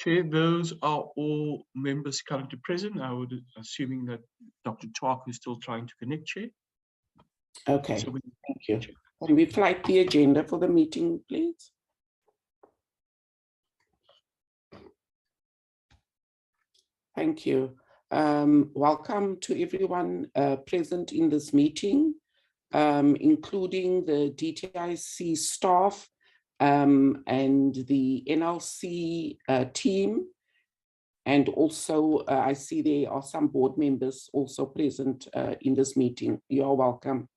Chair, those are all members currently present. I would assuming that Dr. Twaku is still trying to connect, Chair. Okay, So thank you. Can we flight the agenda for the meeting, please? Thank you. Welcome to everyone present in this meeting, including the DTIC staff and the NLC team. And also, I see there are some board members also present in this meeting. You are welcome.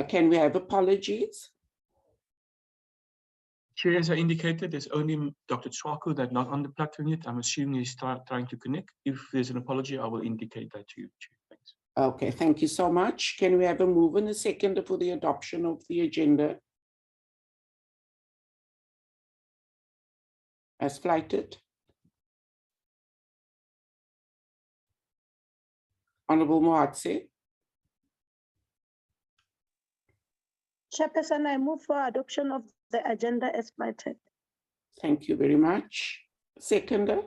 Can we have apologies? Chair, as I indicated, there's only Dr. Twaku that's not on the platform yet. I'm assuming he's trying to connect. If there's an apology, I will indicate that to you, Chair. Thanks. Okay, thank you so much. Can we have a move and a second for the adoption of the agenda as flighted? Honorable Moatse. Chairperson, I move for adoption of the agenda as flighted. Thank you very much. Seconder.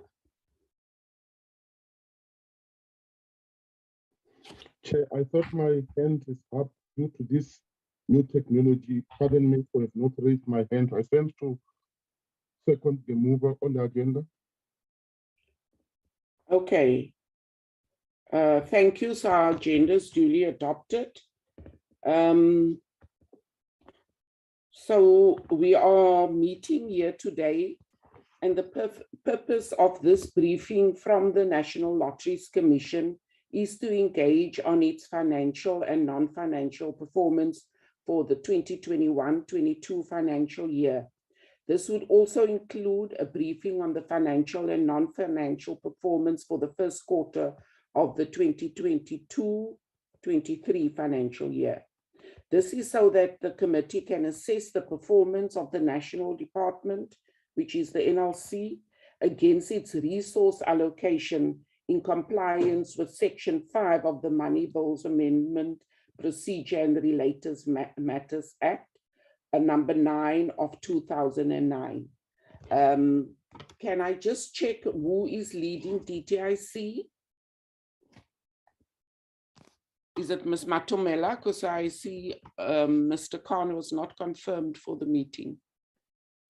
Chair, I thought my hand is up due to this new technology. Pardon me for not raised my hand. I sent to second the mover on the agenda. Okay. Thank you. So our agenda is duly adopted. So we are meeting here today, and the purpose of this briefing from the National Lotteries Commission is to engage on its financial and non-financial performance for the 2021-22 financial year. This would also include a briefing on the financial and non-financial performance for the first quarter of the 2022-23 financial year. This is so that the committee can assess the performance of the National Department, which is the NLC, against its resource allocation in compliance with Section 5 of the Money Bills Amendment Procedure and Related Matters Act, number 9 of 2009. Can I just check who is leading DTIC? Is it Ms. Matomela? Because I see Mr. Khan was not confirmed for the meeting.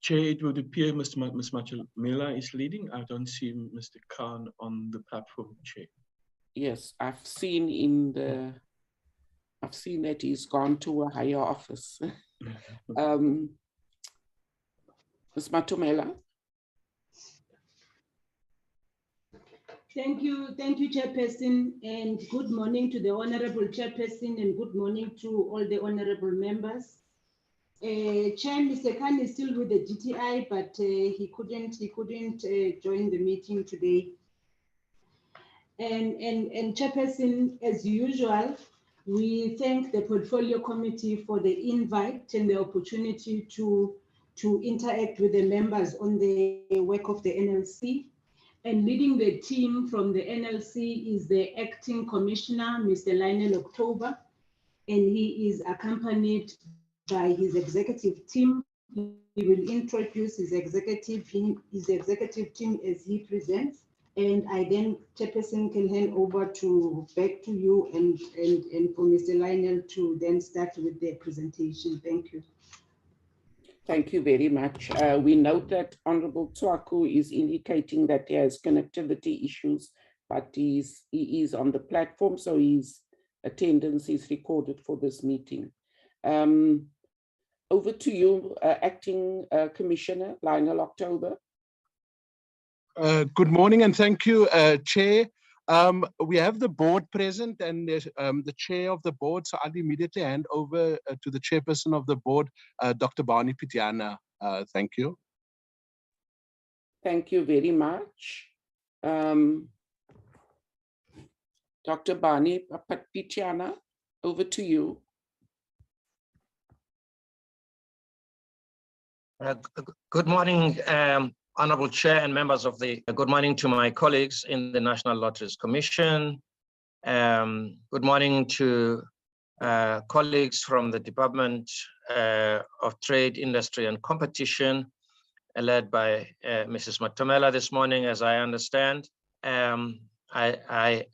Chair, it would appear Ms. Matomela is leading. I don't see Mr. Khan on the platform, Chair. Yes, I've seen that he's gone to a higher office. Ms. Matomela. Thank you, Chairperson, and good morning to the Honorable Chairperson, and good morning to all the honorable members. Chair, Mr. Khan is still with the GTI, but he couldn't join the meeting today. And Chairperson, as usual, we thank the Portfolio Committee for the invite and the opportunity to interact with the members on the work of the NLC. And leading the team from the NLC is the Acting Commissioner, Mr. Lionel October, and he is accompanied by his executive team. He will introduce his executive team as he presents. And I then, Chairperson, can hand over back to you and for Mr. Lionel to then start with the presentation. Thank you. Thank you very much. We note that Honorable Twaku is indicating that he has connectivity issues, but he is on the platform, so his attendance is recorded for this meeting. Over to you, Acting Commissioner Lionel October. Good morning and thank you, Chair. We have the board present and the chair of the board, so I'll immediately hand over to the chairperson of the board, Dr. Barney Pityana. Thank you. Thank you very much. Dr. Barney Pityana, over to you. Good morning, Honorable Chair and members of the, good morning to my colleagues in the National Lotteries Commission. Good morning to colleagues from the Department of Trade, Industry and Competition, led by Mrs. Matomela this morning, as I understand. I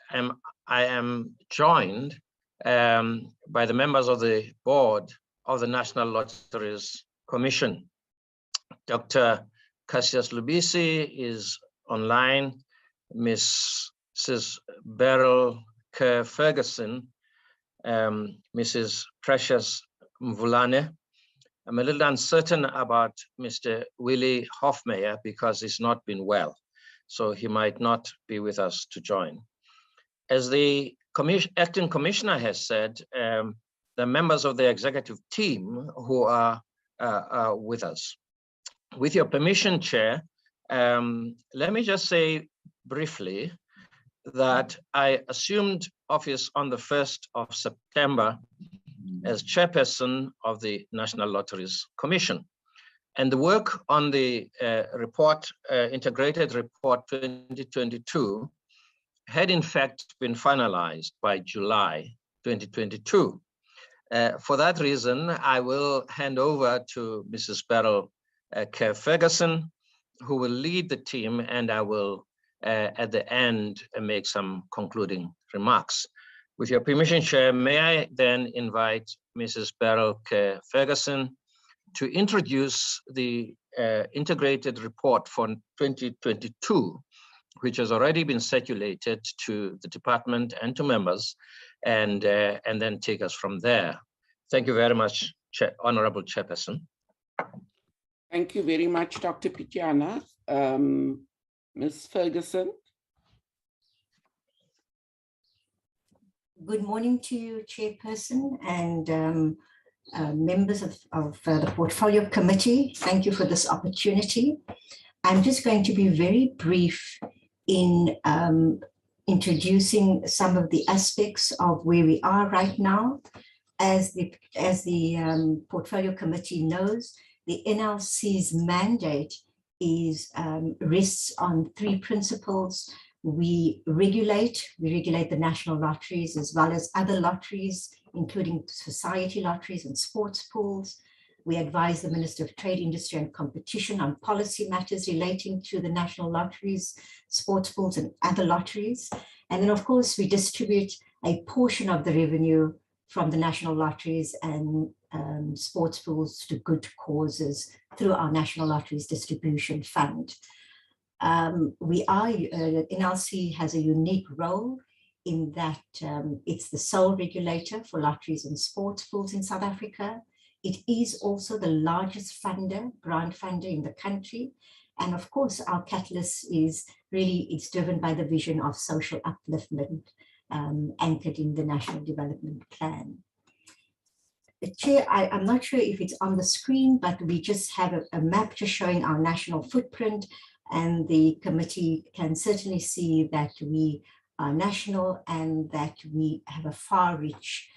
am joined by the members of the board of the National Lotteries Commission. Dr. Cassius Lubisi is online. Mrs. Beryl Kerr-Ferguson, Mrs. Precious Mvulane. I'm a little uncertain about Mr. Willie Hofmeyer because he's not been well, so he might not be with us to join. As the acting commissioner has said, the members of the executive team who are with us. With your permission, Chair, let me just say briefly that I assumed office on the 1st of September as chairperson of the National Lotteries Commission. And the work on the integrated report 2022 had in fact been finalized by July 2022. For that reason, I will hand over to Mrs. Beryl Kerr-Ferguson, who will lead the team, and I will, at the end, make some concluding remarks. With your permission, Chair, may I then invite Mrs. Beryl Kerr-Ferguson to introduce the integrated report for 2022, which has already been circulated to the department and to members, and then take us from there. Thank you very much, Honorable Chairperson. Thank you very much, Dr. Pityana. Ms. Ferguson. Good morning to you, Chairperson, and members of the Portfolio Committee. Thank you for this opportunity. I'm just going to be very brief in introducing some of the aspects of where we are right now. As the Portfolio Committee knows, the NLC's mandate rests on three principles. We regulate the national lotteries as well as other lotteries, including society lotteries and sports pools. We advise the Minister of Trade, Industry and Competition on policy matters relating to the national lotteries, sports pools and other lotteries. And then of course, we distribute a portion of the revenue from the national lotteries and sports pools to good causes through our National Lotteries Distribution Fund. NLC has a unique role in that it's the sole regulator for lotteries and sports pools in South Africa. It is also the largest grant funder in the country. And of course, our catalyst is really, it's driven by the vision of social upliftment anchored in the National Development Plan. Chair, I'm not sure if it's on the screen, but we just have a map just showing our national footprint, and the committee can certainly see that we are national and that we have a far reach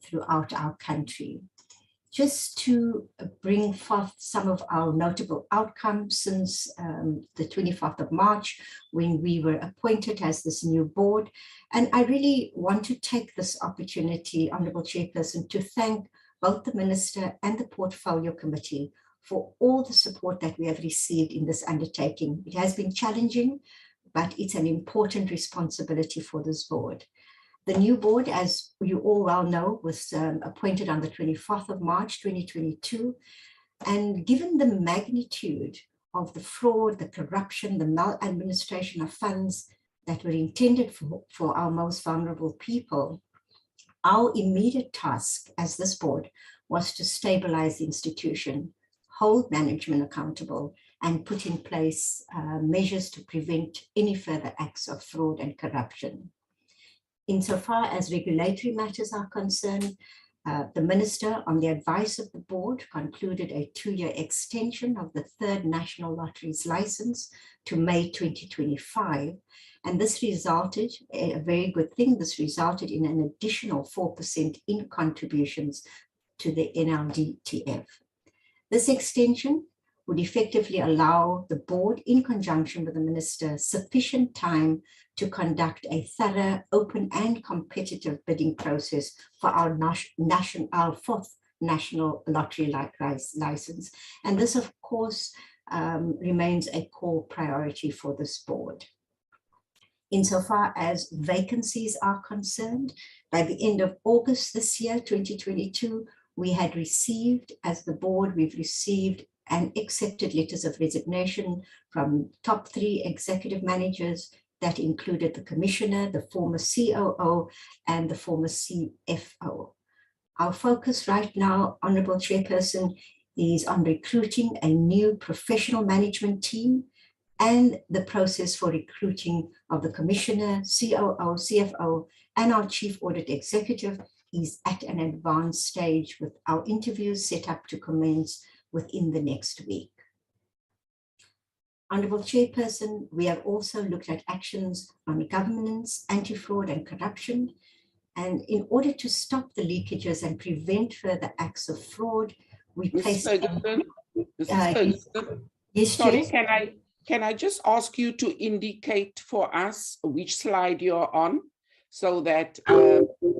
throughout our country. Just to bring forth some of our notable outcomes since the 24th of March, when we were appointed as this new board. And I really want to take this opportunity, Honourable Chairperson, to thank both the Minister and the Portfolio Committee for all the support that we have received in this undertaking. It has been challenging, but it's an important responsibility for this board. The new board, as you all well know, was appointed on the 24th of March, 2022. And given the magnitude of the fraud, the corruption, the maladministration of funds that were intended for our most vulnerable people, our immediate task as this board was to stabilize the institution, hold management accountable, and put in place measures to prevent any further acts of fraud and corruption. Insofar as regulatory matters are concerned, the Minister, on the advice of the board, concluded a 2-year extension of the third National Lotteries license to May 2025. And this resulted, a very good thing, this resulted in an additional 4% in contributions to the NLDTF. This extension would effectively allow the board, in conjunction with the Minister, sufficient time to conduct a thorough, open and competitive bidding process for our fourth national lottery license. And this, of course, remains a core priority for this board. Insofar as vacancies are concerned, by the end of August this year, 2022, we had received, as the board, we've received and accepted letters of resignation from top 3 executive managers that included the commissioner, the former COO, and the former CFO. Our focus right now, Honorable Chairperson, is on recruiting a new professional management team and the process for recruiting of the commissioner, COO, CFO, and our chief audit executive is at an advanced stage, with our interviews set up to commence within the next week. Honorable Chairperson, we have also looked at actions on governance, anti-fraud and corruption. And in order to stop the leakages and prevent further acts of fraud, we placed... Ferguson, Yes, sorry, Chair. can I just ask you to indicate for us which slide you're on so that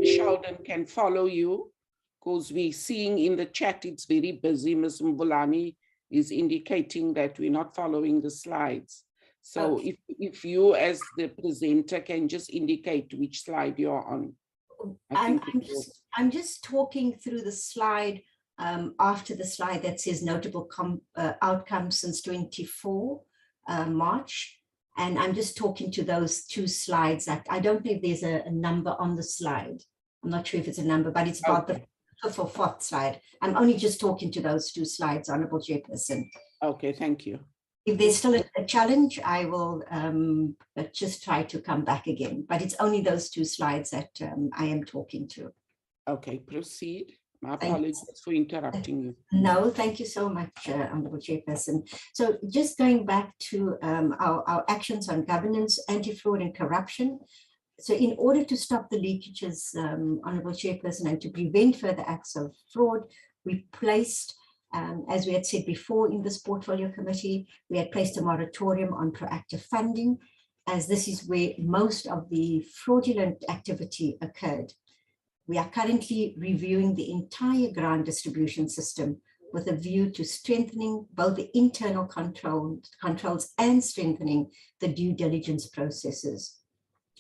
Sheldon can follow you? Because we're seeing in the chat, it's very busy. Ms. Mvulane is indicating that we're not following the slides. So Okay. if you as the presenter can just indicate which slide you're on. I'm just talking through the slide after the slide that says notable outcomes since 24 March. And I'm just talking to those 2 slides. That I don't know if there's a number on the slide. I'm not sure if it's a number, but it's about the 5th or 4th slide. I'm only just talking to those 2 slides, Honorable Chairperson. Okay, thank you. If there's still a challenge, I will just try to come back again. But it's only those 2 slides that I am talking to. Okay, proceed. My apologies for interrupting you. No, thank you so much, Honorable Chairperson. So just going back to our actions on governance, anti-fraud and corruption. So in order to stop the leakages, Honorable Chairperson, and to prevent further acts of fraud, we placed, as we had said before in this portfolio committee, we had placed a moratorium on proactive funding, as this is where most of the fraudulent activity occurred. We are currently reviewing the entire grant distribution system with a view to strengthening both the internal controls and strengthening the due diligence processes.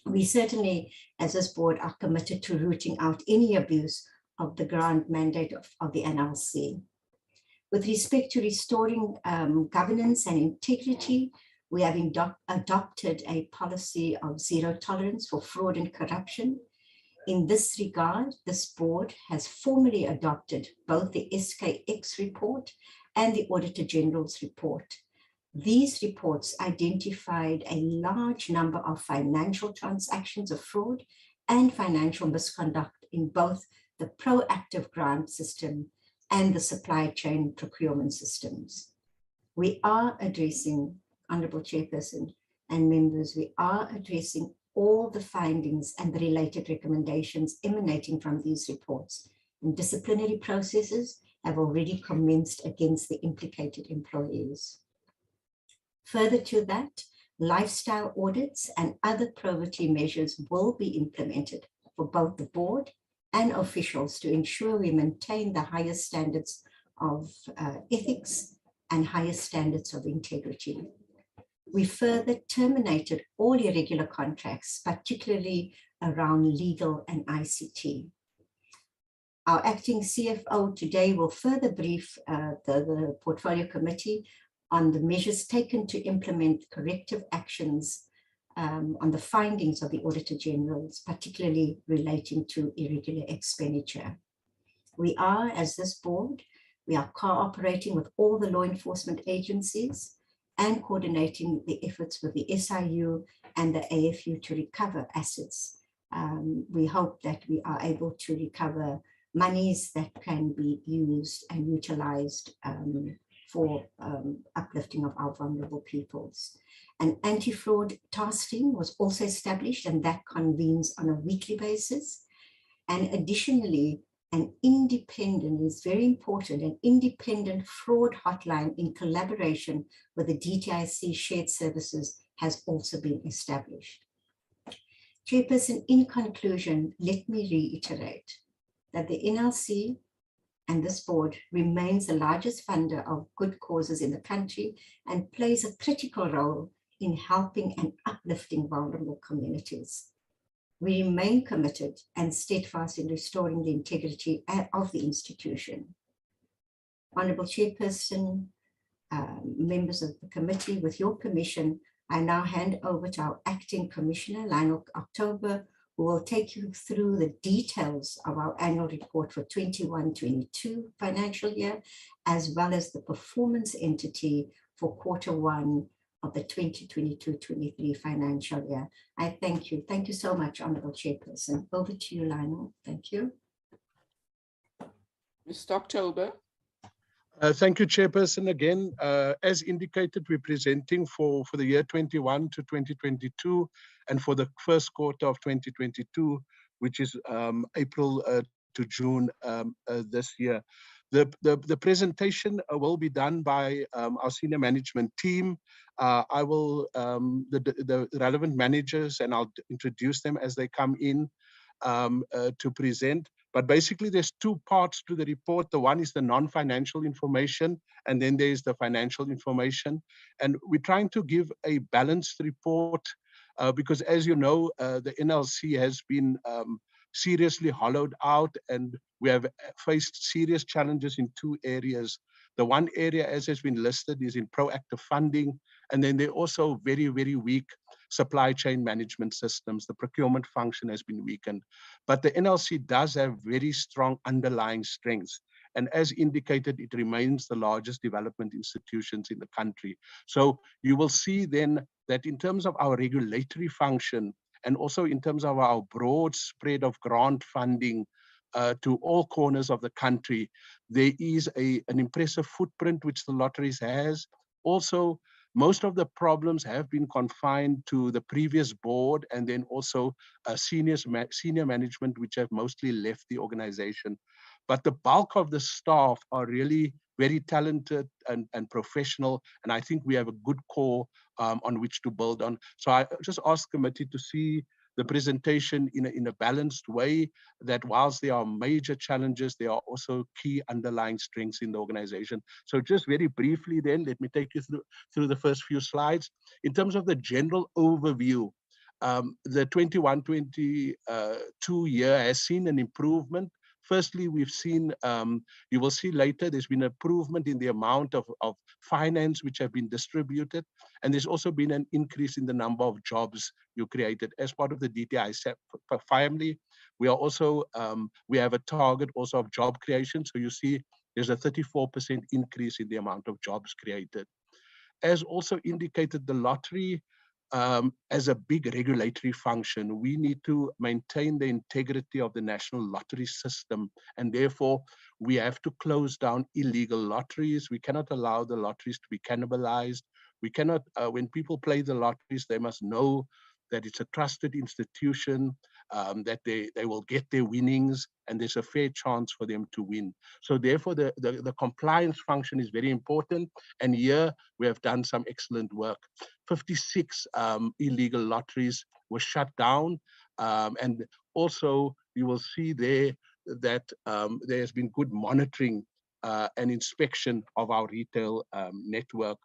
We certainly, as this board, are committed to rooting out any abuse of the grant mandate of the NLC. With respect to restoring governance and integrity, we have adopted a policy of zero tolerance for fraud and corruption. In this regard, this board has formally adopted both the SKX report and the Auditor General's report. These reports identified a large number of financial transactions of fraud and financial misconduct in both the proactive grant system and the supply chain procurement systems. We are addressing, Honorable Chairperson and members, we are addressing all the findings and the related recommendations emanating from these reports, and disciplinary processes have already commenced against the implicated employees. Further to that, lifestyle audits and other probity measures will be implemented for both the board and officials to ensure we maintain the highest standards of ethics and highest standards of integrity. We further terminated all irregular contracts, particularly around legal and ICT. Our acting CFO today will further brief the portfolio committee on the measures taken to implement corrective actions on the findings of the Auditor General's, particularly relating to irregular expenditure. We are, as this board, we are cooperating with all the law enforcement agencies and coordinating the efforts with the SIU and the AFU to recover assets. We hope that we are able to recover monies that can be used and utilized for uplifting of our vulnerable peoples. An anti-fraud task team was also established, and that convenes on a weekly basis. And additionally, an independent, is very important, an independent fraud hotline in collaboration with the DTIC shared services has also been established. Chairperson, in conclusion, let me reiterate that the NLC and this board remains the largest funder of good causes in the country and plays a critical role in helping and uplifting vulnerable communities. We remain committed and steadfast in restoring the integrity of the institution. Honorable Chairperson, members of the committee, with your permission, I now hand over to our acting commissioner, Lionel October, who will take you through the details of our annual report for 21-22 financial year, as well as the performance entity for Q1 of the 2022-23 financial year. I thank you. Thank you so much, Honorable Chairperson. Over to you, Lionel. Thank you. Mr. October. Thank you, Chairperson. Again, as indicated, we're presenting for the year 21 to 2022 and for the first quarter of 2022, which is April to June this year. The presentation will be done by our senior management team. I will, the relevant managers, and I'll introduce them as they come in to present. But basically, there's two parts to the report. The one is the non-financial information, and then there's the financial information. And we're trying to give a balanced report because, as you know, the NLC has been seriously hollowed out, and we have faced serious challenges in two areas. The one area, as has been listed, is in proactive funding, and then they're also very, very weak supply chain management systems. The procurement function has been weakened, but the NLC does have very strong underlying strengths. And as indicated, it remains the largest development institutions in the country. So you will see then that in terms of our regulatory function, and also in terms of our broad spread of grant funding to all corners of the country, there is an impressive footprint which the lotteries has. Also, most of the problems have been confined to the previous board and then also senior management, which have mostly left the organization. But the bulk of the staff are really very talented and professional, and I think we have a good core on which to build on. So I just ask the committee to see the presentation in a balanced way, that whilst there are major challenges, there are also key underlying strengths in the organization. So just very briefly then, let me take you through the first few slides. In terms of the general overview, the 21-22 year has seen an improvement. Firstly, we've seen, you will see later, there's been improvement in the amount of finance which have been distributed. And there's also been an increase in the number of jobs you created as part of the DTI family. We are also, we have a target also of job creation. So you see there's a 34% increase in the amount of jobs created. As also indicated, the lottery, as a big regulatory function, we need to maintain the integrity of the national lottery system, and therefore we have to close down illegal lotteries. We cannot allow the lotteries to be cannibalized. We cannot, when people play the lotteries, they must know that it's a trusted institution, that they will get their winnings, and there's a fair chance for them to win. So therefore, the compliance function is very important, and here we have done some excellent work. 56 illegal lotteries were shut down, and also you will see there that there has been good monitoring and inspection of our retail network.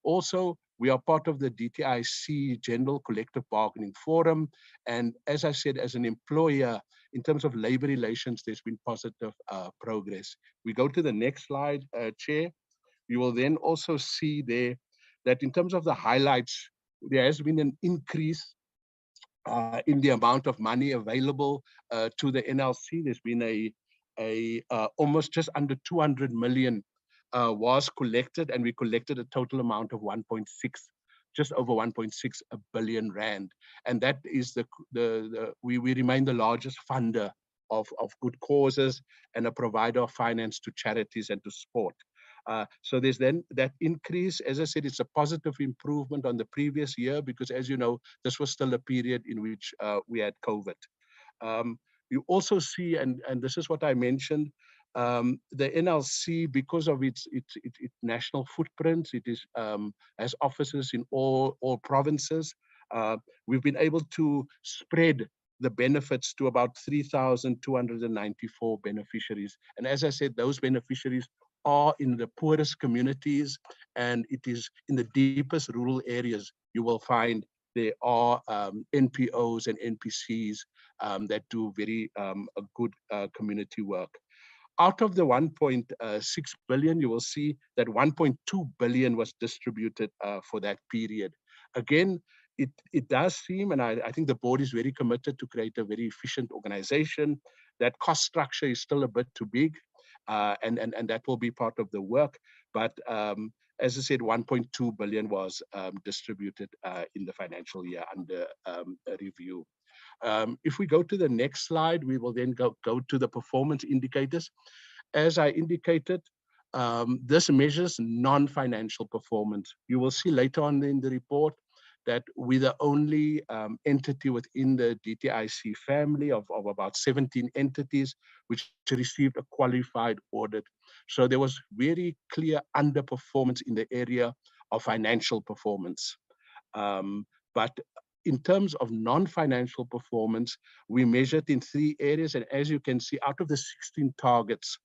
Also, we are part of the DTIC General Collective Bargaining Forum. And as I said, as an employer, in terms of labor relations, there's been positive progress. We go to the next slide, Chair. You will then also see there that in terms of the highlights, there has been an increase in the amount of money available to the NLC. There's been almost just under 200 million was collected, and we collected a total amount of just over 1.6 billion rand. And that is we remain the largest funder of good causes and a provider of finance to charities and to sport. So there's then that increase. As I said, it's a positive improvement on the previous year, because as you know, this was still a period in which we had COVID. You also see, and this is what I mentioned, the NLC, because of its national footprint, it has offices in all provinces. We've been able to spread the benefits to about 3,294 beneficiaries. And as I said, those beneficiaries are in the poorest communities, and it is in the deepest rural areas you will find there are NPOs and NPCs that do very good community work. Out of the 1.6 billion, you will see that 1.2 billion was distributed for that period. Again, it does seem, and I think the board is very committed to create a very efficient organization. That cost structure is still a bit too big, and that will be part of the work. But as I said, 1.2 billion was distributed in the financial year under review. If we go to the next slide, we will then go to the performance indicators. As I indicated, this measures non-financial performance. You will see later on in the report that we're the only entity within the DTIC family of about 17 entities which received a qualified audit. So there was very clear underperformance in the area of financial performance. But in terms of non-financial performance, we measured in 3 areas. And as you can see, out of the 16 targets,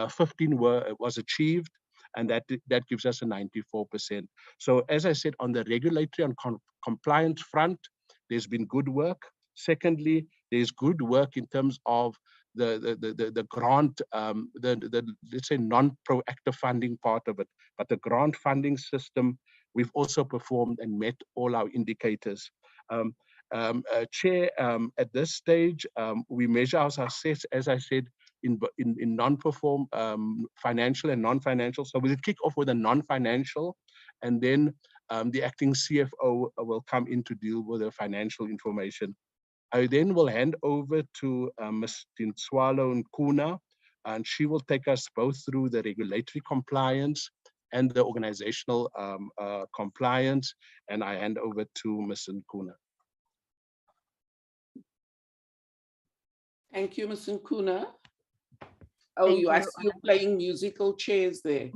15 was achieved, and that gives us a 94%. So as I said, on the regulatory and compliance front, there's been good work. Secondly, there's good work in terms of the grant, let's say non-proactive funding part of it, but the grant funding system, we've also performed and met all our indicators. Chair, at this stage, we measure our success, as I said, in non-perform financial and non-financial. So we'll kick off with a non-financial, and then the acting CFO will come in to deal with the financial information. I then will hand over to Ms. Tinswalo Nkuna, and she will take us both through the regulatory compliance and the organizational compliance. And I hand over to Ms. Nkuna. Thank you, Ms. Nkuna. Oh, I see you playing musical chairs there.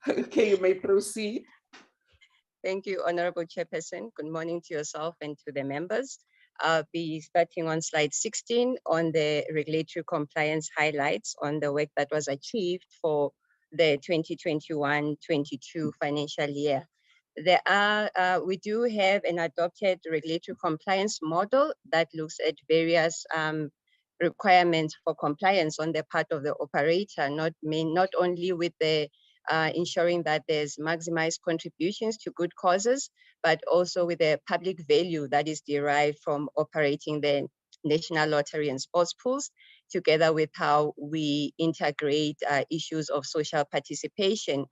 Okay, you may proceed. Thank you, Honorable Chairperson. Good morning to yourself and to the members. I'll be starting on slide 16 on the regulatory compliance highlights on the work that was achieved for the 2021-22 financial year. We do have an adopted regulatory compliance model that looks at various requirements for compliance on the part of the operator, not only with the ensuring that there's maximized contributions to good causes, but also with the public value that is derived from operating the National Lottery and Sports Pools, together with how we integrate issues of social participation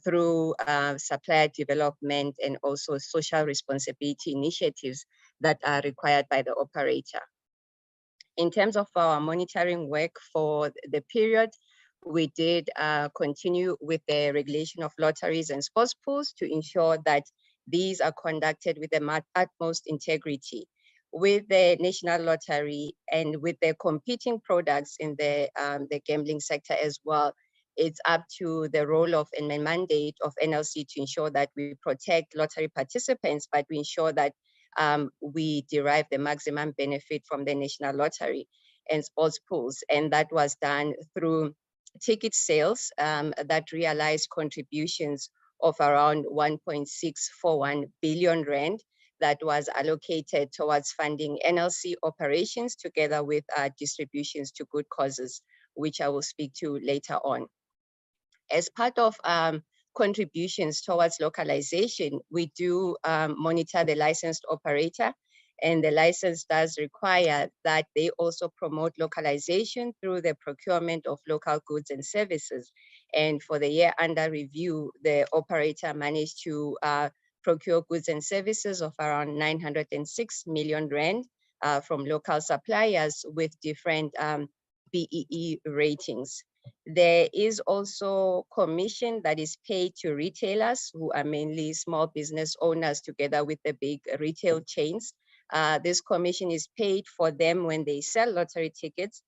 through supplier development and also social responsibility initiatives that are required by the operator. In terms of our monitoring work for the period, we did continue with the regulation of lotteries and sports pools to ensure that these are conducted with the utmost integrity. With the National Lottery and with the competing products in the gambling sector as well, it's up to the role of and the mandate of NLC to ensure that we protect lottery participants, but we ensure that we derive the maximum benefit from the National Lottery and sports pools. And that was done through ticket sales that realized contributions of around 1.641 billion rand that was allocated towards funding NLC operations together with distributions to good causes, which I will speak to later on. As part of contributions towards localization, we do monitor the licensed operator, and the license does require that they also promote localization through the procurement of local goods and services. And for the year under review, the operator managed to procure goods and services of around 906 million rand from local suppliers with different BEE ratings. There is also commission that is paid to retailers who are mainly small business owners together with the big retail chains. This commission is paid for them when they sell lottery tickets,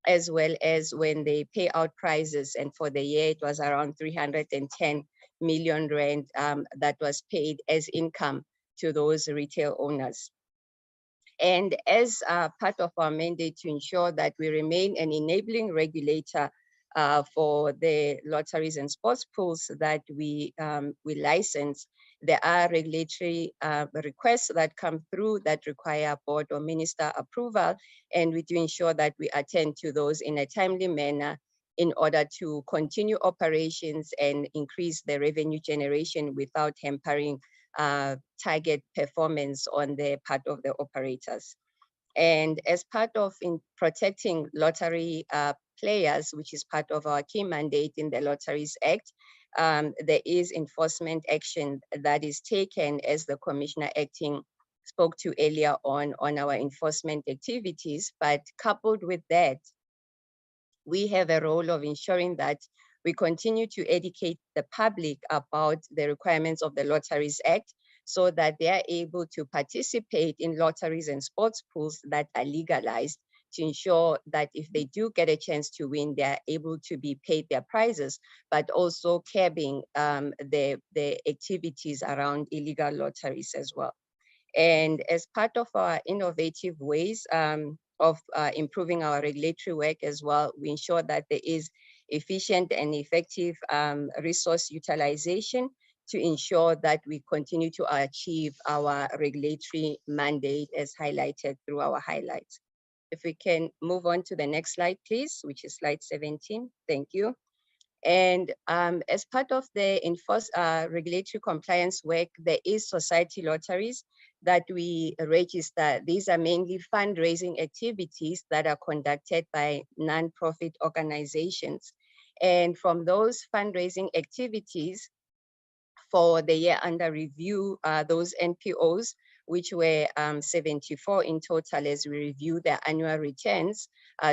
as well as when they pay out prizes. And for the year, it was around 310 million rand that was paid as income to those retail owners. And as part of our mandate to ensure that we remain an enabling regulator for the lotteries and sports pools that we license, there are regulatory requests that come through that require board or minister approval, and we do ensure that we attend to those in a timely manner in order to continue operations and increase the revenue generation without hampering target performance on the part of the operators. And as part of protecting lottery players, which is part of our key mandate in the Lotteries Act, there is enforcement action that is taken, as the Commissioner Acting spoke to earlier on our enforcement activities. But coupled with that, we have a role of ensuring that we continue to educate the public about the requirements of the Lotteries Act, so that they are able to participate in lotteries and sports pools that are legalized, to ensure that if they do get a chance to win, they are able to be paid their prizes, but also curbing the activities around illegal lotteries as well. And as part of our innovative ways of improving our regulatory work as well, we ensure that there is efficient and effective resource utilization to ensure that we continue to achieve our regulatory mandate as highlighted through our highlights. If we can move on to the next slide, please, which is slide 17. Thank you. And as part of the regulatory compliance work, there is society lotteries that we register. These are mainly fundraising activities that are conducted by non-profit organizations. And from those fundraising activities for the year under review, those NPOs, which were 74 in total, as we review their annual returns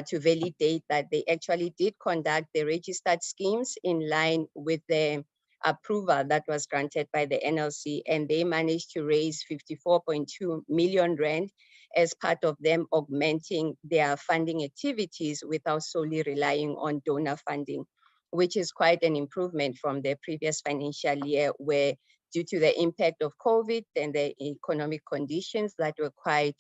to validate that they actually did conduct the registered schemes in line with the approval that was granted by the NLC, and they managed to raise 54.2 million rand as part of them augmenting their funding activities without solely relying on donor funding, which is quite an improvement from the previous financial year, where due to the impact of COVID and the economic conditions that were quite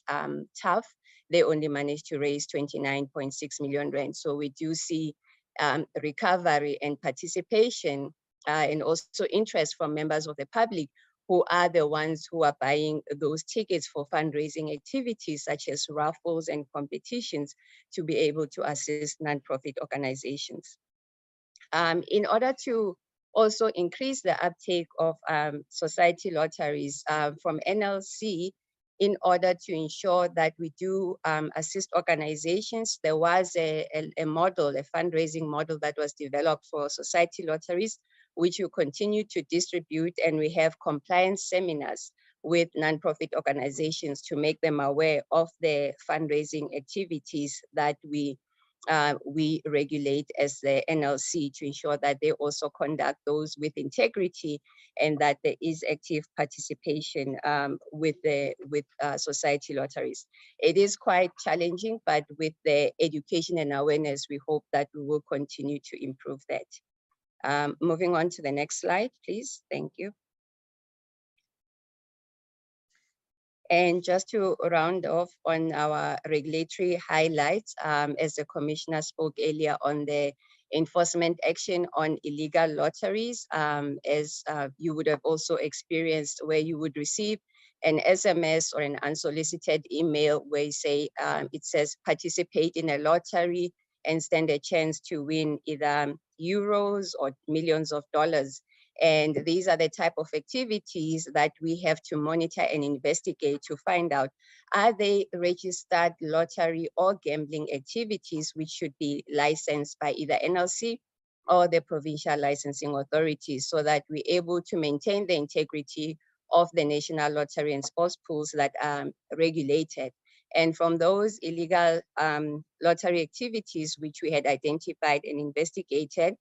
tough, they only managed to raise 29.6 million rand. So we do see recovery and participation and also interest from members of the public, who are the ones who are buying those tickets for fundraising activities such as raffles and competitions, to be able to assist nonprofit organizations. In order to also increase the uptake of society lotteries from NLC, in order to ensure that we do assist organizations, there was a model, a fundraising model that was developed for society lotteries, which we continue to distribute, and we have compliance seminars with nonprofit organizations to make them aware of the fundraising activities that we regulate as the NLC, to ensure that they also conduct those with integrity and that there is active participation with society lotteries. It is quite challenging, but with the education and awareness, we hope that we will continue to improve that. Moving on to the next slide, please. Thank you. And just to round off on our regulatory highlights, as the Commissioner spoke earlier on the enforcement action on illegal lotteries, as you would have also experienced, where you would receive an SMS or an unsolicited email where you say, it says participate in a lottery and stand a chance to win either euros or millions of dollars. And these are the type of activities that we have to monitor and investigate to find out, are they registered lottery or gambling activities which should be licensed by either NLC or the provincial licensing authorities, so that we're able to maintain the integrity of the national lottery and sports pools that are regulated. And from those illegal lottery activities which we had identified and investigated,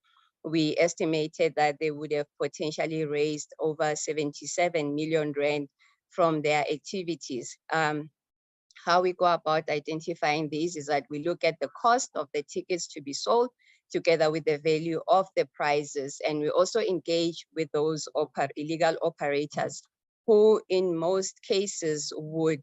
we estimated that they would have potentially raised over 77 million rand from their activities. How we go about identifying these is that we look at the cost of the tickets to be sold together with the value of the prizes. And we also engage with those illegal operators who in most cases would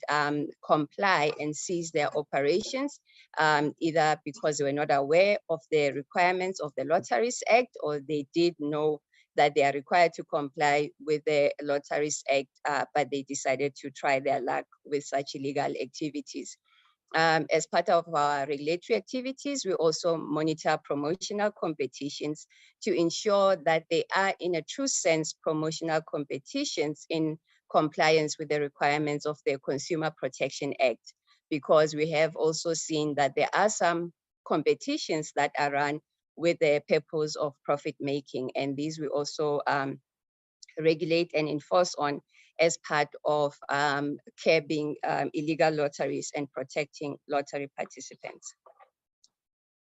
comply and cease their operations, either because they were not aware of the requirements of the Lotteries Act, or they did know that they are required to comply with the Lotteries Act, but they decided to try their luck with such illegal activities. As part of our regulatory activities, we also monitor promotional competitions to ensure that they are, in a true sense, promotional competitions in compliance with the requirements of the Consumer Protection Act, because we have also seen that there are some competitions that are run with the purpose of profit making, and these we also regulate and enforce on as part of curbing illegal lotteries and protecting lottery participants.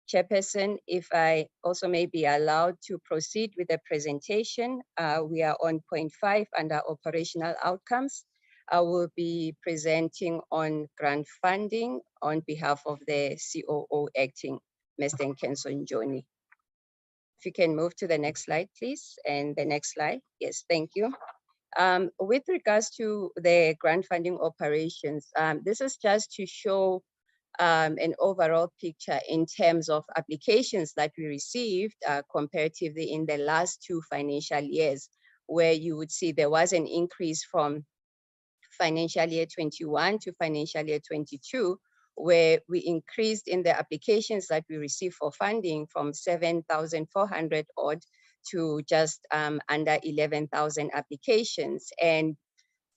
Chairperson, if I also may be allowed to proceed with the presentation, we are on point 5 under operational outcomes. I will be presenting on grant funding on behalf of the COO acting, Mr. Nkenso Njoni. If you can move to the next slide, please, and the next slide. Yes, thank you. With regards to the grant funding operations, this is just to show an overall picture in terms of applications that we received comparatively in the last 2 financial years, where you would see there was an increase from financial year 21 to financial year 22, where we increased in the applications that we received for funding from 7,400 odd to just under 11,000 applications. And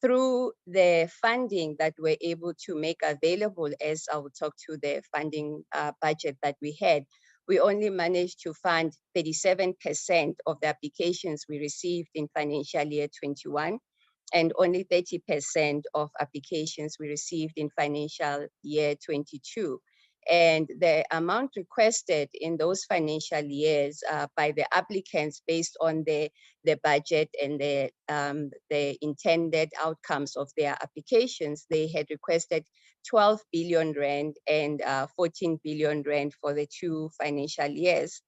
through the funding that we're able to make available, as I will talk to the funding budget that we had, we only managed to fund 37% of the applications we received in financial year 21, and only 30% of applications we received in financial year 22. And the amount requested in those financial years by the applicants based on the budget and the intended outcomes of their applications, they had requested 12 billion rand and 14 billion rand for the 2 financial years.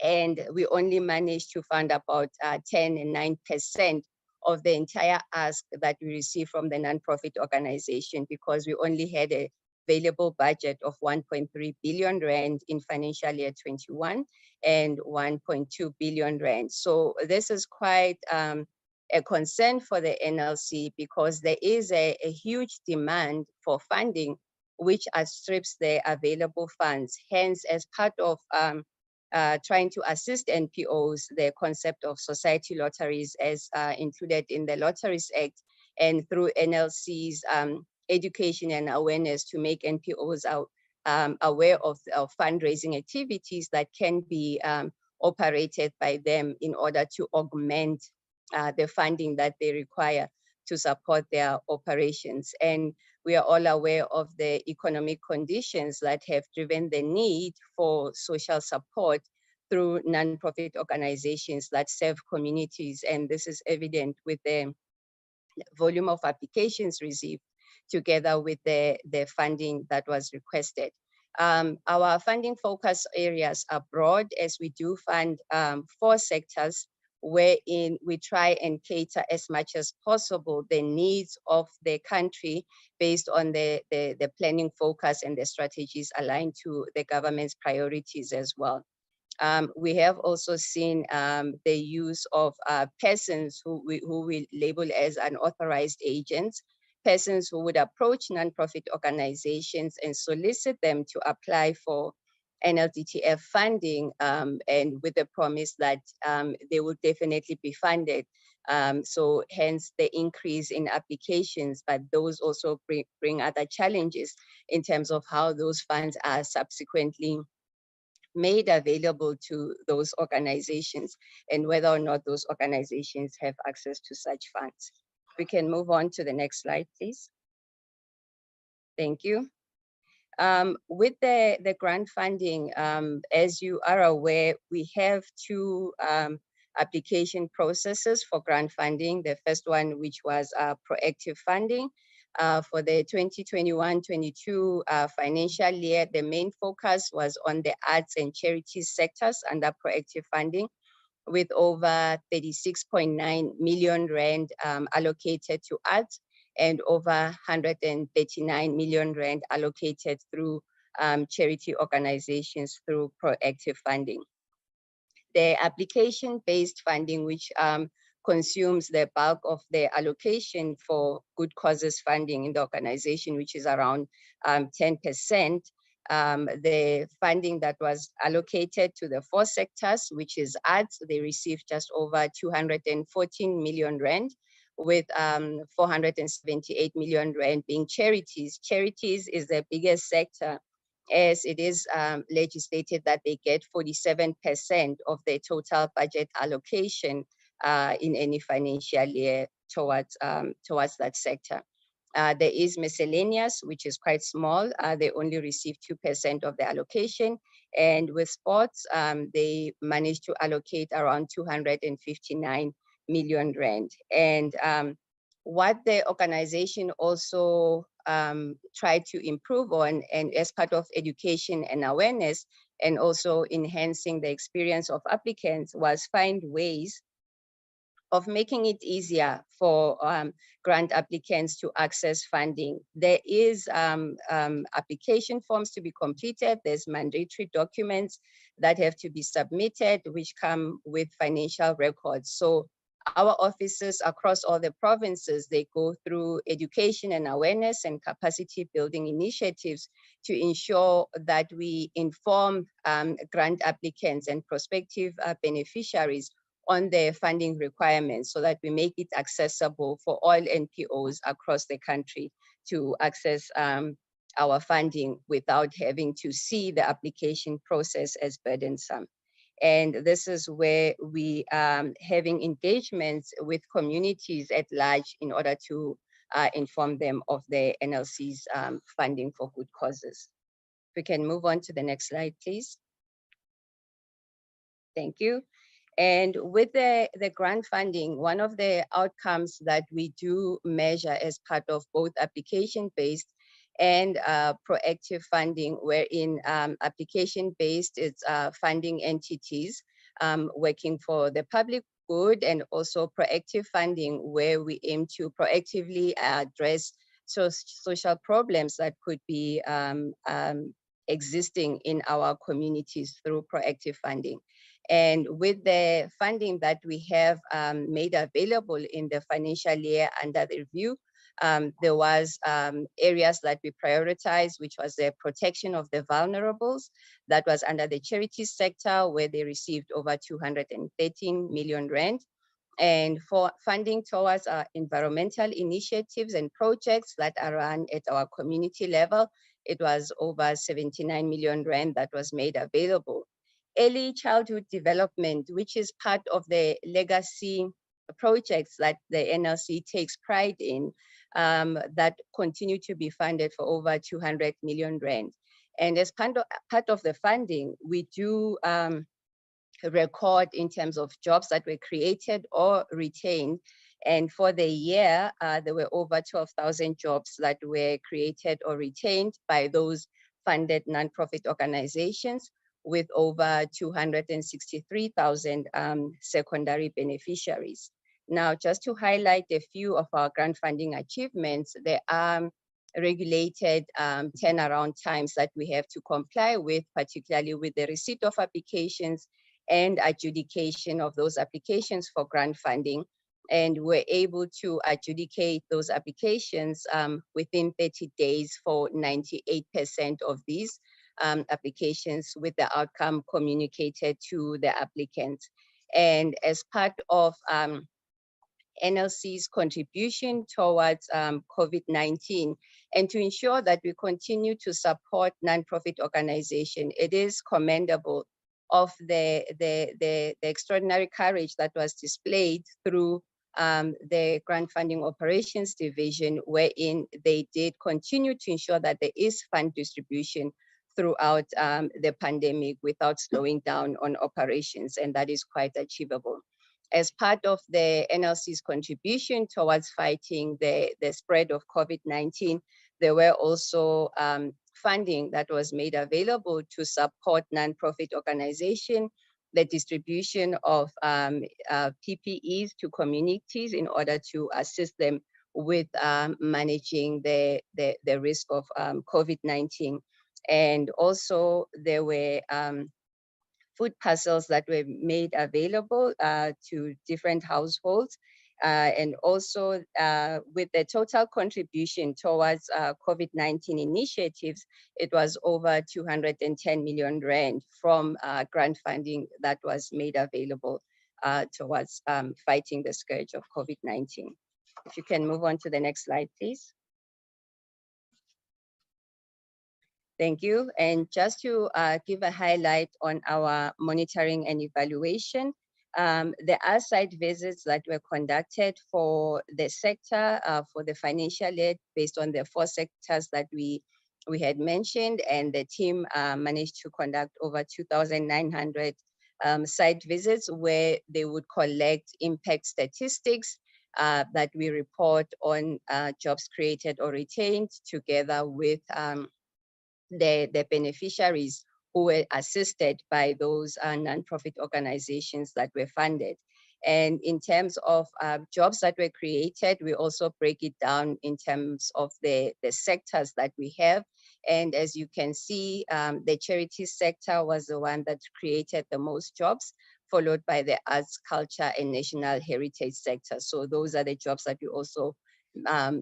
And we only managed to fund about 10 and 9% of the entire ask that we received from the nonprofit organization, because we only had a available budget of 1.3 billion rand in financial year 21 and 1.2 billion rand. So this is quite a concern for the NLC, because there is a huge demand for funding, which outstrips the available funds. Hence, as part of trying to assist NPOs, the concept of society lotteries as included in the Lotteries Act, and through NLC's education and awareness to make NPOs aware of fundraising activities that can be operated by them in order to augment the funding that they require to support their operations. And we are all aware of the economic conditions that have driven the need for social support through nonprofit organizations that serve communities. And this is evident with the volume of applications received together with the funding that was requested. Our funding focus areas are broad, as we do fund 4 sectors, wherein we try and cater as much as possible the needs of the country based on the planning focus and the strategies aligned to the government's priorities as well. We have also seen the use of persons who we label as unauthorized agents, persons who would approach nonprofit organizations and solicit them to apply for NLDTF funding, and with the promise that they would definitely be funded. So hence the increase in applications, but those also bring other challenges in terms of how those funds are subsequently made available to those organizations and whether or not those organizations have access to such funds. We can move on to the next slide, please. Thank you. With the grant funding, as you are aware, we have 2 application processes for grant funding. The first one, which was proactive funding. For the 2021-22 financial year, the main focus was on the arts and charities sectors under proactive funding. with over 36.9 million rand allocated to arts and over 139 million rand allocated through charity organizations through proactive funding. The application-based funding, which consumes the bulk of the allocation for good causes funding in the organization, which is around 10%. The funding that was allocated to the 4 sectors, which is arts, they received just over 214 million rand, with 478 million rand being charities. Charities is the biggest sector, as it is legislated that they get 47% of their total budget allocation in any financial year towards that sector. There is miscellaneous, which is quite small. They only receive 2% of the allocation. And with sports, they managed to allocate around 259 million rand. And what the organization also tried to improve on, and as part of education and awareness, and also enhancing the experience of applicants, was find ways of making it easier for grant applicants to access funding. There is application forms to be completed. There's mandatory documents that have to be submitted, which come with financial records. So our offices across all the provinces, they go through education and awareness and capacity building initiatives to ensure that we inform grant applicants and prospective beneficiaries on their funding requirements, so that we make it accessible for all NPOs across the country to access our funding without having to see the application process as burdensome. And this is where we are having engagements with communities at large in order to inform them of the NLC's funding for good causes. We can move on to the next slide, please. Thank you. And with the grant funding, one of the outcomes that we do measure as part of both application-based and proactive funding, wherein application-based, it's funding entities working for the public good, and also proactive funding, where we aim to proactively address social problems that could be existing in our communities through proactive funding. And with the funding that we have made available in the financial year under the review, there was areas that we prioritized, which was the protection of the vulnerables. That was under the charity sector, where they received over 213 million rand. And for funding towards our environmental initiatives and projects that are run at our community level, it was over 79 million rand that was made available. Early childhood development, which is part of the legacy projects that the NLC takes pride in, that continue to be funded for over 200 million rand. And as part of the funding, we do record in terms of jobs that were created or retained. And for the year, there were over 12,000 jobs that were created or retained by those funded nonprofit organizations, with over 263,000 secondary beneficiaries. Now, just to highlight a few of our grant funding achievements, there are regulated turnaround times that we have to comply with, particularly with the receipt of applications and adjudication of those applications for grant funding. And we're able to adjudicate those applications within 30 days for 98% of these applications, with the outcome communicated to the applicant. And as part of NLC's contribution towards COVID-19, and to ensure that we continue to support nonprofit organizations, it is commendable of the extraordinary courage that was displayed through the grant funding operations division, wherein they did continue to ensure that there is fund distribution throughout the pandemic without slowing down on operations, and that is quite achievable. As part of the NLC's contribution towards fighting the spread of COVID-19, there were also funding that was made available to support nonprofit organizations the distribution of PPEs to communities in order to assist them with managing the risk of COVID-19. And also there were food parcels that were made available to different households. And also with the total contribution towards COVID-19 initiatives, it was over 210 million rand from grant funding that was made available towards fighting the scourge of COVID-19. If you can move on to the next slide, please. Thank you. And just to give a highlight on our monitoring and evaluation, there are site visits that were conducted for the sector, for the financial aid, based on the 4 sectors that we had mentioned, and the team managed to conduct over 2,900 site visits where they would collect impact statistics that we report on jobs created or retained, together with the beneficiaries who were assisted by those non-profit organizations that were funded. And in terms of jobs that were created, we also break it down in terms of the sectors that we have. And as you can see, the charity sector was the one that created the most jobs, followed by the arts, culture, and national heritage sector. So those are the jobs that we also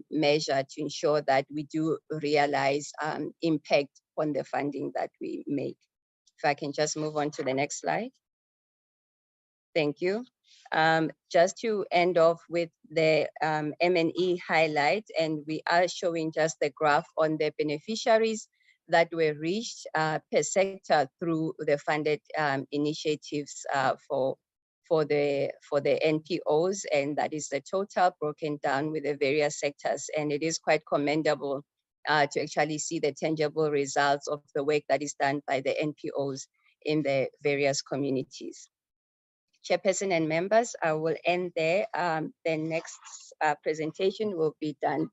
measure to ensure that we do realize impact on the funding that we make. If I can just move on to the next slide. Thank you. Just to end off with the M&E highlight, and we are showing just the graph on the beneficiaries that were reached per sector through the funded initiatives for the NPOs, and that is the total broken down with the various sectors. And it is quite commendable to actually see the tangible results of the work that is done by the NPOs in the various communities. Chairperson and members, I will end there. The next presentation will be done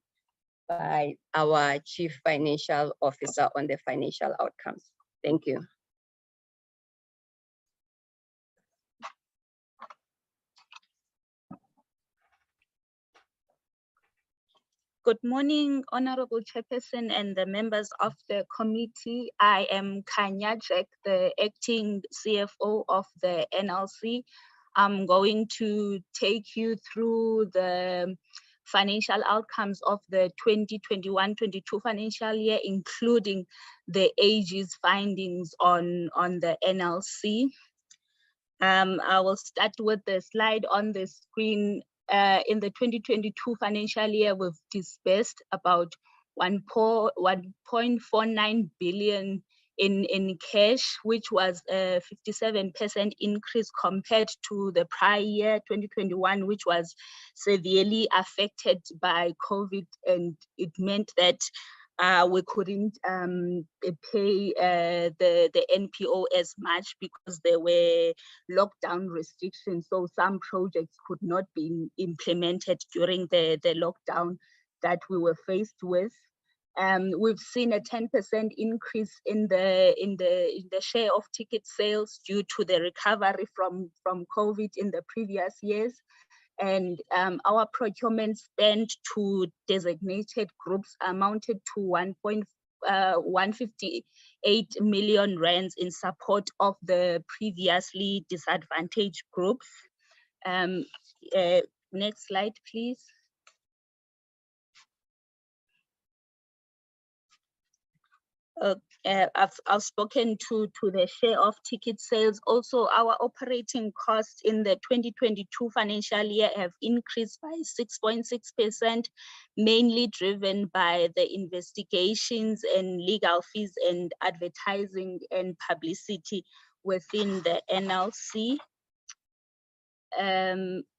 by our Chief Financial Officer on the financial outcomes. Thank you. Good morning, Honorable Chairperson and the members of the committee. I am Khanya Jack, the acting CFO of the NLC. I'm going to take you through the financial outcomes of the 2021-22 financial year, including the AG's findings on the NLC. I will start with the slide on the screen. In the 2022 financial year, we've disbursed about 1.49 billion in cash, which was a 57% increase compared to the prior year, 2021, which was severely affected by COVID, and it meant that we couldn't pay the NPO as much because there were lockdown restrictions. So some projects could not be implemented during the lockdown that we were faced with. We've seen a 10% increase in the share of ticket sales due to the recovery from COVID in the previous years. And our procurement spend to designated groups amounted to 158 million rands in support of the previously disadvantaged groups. Next slide, please. I've spoken to the share of ticket sales. Also, our operating costs in the 2022 financial year have increased by 6.6%, mainly driven by the investigations and legal fees and advertising and publicity within the NLC.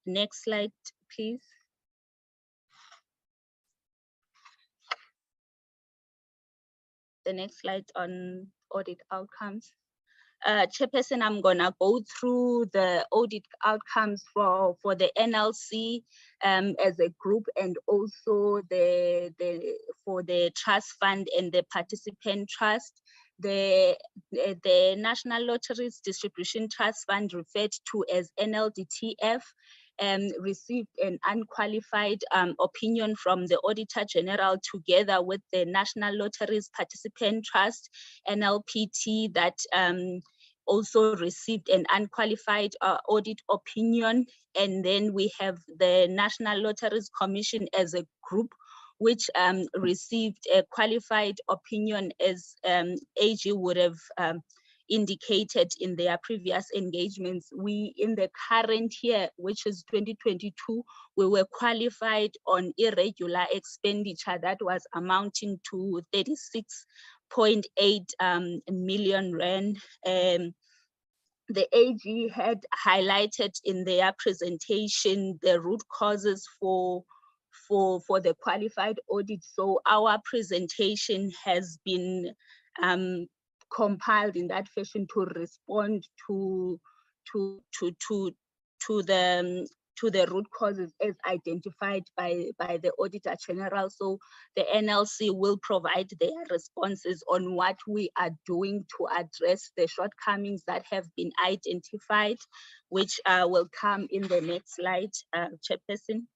Next slide, please. The next slide on audit outcomes. Chairperson, I'm gonna go through the audit outcomes for the NLC as a group, and also for the trust fund and the participant trust. the National Lotteries Distribution Trust Fund, referred to as NLDTF, received an unqualified opinion from the Auditor General, together with the National Lotteries Participant Trust, NLPT, that also received an unqualified audit opinion. And then we have the National Lotteries Commission as a group, which received a qualified opinion, as AG would have indicated in their previous engagements. We, in the current year, which is 2022, we were qualified on irregular expenditure that was amounting to 36.8 million rand. The AG had highlighted in their presentation the root causes for the qualified audit. So our presentation has been compiled in that fashion to respond to the root causes as identified by the Auditor General. So the NLC will provide their responses on what we are doing to address the shortcomings that have been identified, which will come in the next slide, Chairperson.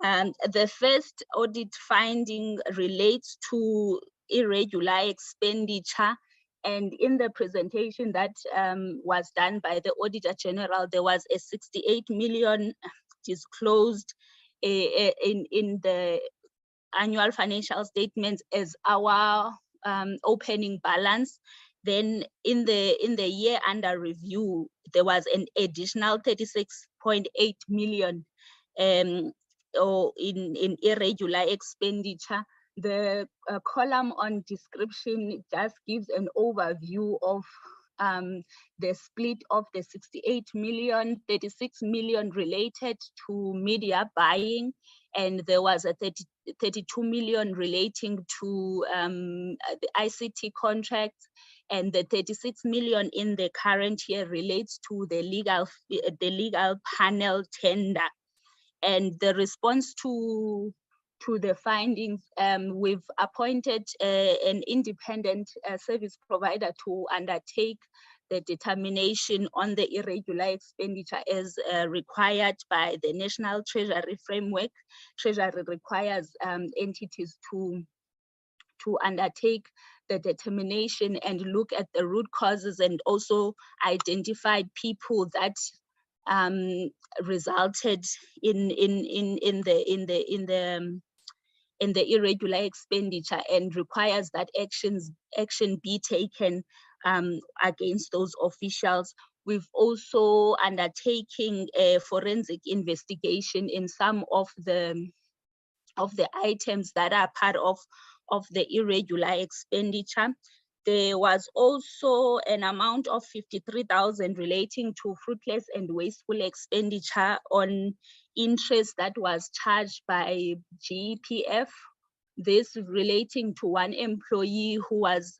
The first audit finding relates to irregular expenditure. And in the presentation that was done by the Auditor General, there was a 68 million disclosed in the annual financial statements as our opening balance. Then in the year under review, there was an additional 36.8 million or in irregular expenditure. The column on description just gives an overview of the split of the 68 million, 36 million related to media buying, and there was a 32 million relating to the ICT contracts, and the 36 million in the current year relates to the legal panel tender. And the response to the findings, we've appointed an independent service provider to undertake the determination on the irregular expenditure as required by the National Treasury Framework. Treasury requires entities to undertake the determination and look at the root causes, and also identify people that resulted in the irregular expenditure, and requires that action be taken against those officials. We've also undertaken a forensic investigation in some of the items that are part of the irregular expenditure. There was also an amount of 53,000 relating to fruitless and wasteful expenditure on interest that was charged by GEPF. This relating to one employee who was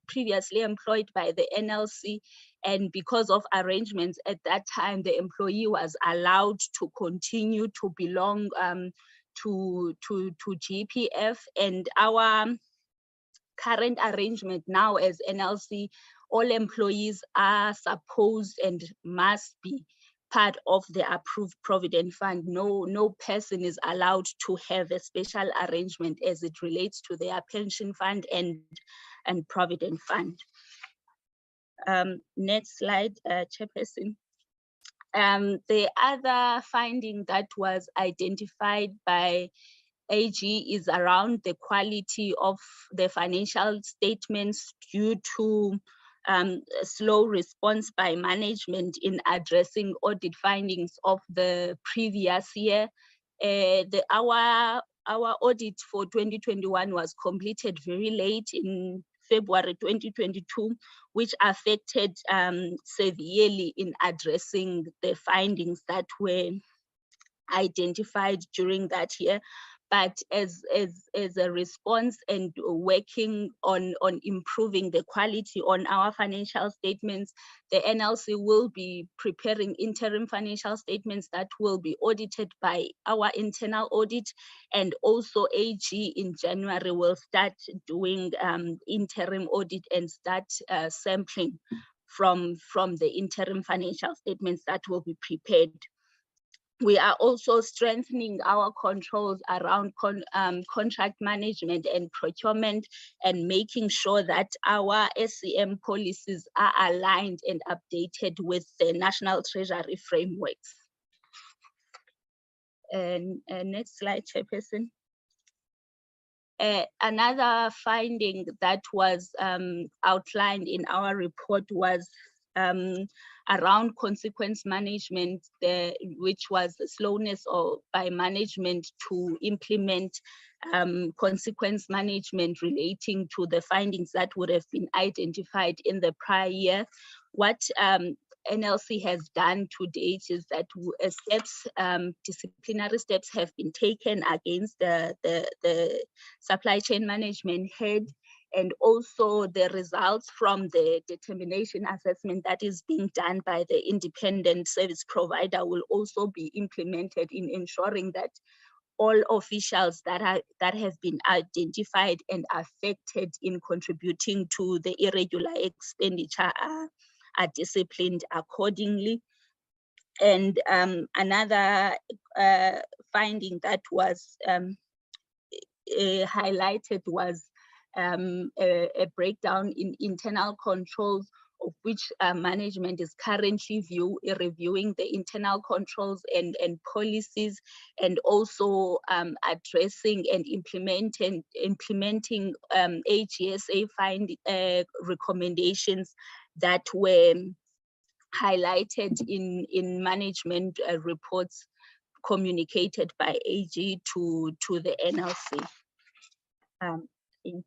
previously employed by the NLC, and because of arrangements at that time, the employee was allowed to continue to belong to GEPF. And our current arrangement now as NLC, all employees are supposed and must be part of the approved provident fund. No person is allowed to have a special arrangement as it relates to their pension fund and provident fund. Next slide, Chairperson. The other finding that was identified by AG is around the quality of the financial statements due to slow response by management in addressing audit findings of the previous year. Our audit for 2021 was completed very late in February 2022, which affected severely in addressing the findings that were identified during that year. but as a response and working on improving the quality on our financial statements, the NLC will be preparing interim financial statements that will be audited by our internal audit, and also AG in January will start doing interim audit and start sampling from the interim financial statements that will be prepared. We are also strengthening our controls around contract management and procurement, and making sure that our SCM policies are aligned and updated with the National Treasury frameworks. And next slide, Chairperson. Another finding that was outlined in our report was around consequence management, which was the slowness by management to implement consequence management relating to the findings that would have been identified in the prior year. What NLC has done to date is that disciplinary steps have been taken against the supply chain management head, and also the results from the determination assessment that is being done by the independent service provider will also be implemented in ensuring that all officials that have been identified and affected in contributing to the irregular expenditure are disciplined accordingly. And another finding that was highlighted was a breakdown in internal controls, of which management is currently reviewing the internal controls and policies, and also addressing and implementing AGSA recommendations that were highlighted in management reports communicated by AG to the NLC. I think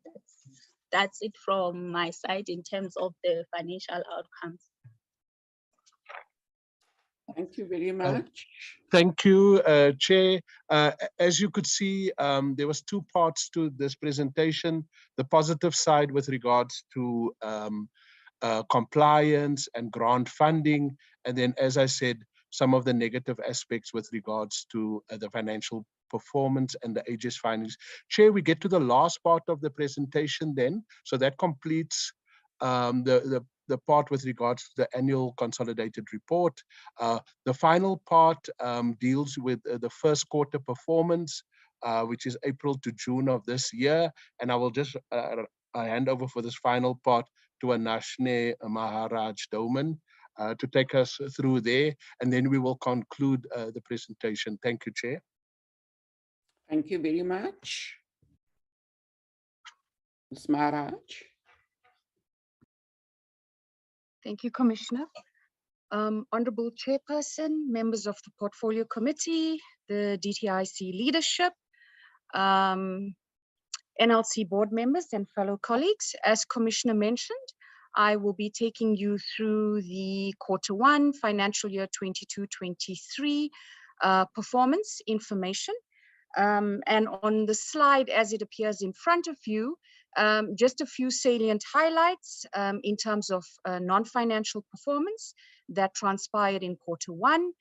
that's it from my side in terms of the financial outcomes. Thank you very much. Thank you, Chair. As you could see, there was two parts to this presentation. The positive side with regards to compliance and grant funding, and then, as I said, some of the negative aspects with regards to the financial performance and the AGS findings. Chair, we get to the last part of the presentation then, so that completes the part with regards to the annual consolidated report. The final part deals with the first quarter performance, which is April to June of this year, and I will just hand over for this final part to Anashne Maharaj Doman to take us through there, and then we will conclude the presentation. Thank you, Chair. Thank you very much. Ms. Maharaj. Thank you, Commissioner. Honorable Chairperson, members of the Portfolio Committee, the DTIC leadership, NLC board members and fellow colleagues. As Commissioner mentioned, I will be taking you through the Q1 financial year 22-23 performance information. And on the slide, as it appears in front of you, just a few salient highlights in terms of non-financial performance that transpired in Q1.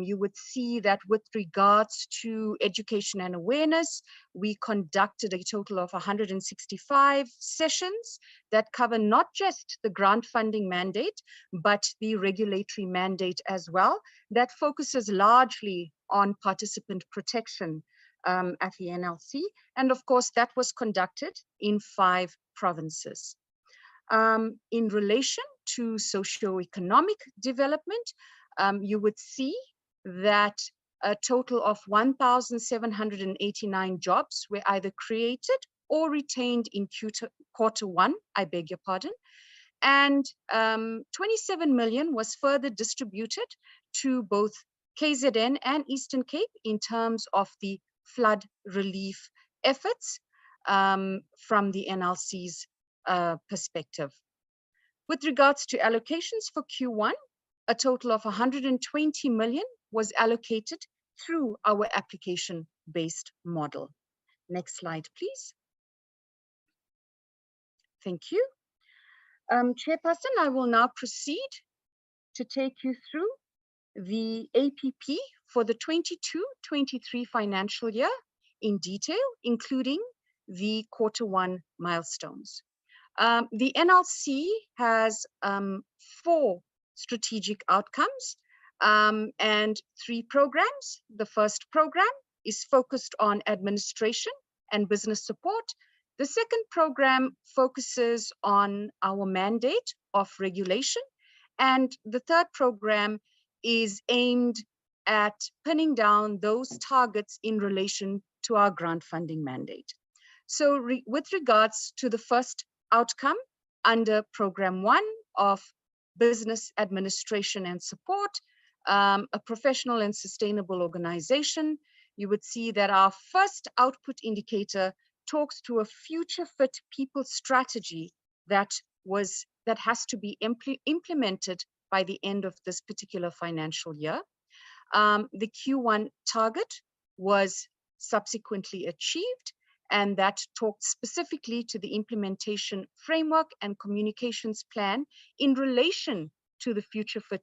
You would see that with regards to education and awareness, we conducted a total of 165 sessions that cover not just the grant funding mandate, but the regulatory mandate as well, that focuses largely on participant protection at the NLC. And of course, that was conducted in 5 provinces. In relation to socioeconomic development, you would see that a total of 1,789 jobs were either created or retained in Q1, I beg your pardon, and 27 million was further distributed to both KZN and Eastern Cape in terms of the flood relief efforts from the NLC's perspective. With regards to allocations for Q1, a total of 120 million was allocated through our application based model. Next slide, please. Thank you. Chairperson, I will now proceed to take you through the APP for the 22-23 financial year in detail, including the Q1 milestones. The NLC has 4 strategic outcomes and 3 programs. The first program is focused on administration and business support. The second program focuses on our mandate of regulation. And the third program is aimed at pinning down those targets in relation to our grant funding mandate. So with regards to the first outcome under Program 1 of Business Administration and Support, a professional and sustainable organization, you would see that our first output indicator talks to a future fit people strategy that has to be implemented by the end of this particular financial year. The Q1 target was subsequently achieved, and that talked specifically to the implementation framework and communications plan in relation to the future fit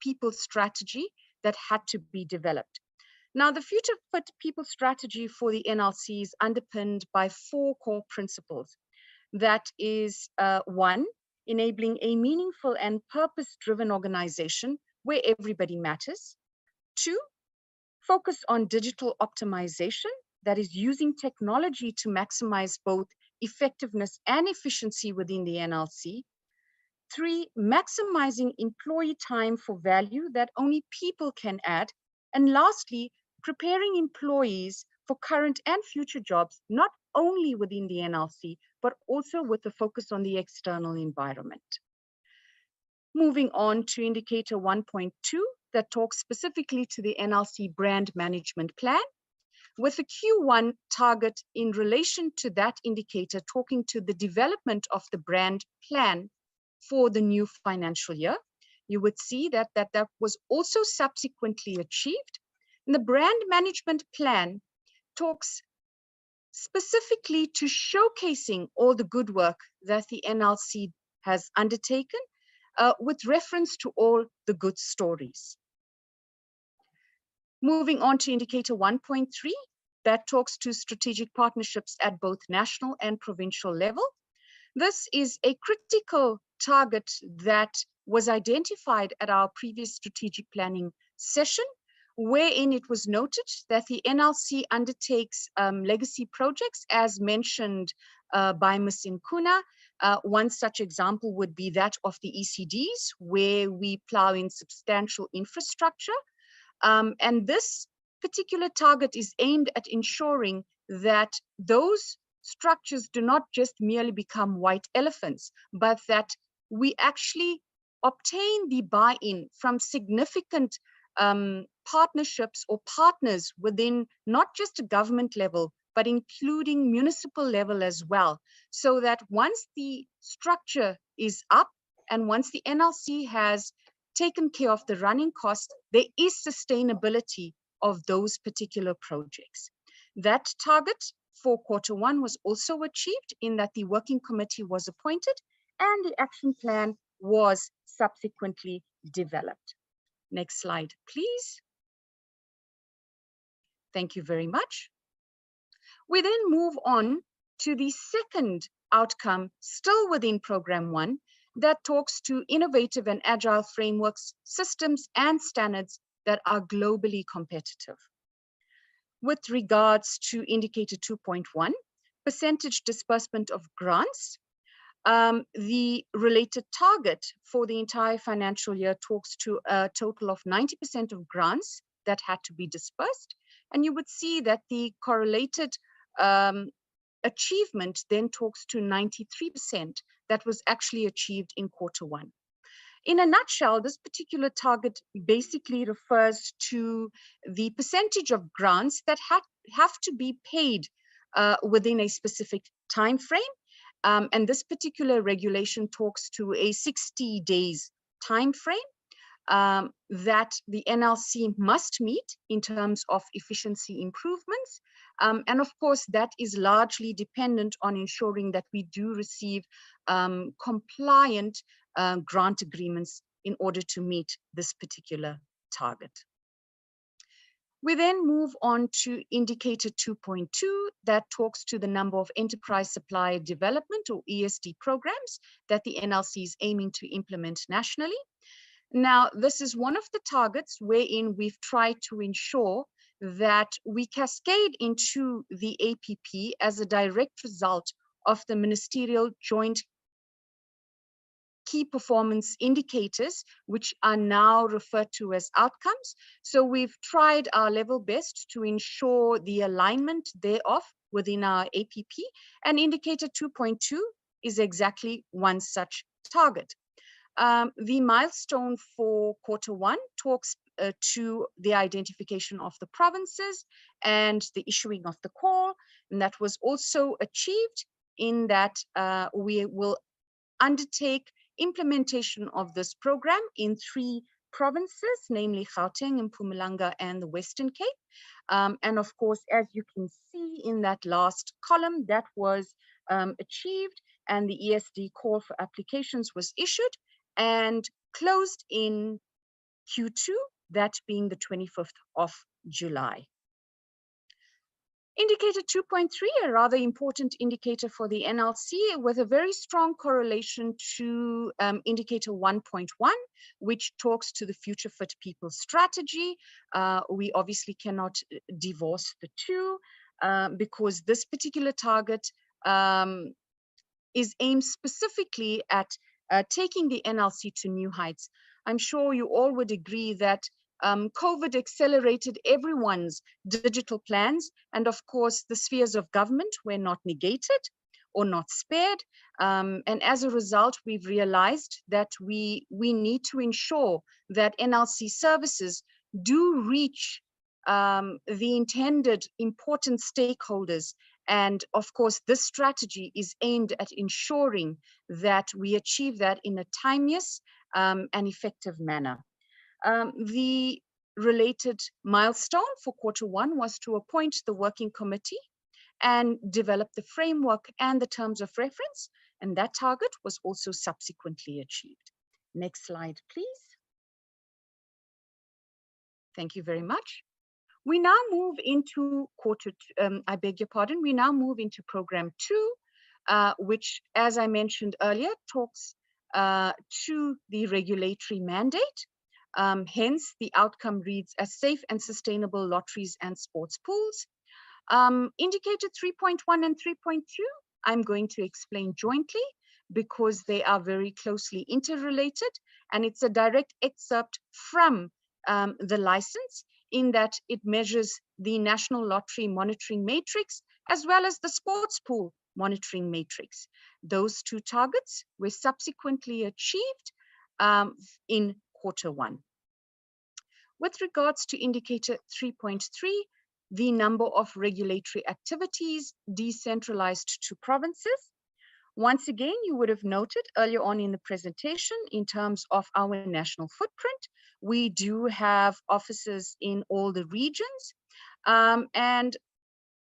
people strategy that had to be developed. Now, the future fit people strategy for the NLC is underpinned by 4 core principles. That is 1, enabling a meaningful and purpose-driven organization where everybody matters. 2, focus on digital optimization, that is using technology to maximize both effectiveness and efficiency within the NLC. 3, maximizing employee time for value that only people can add. And lastly, preparing employees for current and future jobs, not only within the NLC, but also with a focus on the external environment. Moving on to indicator 1.2, that talks specifically to the NLC brand management plan, with a Q1 target in relation to that indicator talking to the development of the brand plan for the new financial year. You would see that was also subsequently achieved. And the brand management plan talks specifically to showcasing all the good work that the NLC has undertaken with reference to all the good stories. Moving on to indicator 1.3, that talks to strategic partnerships at both national and provincial level. This is a critical target that was identified at our previous strategic planning session, wherein it was noted that the NLC undertakes legacy projects, as mentioned by Ms. Nkuna. One such example would be that of the ECDs, where we plow in substantial infrastructure. And this particular target is aimed at ensuring that those structures do not just merely become white elephants, but that we actually obtain the buy-in from significant partnerships or partners within not just a government level, but including municipal level as well. So that once the structure is up and once the NLC has taken care of the running cost, there is sustainability of those particular projects. That target for Q1 was also achieved in that the working committee was appointed and the action plan was subsequently developed. Next slide, please. Thank you very much. We then move on to the second outcome, still within Program 1, that talks to innovative and agile frameworks, systems, and standards that are globally competitive. With regards to indicator 2.1, percentage disbursement of grants, the related target for the entire financial year talks to a total of 90% of grants that had to be dispersed. And you would see that the correlated achievement then talks to 93% that was actually achieved in Q1. In a nutshell, this particular target basically refers to the percentage of grants that have to be paid within a specific time frame. And this particular regulation talks to a 60 days time frame. that the NLC must meet in terms of efficiency improvements. And of course, that is largely dependent on ensuring that we do receive compliant grant agreements in order to meet this particular target. We then move on to indicator 2.2 that talks to the number of enterprise supplier development or ESD programs that the NLC is aiming to implement nationally. Now, this is one of the targets wherein we've tried to ensure that we cascade into the APP as a direct result of the ministerial joint key performance indicators, which are now referred to as outcomes. So we've tried our level best to ensure the alignment thereof within our APP, and indicator 2.2 is exactly one such target. The milestone for Q1 talks to the identification of the provinces and the issuing of the call, and that was also achieved in that we will undertake implementation of this program in 3 provinces, namely Gauteng and Mpumalanga and the Western Cape. And of course, as you can see in that last column, that was achieved, and the ESD call for applications was issued and closed in Q2, that being the 25th of July. Indicator 2.3, a rather important indicator for the NLC with a very strong correlation to indicator 1.1, which talks to the Future Fit People strategy. We obviously cannot divorce the two because this particular target is aimed specifically at taking the NLC to new heights. I'm sure you all would agree that COVID accelerated everyone's digital plans, and of course the spheres of government were not negated or not spared, and as a result we've realized that we need to ensure that NLC services do reach the intended important stakeholders, and of course this strategy is aimed at ensuring that we achieve that in a timeous and effective manner. The related milestone for Q1 was to appoint the working committee and develop the framework and the terms of reference, and that target was also subsequently achieved. Next slide, please. Thank you very much. We now move into we now move into program 2, which, as I mentioned earlier, talks to the regulatory mandate. Hence, the outcome reads as safe and sustainable lotteries and sports pools. Indicator 3.1 and 3.2, I'm going to explain jointly because they are very closely interrelated, and it's a direct excerpt from the license in that it measures the National Lottery Monitoring Matrix as well as the Sports Pool Monitoring Matrix. Those 2 targets were subsequently achieved in Q1. With regards to indicator 3.3, the number of regulatory activities decentralized to provinces. Once again, you would have noted earlier on in the presentation, in terms of our national footprint, we do have offices in all the regions. And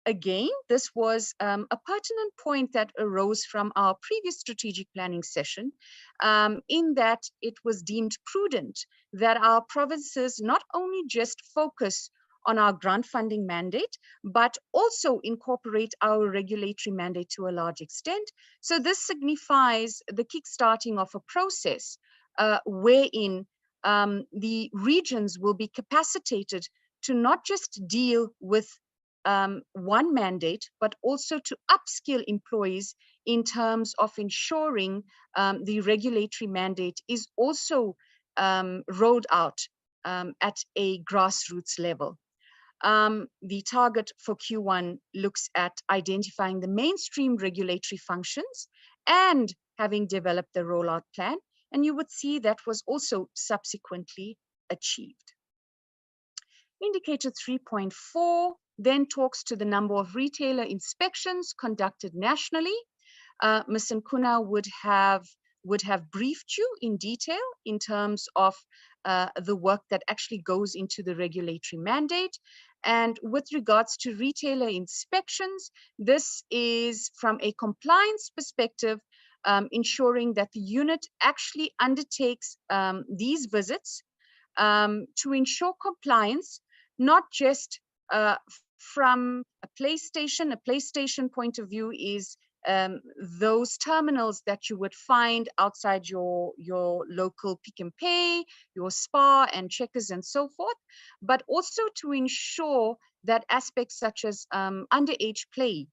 again, this was a pertinent point that arose from our previous strategic planning session, in that it was deemed prudent that our provinces not only just focus on our grant funding mandate, but also incorporate our regulatory mandate to a large extent. So this signifies the kickstarting of a process wherein the regions will be capacitated to not just deal with one mandate, but also to upskill employees in terms of ensuring the regulatory mandate is also rolled out at a grassroots level. The target for Q1 looks at identifying the mainstream regulatory functions and having developed the rollout plan, and you would see that was also subsequently achieved. Indicator 3.4 then talks to the number of retailer inspections conducted nationally. Ms. Nkuna would have would have briefed you in detail in terms of the work that actually goes into the regulatory mandate. And with regards to retailer inspections, this is from a compliance perspective, ensuring that the unit actually undertakes these visits to ensure compliance, not just from a PlayStation point of view is those terminals that you would find outside your local Pick n Pay, your Spar and Checkers and so forth, but also to ensure that aspects such as underage play,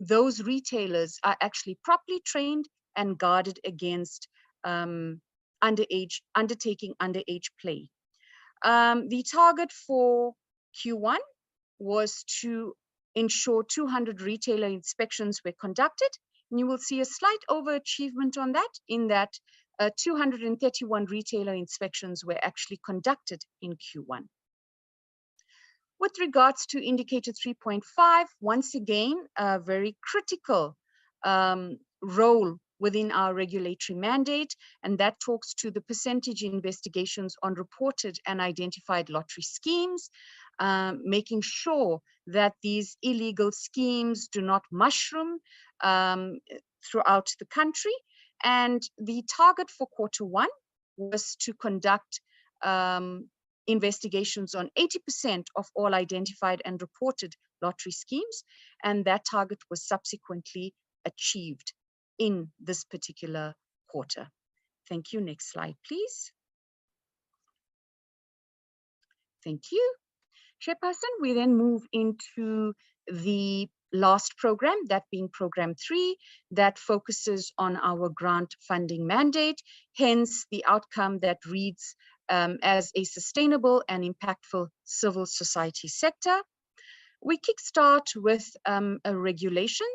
those retailers are actually properly trained and guarded against undertaking underage play. The target for Q1 was to ensure 200 retailer inspections were conducted. And you will see a slight overachievement on that, in that 231 retailer inspections were actually conducted in Q1. With regards to indicator 3.5, once again, a very critical role within our regulatory mandate, and that talks to the percentage investigations on reported and identified lottery schemes, making sure that these illegal schemes do not mushroom throughout the country. And the target for Q1 was to conduct investigations on 80% of all identified and reported lottery schemes, and that target was subsequently achieved in this particular quarter. Thank you. Next slide, please. Thank you, Chairperson. We then move into the last program, that being Program 3, that focuses on our grant funding mandate, hence the outcome that reads as a sustainable and impactful civil society sector. We kickstart with a regulation,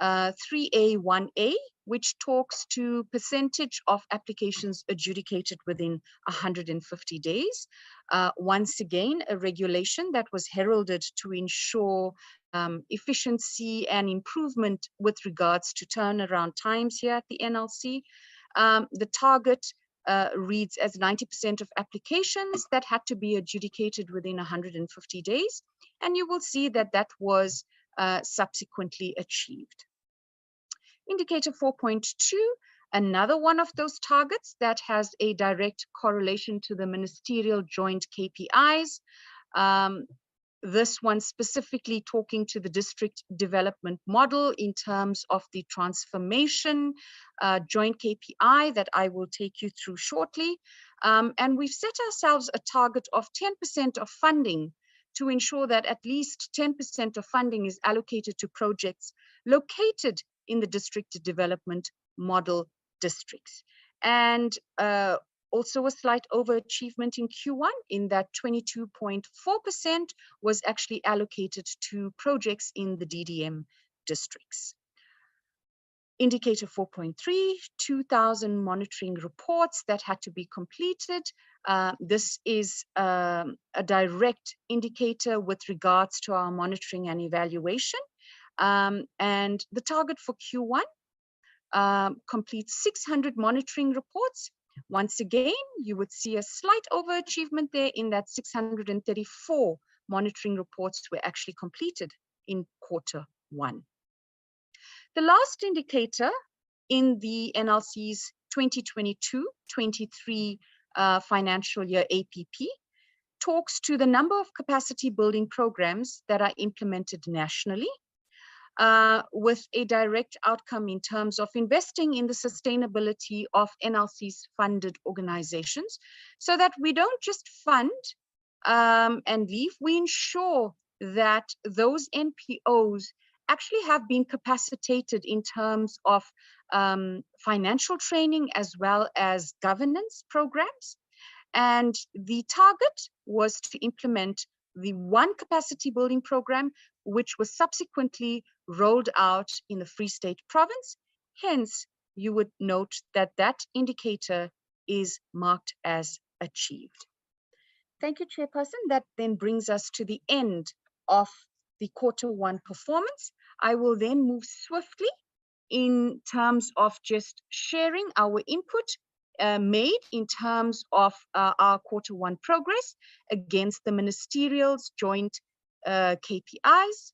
3A1A, which talks to percentage of applications adjudicated within 150 days. Once again, a regulation that was heralded to ensure efficiency and improvement with regards to turnaround times here at the NLC. The target reads as 90% of applications that had to be adjudicated within 150 days. And you will see that that was subsequently achieved. Indicator 4.2, another one of those targets that has a direct correlation to the ministerial joint KPIs. This one specifically talking to the district development model in terms of the transformation joint KPI that I will take you through shortly. And we've set ourselves a target of 10% of funding to ensure that at least 10% of funding is allocated to projects located in the district development model districts. And also a slight overachievement in Q1 in that 22.4% was actually allocated to projects in the DDM districts. Indicator 4.3, 2,000 monitoring reports that had to be completed. This is a direct indicator with regards to our monitoring and evaluation. And the target for Q1 completes 600 monitoring reports. Once again, you would see a slight overachievement there in that 634 monitoring reports were actually completed in Q1. The last indicator in the NLC's 2022-23 financial year APP talks to the number of capacity building programs that are implemented nationally, with a direct outcome in terms of investing in the sustainability of NLC's funded organizations, so that we don't just fund and leave, we ensure that those NPOs actually have been capacitated in terms of financial training as well as governance programs. And the target was to implement the one capacity building program, which was subsequently rolled out in the Free State province. Hence, you would note that that indicator is marked as achieved. Thank you, Chairperson. That then brings us to the end of the Q1 performance. I will then move swiftly in terms of just sharing our input made in terms of our Q1 progress against the ministerial's joint KPIs.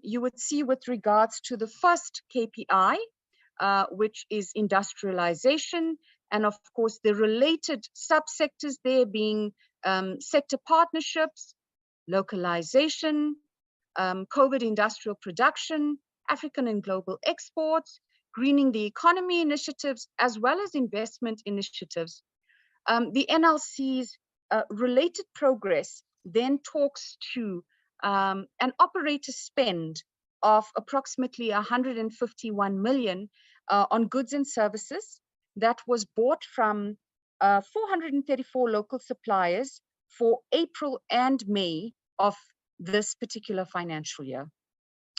You would see with regards to the first KPI, which is industrialization, and of course the related subsectors there being sector partnerships, localization, COVID industrial production, African and global exports, greening the economy initiatives, as well as investment initiatives. The NLC's related progress then talks to an operator spend of approximately 151 million on goods and services that was bought from 434 local suppliers for April and May of this particular financial year.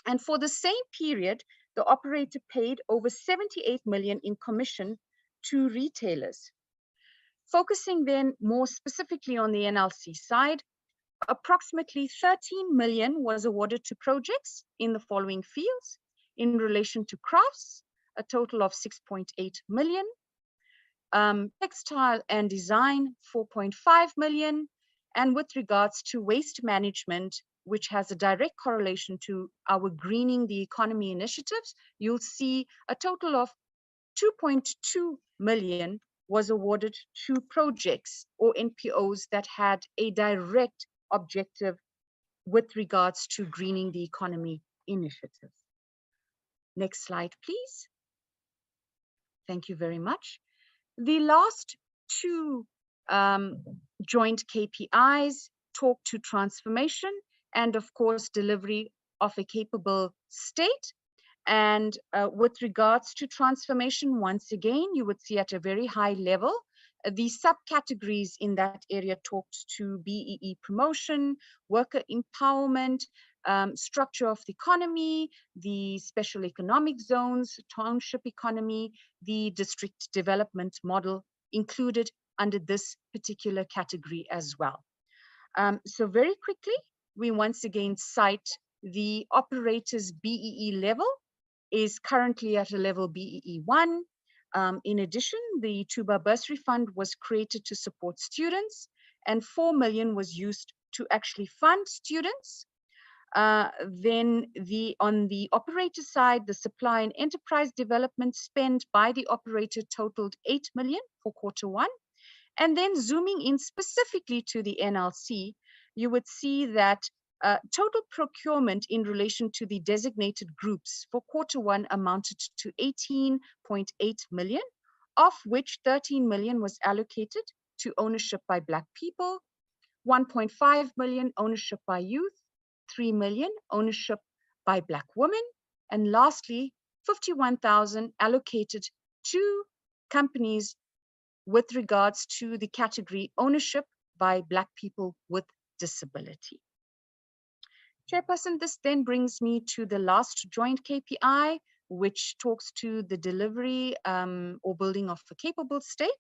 And for the same period, the operator paid over 78 million in commission to retailers. Focusing then more specifically on the NLC side, approximately 13 million was awarded to projects in the following fields. In relation to crafts, a total of 6.8 million. Textile and design, 4.5 million. And with regards to waste management, which has a direct correlation to our greening the economy initiatives, you'll see a total of 2.2 million was awarded to projects or NPOs that had a direct objective with regards to greening the economy initiatives. Next slide, please. Thank you very much. The last two joint KPIs talk to transformation and of course delivery of a capable state. And with regards to transformation, once again, you would see at a very high level, the subcategories in that area talked to BEE promotion, worker empowerment, structure of the economy, the special economic zones, township economy, the district development model included under this particular category as well. So very quickly, we once again cite the operator's BEE level is currently at a level BEE1. In addition, the Tuba Bursary Fund was created to support students, and 4 million was used to actually fund students. Then on the operator side, the supply and enterprise development spend by the operator totaled 8 million for Q1. And then zooming in specifically to the NLC, you would see that total procurement in relation to the designated groups for Q1 amounted to 18.8 million, of which 13 million was allocated to ownership by Black people, 1.5 million ownership by youth, 3 million ownership by Black women, and lastly, 51,000 allocated to companies with regards to the category ownership by Black people with disability. Chairperson, this then brings me to the last joint KPI, which talks to the delivery or building of a capable state.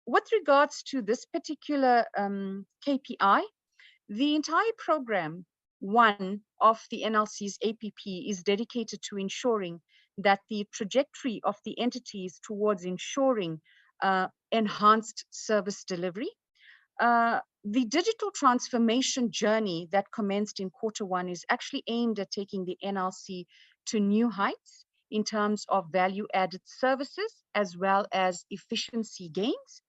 With regards to this particular KPI, the entire program, one of the NLC's APP, is dedicated to ensuring that the trajectory of the entities towards ensuring enhanced service delivery. The digital transformation journey that commenced in Q1 is actually aimed at taking the NLC to new heights in terms of value-added services as well as efficiency gains.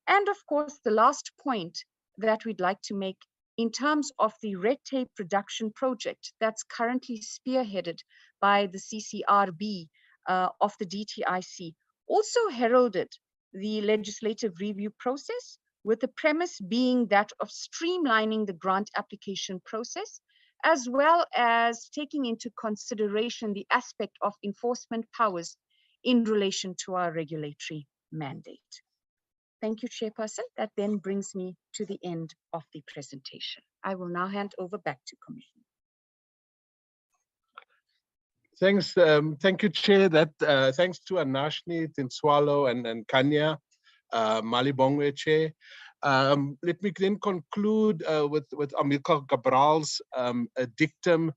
And of course, the last point that we'd like to make in terms of the red tape reduction project that's currently spearheaded by the CCRB of the DTIC, also heralded the legislative review process, with the premise being that of streamlining the grant application process, as well as taking into consideration the aspect of enforcement powers in relation to our regulatory mandate. Thank you, Chairperson. That then brings me to the end of the presentation. I will now hand over back to Commissioner. Thanks. Thank you, Chair. Thanks to Anashni, Tinswalo, and Kanya, Malibongwe, Chair. Let me then conclude with Amilcar Cabral's dictum,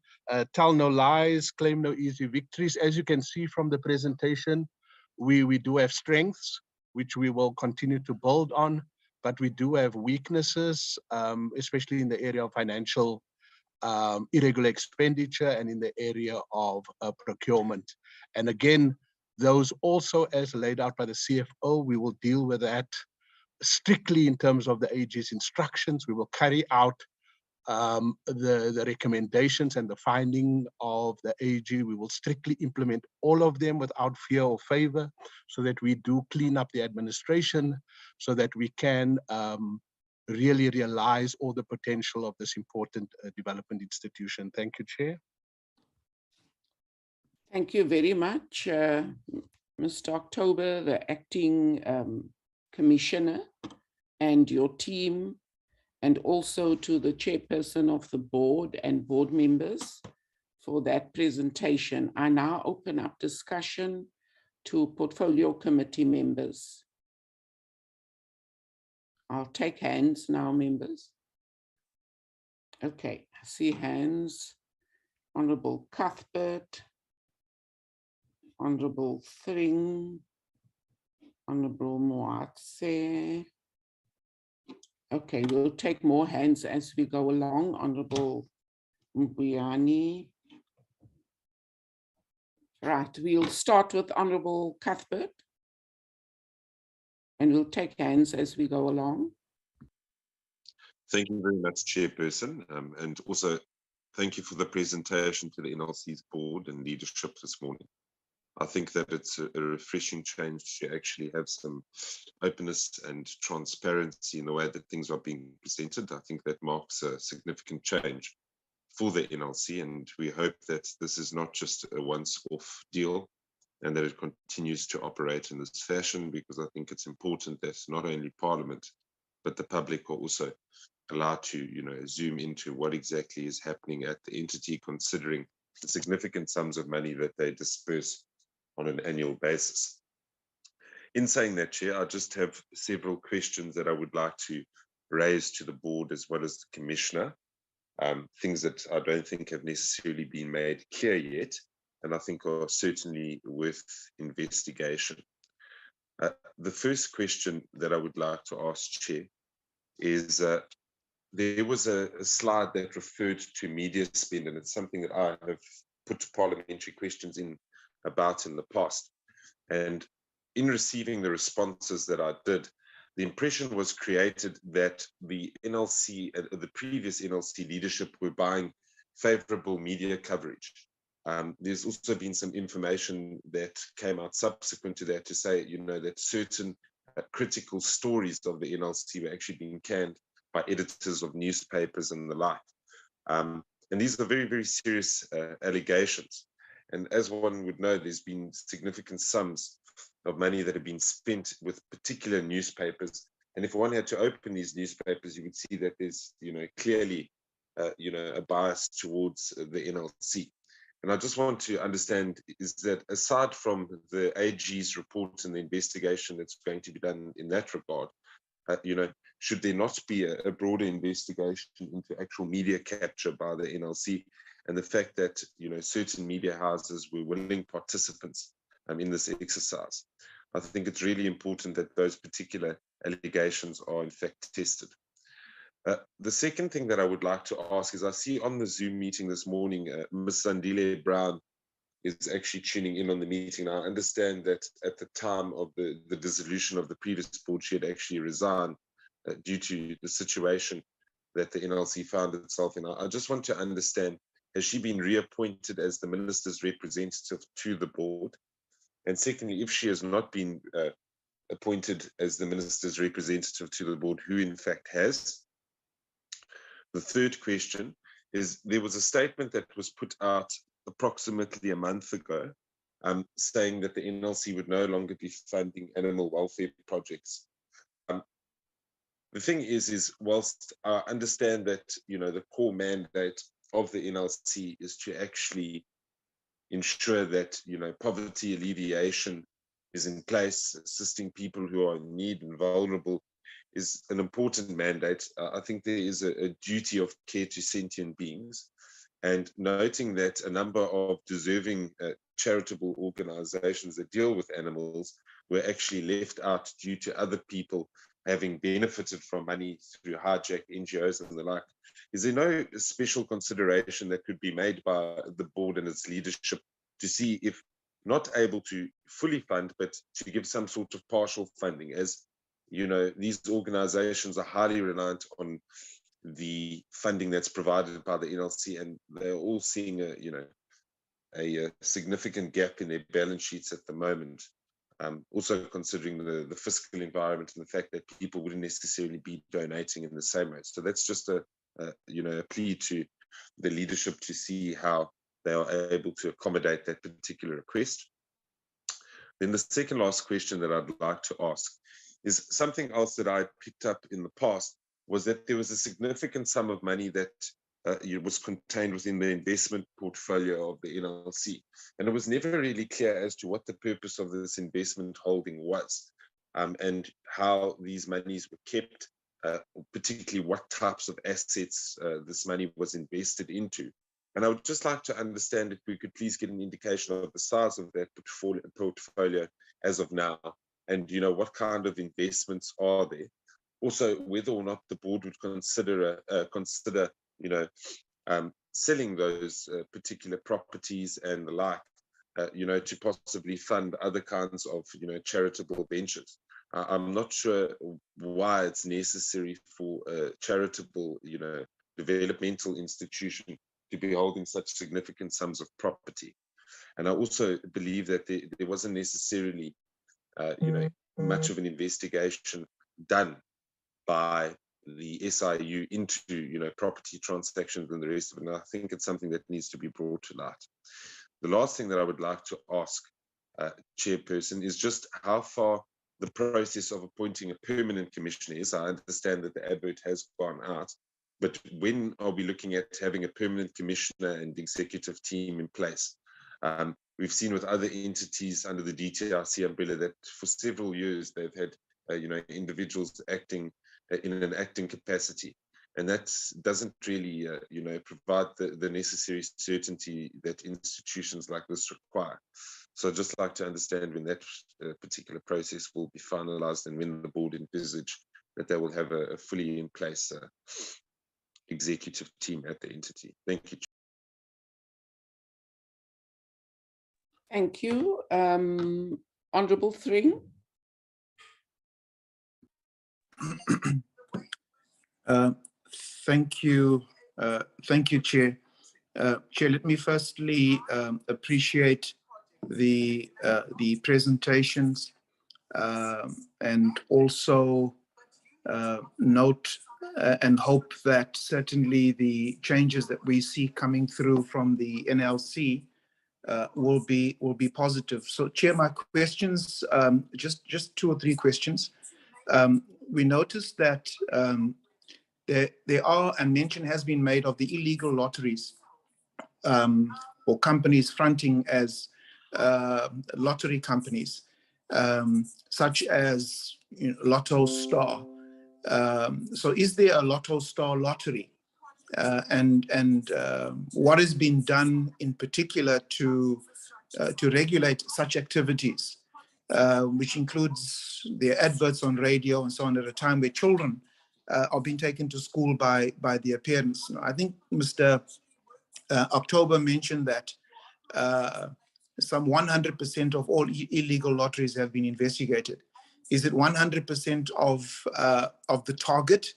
tell no lies, claim no easy victories. As you can see from the presentation, we do have strengths, which we will continue to build on, but we do have weaknesses, especially in the area of financial irregular expenditure and in the area of procurement. And again, those also, as laid out by the CFO, we will deal with that strictly in terms of the AG's instructions. We will carry out the recommendations and the finding of the AG. We will strictly implement all of them without fear or favor, so that we do clean up the administration, so that we can really realize all the potential of this important development institution. Thank you, Chair. Thank you very much, Mr. October, the acting commissioner, and your team, and also to the chairperson of the board and board members for that presentation. I now open up discussion to portfolio committee members. I'll take hands now, members. Okay, I see hands. Honorable Cuthbert, Honorable Thring, Honorable Moatse. Okay, we'll take more hands as we go along. Honorable Mbuyani. Right, we'll start with Honorable Cuthbert, and we'll take hands as we go along. Thank you very much, Chairperson, and also thank you for the presentation to the NLC's board and leadership this morning. I think that it's a refreshing change to actually have some openness and transparency in the way that things are being presented. I think that marks a significant change for the NLC, and we hope that this is not just a once-off deal and that it continues to operate in this fashion, because I think it's important that not only Parliament, but the public are also allowed to, zoom into what exactly is happening at the entity, considering the significant sums of money that they disperse on an annual basis. In saying that, Chair, I just have several questions that I would like to raise to the board as well as the Commissioner, things that I don't think have necessarily been made clear yet, and I think are certainly worth investigation. The first question that I would like to ask, Chair, is there was a slide that referred to media spend, and it's something that I have put parliamentary questions in about in the past. And in receiving the responses that I did, the impression was created that the NLC, the previous NLC leadership, were buying favorable media coverage. There's also been some information that came out subsequent to that to say, that certain critical stories of the NLC were actually being canned by editors of newspapers and the like. And these are very, very serious allegations. And as one would know, there's been significant sums of money that have been spent with particular newspapers. And if one had to open these newspapers, you would see that there's, clearly, a bias towards the NLC. And I just want to understand, is that aside from the AG's report and the investigation that's going to be done in that regard, should there not be a broader investigation into actual media capture by the NLC, and the fact that certain media houses were willing participants in this exercise? I think it's really important that those particular allegations are in fact tested. The second thing that I would like to ask is, I see on the Zoom meeting this morning, Ms. Sandile Brown is actually tuning in on the meeting. Now, I understand that at the time of the dissolution of the previous board, she had actually resigned due to the situation that the NLC found itself in. I just want to understand, has she been reappointed as the minister's representative to the board? And secondly, if she has not been appointed as the minister's representative to the board, who in fact has? The third question is, there was a statement that was put out approximately a month ago saying that the NLC would no longer be funding animal welfare projects. The thing is whilst I understand that, the core mandate of the NLC is to actually ensure that, poverty alleviation is in place, assisting people who are in need and vulnerable is an important mandate. I think there is a duty of care to sentient beings, and noting that a number of deserving charitable organizations that deal with animals were actually left out due to other people having benefited from money through hijack NGOs and the like. Is there no special consideration that could be made by the board and its leadership to see if not able to fully fund, but to give some sort of partial funding? As you know, these organizations are highly reliant on the funding that's provided by the NLC, and they're all seeing a significant gap in their balance sheets at the moment. Also considering the fiscal environment and the fact that people wouldn't necessarily be donating in the same way. So that's just a plea to the leadership to see how they are able to accommodate that particular request. Then the second last question that I'd like to ask is something else that I picked up in the past, was that there was a significant sum of money that was contained within the investment portfolio of the NLC. And it was never really clear as to what the purpose of this investment holding was, and how these monies were kept, particularly what types of assets this money was invested into. And I would just like to understand if we could please get an indication of the size of that portfolio as of now, and what kind of investments are there. Also, whether or not the board would consider selling those particular properties and the like, to possibly fund other kinds of charitable ventures. I'm not sure why it's necessary for a charitable developmental institution to be holding such significant sums of property. And I also believe that there wasn't necessarily much of an investigation done by the SIU into property transactions and the rest of it. And I think it's something that needs to be brought to light. The last thing that I would like to ask, Chairperson, is just how far the process of appointing a permanent commissioner is. I understand that the advert has gone out, but when are we looking at having a permanent commissioner and executive team in place? We've seen with other entities under the DTRC umbrella that for several years they've had individuals acting in an acting capacity, and that doesn't really provide the necessary certainty that institutions like this require. So I'd just like to understand when that particular process will be finalized, and when the board envisage that they will have a fully in place executive team at the entity. Thank you. Thank you. Honorable Thring. Thank you, Chair. Chair, let me firstly appreciate the presentations and also note and hope that certainly the changes that we see coming through from the NLC will be positive. So, Chair, my questions, just 2 or 3 questions. We noticed that there are, and mention has been made of the illegal lotteries or companies fronting as lottery companies, such as Lotto Star. So is there a Lotto Star lottery? And what has been done in particular to regulate such activities, which includes their adverts on radio and so on, at a time where children are being taken to school by their parents? I think Mr. October mentioned that some 100% of all illegal lotteries have been investigated. Is it 100% of the target,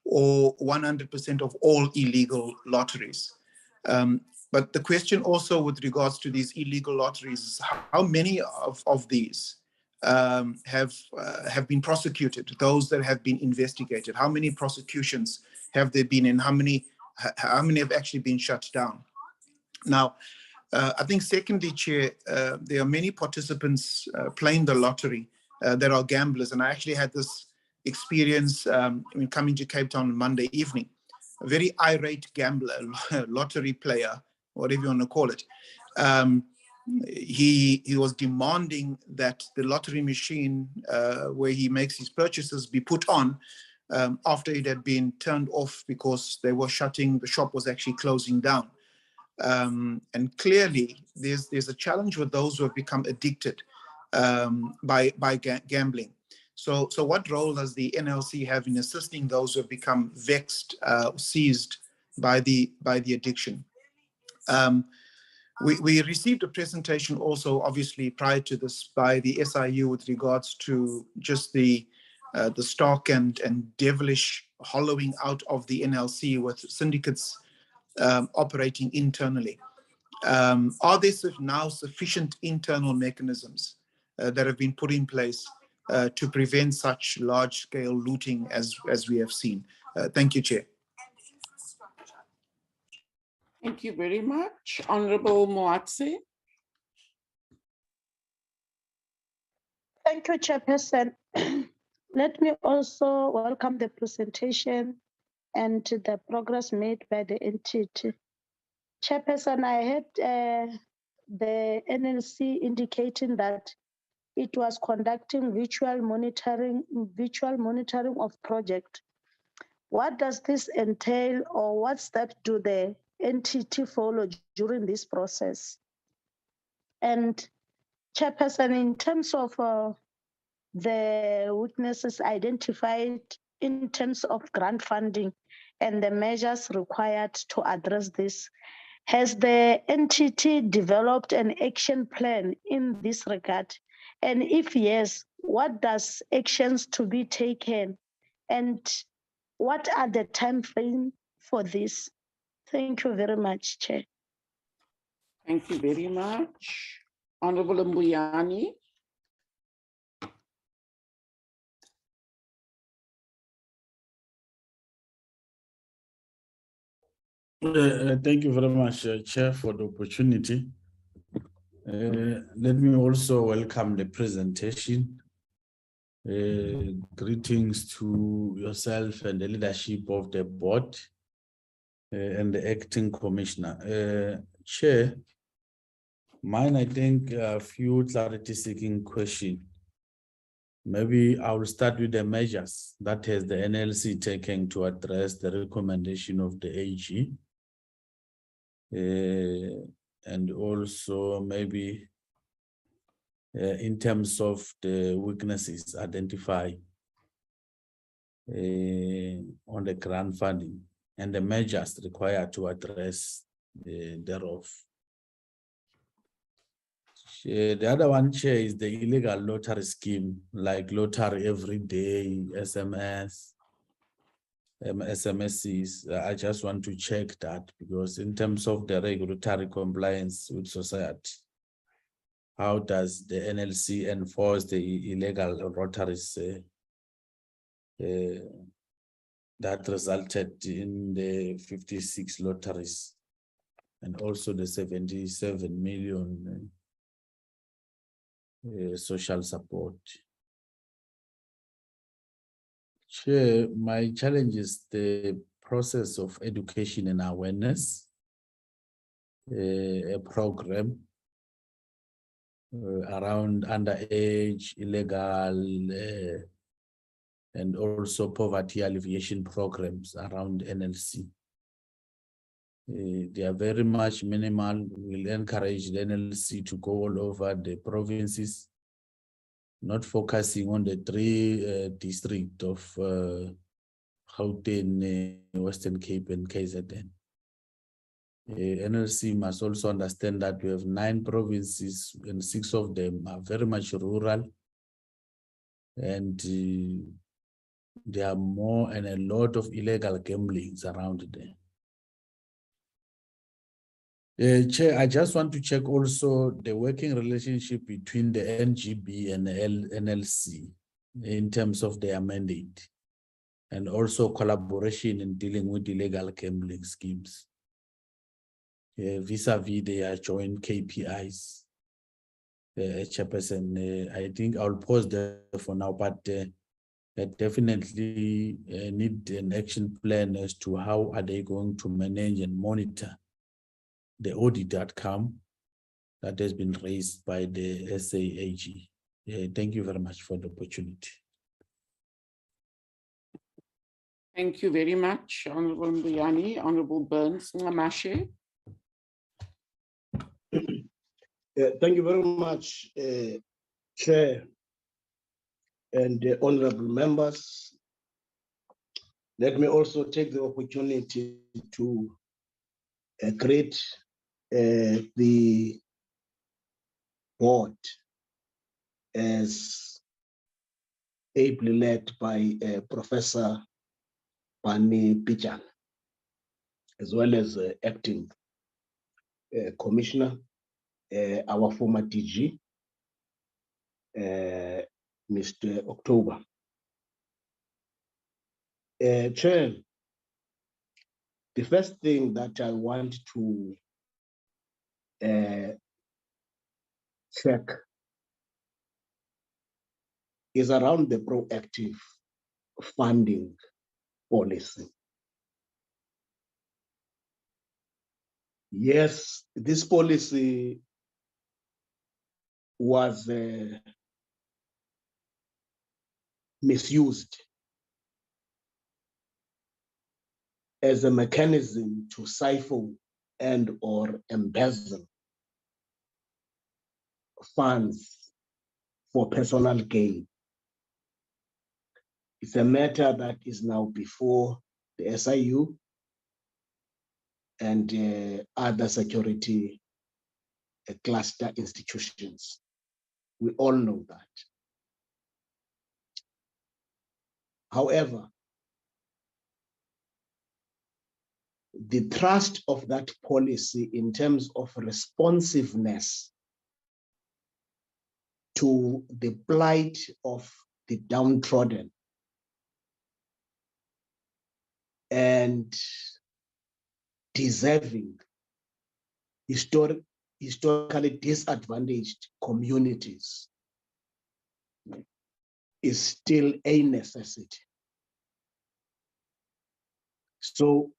or 100% of all illegal lotteries? But the question also with regards to these illegal lotteries is how many of these have been prosecuted, those that have been investigated? How many prosecutions have there been, and how many have actually been shut down? Now, I think secondly, Chair, there are many participants playing the lottery that are gamblers, and I actually had this experience coming to Cape Town on Monday evening. A very irate gambler, lottery player, whatever you want to call it, he was demanding that the lottery machine where he makes his purchases be put on after it had been turned off because they were shutting, the shop was actually closing down. And clearly there's a challenge with those who have become addicted by gambling. So what role does the NLC have in assisting those who have become vexed, seized by the addiction? We received a presentation also, obviously, prior to this by the SIU with regards to just the stark and devilish hollowing out of the NLC with syndicates operating internally. Are there now sufficient internal mechanisms that have been put in place to prevent such large-scale looting as we have seen? Thank you, Chair. Thank you very much. Honorable Moatse. Thank you, Chairperson. Let me also welcome the presentation and the progress made by the entity. Chairperson, I heard the NLC indicating that it was conducting visual monitoring of project. What does this entail, or what steps do the entity follow during this process? And Chairperson, in terms of the weaknesses identified in terms of grant funding and the measures required to address this, has the entity developed an action plan in this regard? And if yes, what does actions to be taken? And what are the time frame for this? Thank you very much, Chair. Thank you very much. Honorable Mbuyani. Thank you very much, Chair, for the opportunity. Let me also welcome the presentation. Greetings to yourself and the leadership of the board and the acting commissioner. Chair, mine, I think, a few clarity-seeking questions. Maybe I will start with the measures that has the NLC taken to address the recommendation of the AG. And also maybe in terms of the weaknesses identified on the grant funding and the measures required to address thereof. The other one, Chair, is the illegal lottery scheme, like lottery every day, SMS, SMSs. I just want to check that, because in terms of the regulatory compliance with society, how does the NLC enforce the illegal lotteries that resulted in the 56 lotteries and also the 77 million social support? Chair, my challenge is the process of education and awareness, a program around underage, illegal, and also poverty alleviation programs around NLC. They are very much minimal. We'll encourage the NLC to go all over the provinces, not focusing on the 3 districts of Gauteng, Western Cape, and KZN. NLC must also understand that we have 9 provinces and 6 of them are very much rural, and there are more and a lot of illegal gamblings around there. Chair, I just want to check also the working relationship between the NGB and the NLC in terms of their mandate, and also collaboration in dealing with illegal gambling schemes. Vis-a-vis their joint KPIs. Chairperson, I think I'll pause there for now, but I definitely need an action plan as to how are they going to manage and monitor the audit outcome that has been raised by the SAAG. Thank you very much for the opportunity. Thank you very much, Honorable Mbuyane. Honorable Burns Ngamashe. Thank you very much, Chair and honorable members. Let me also take the opportunity to greet the board as ably led by Professor Bani Pijan, as well as acting commissioner, our former DG, Mr. October. Chair, the first thing that I want to check is around the proactive funding policy. Yes, this policy was misused as a mechanism to siphon and or embezzle funds for personal gain. It's a matter that is now before the SIU and other security cluster institutions. We all know that. However, the thrust of that policy in terms of responsiveness to the plight of the downtrodden and deserving, historically disadvantaged communities is still a necessity. So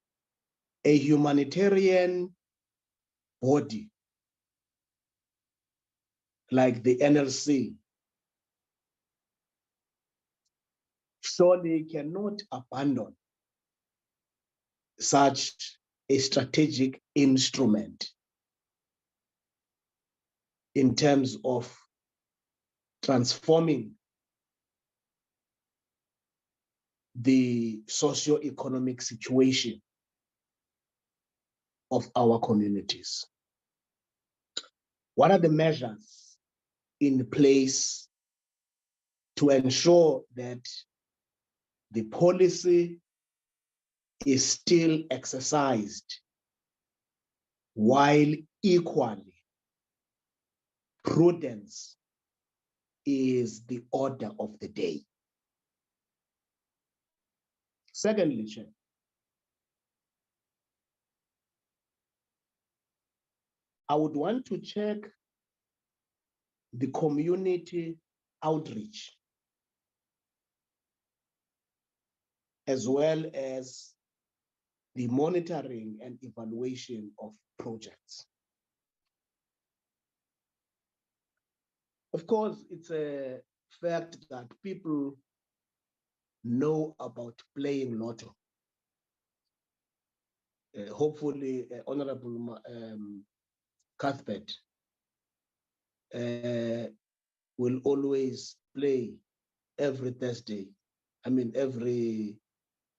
a humanitarian body like the NLC surely cannot abandon such a strategic instrument in terms of transforming the socio-economic situation of our communities. What are the measures in place to ensure that the policy is still exercised while equally prudence is the order of the day? Secondly, Chair, I would want to check the community outreach as well as the monitoring and evaluation of projects. Of course, it's a fact that people know about playing lotto. Hopefully, Honorable Cuthbert will always play every Thursday. I mean, every,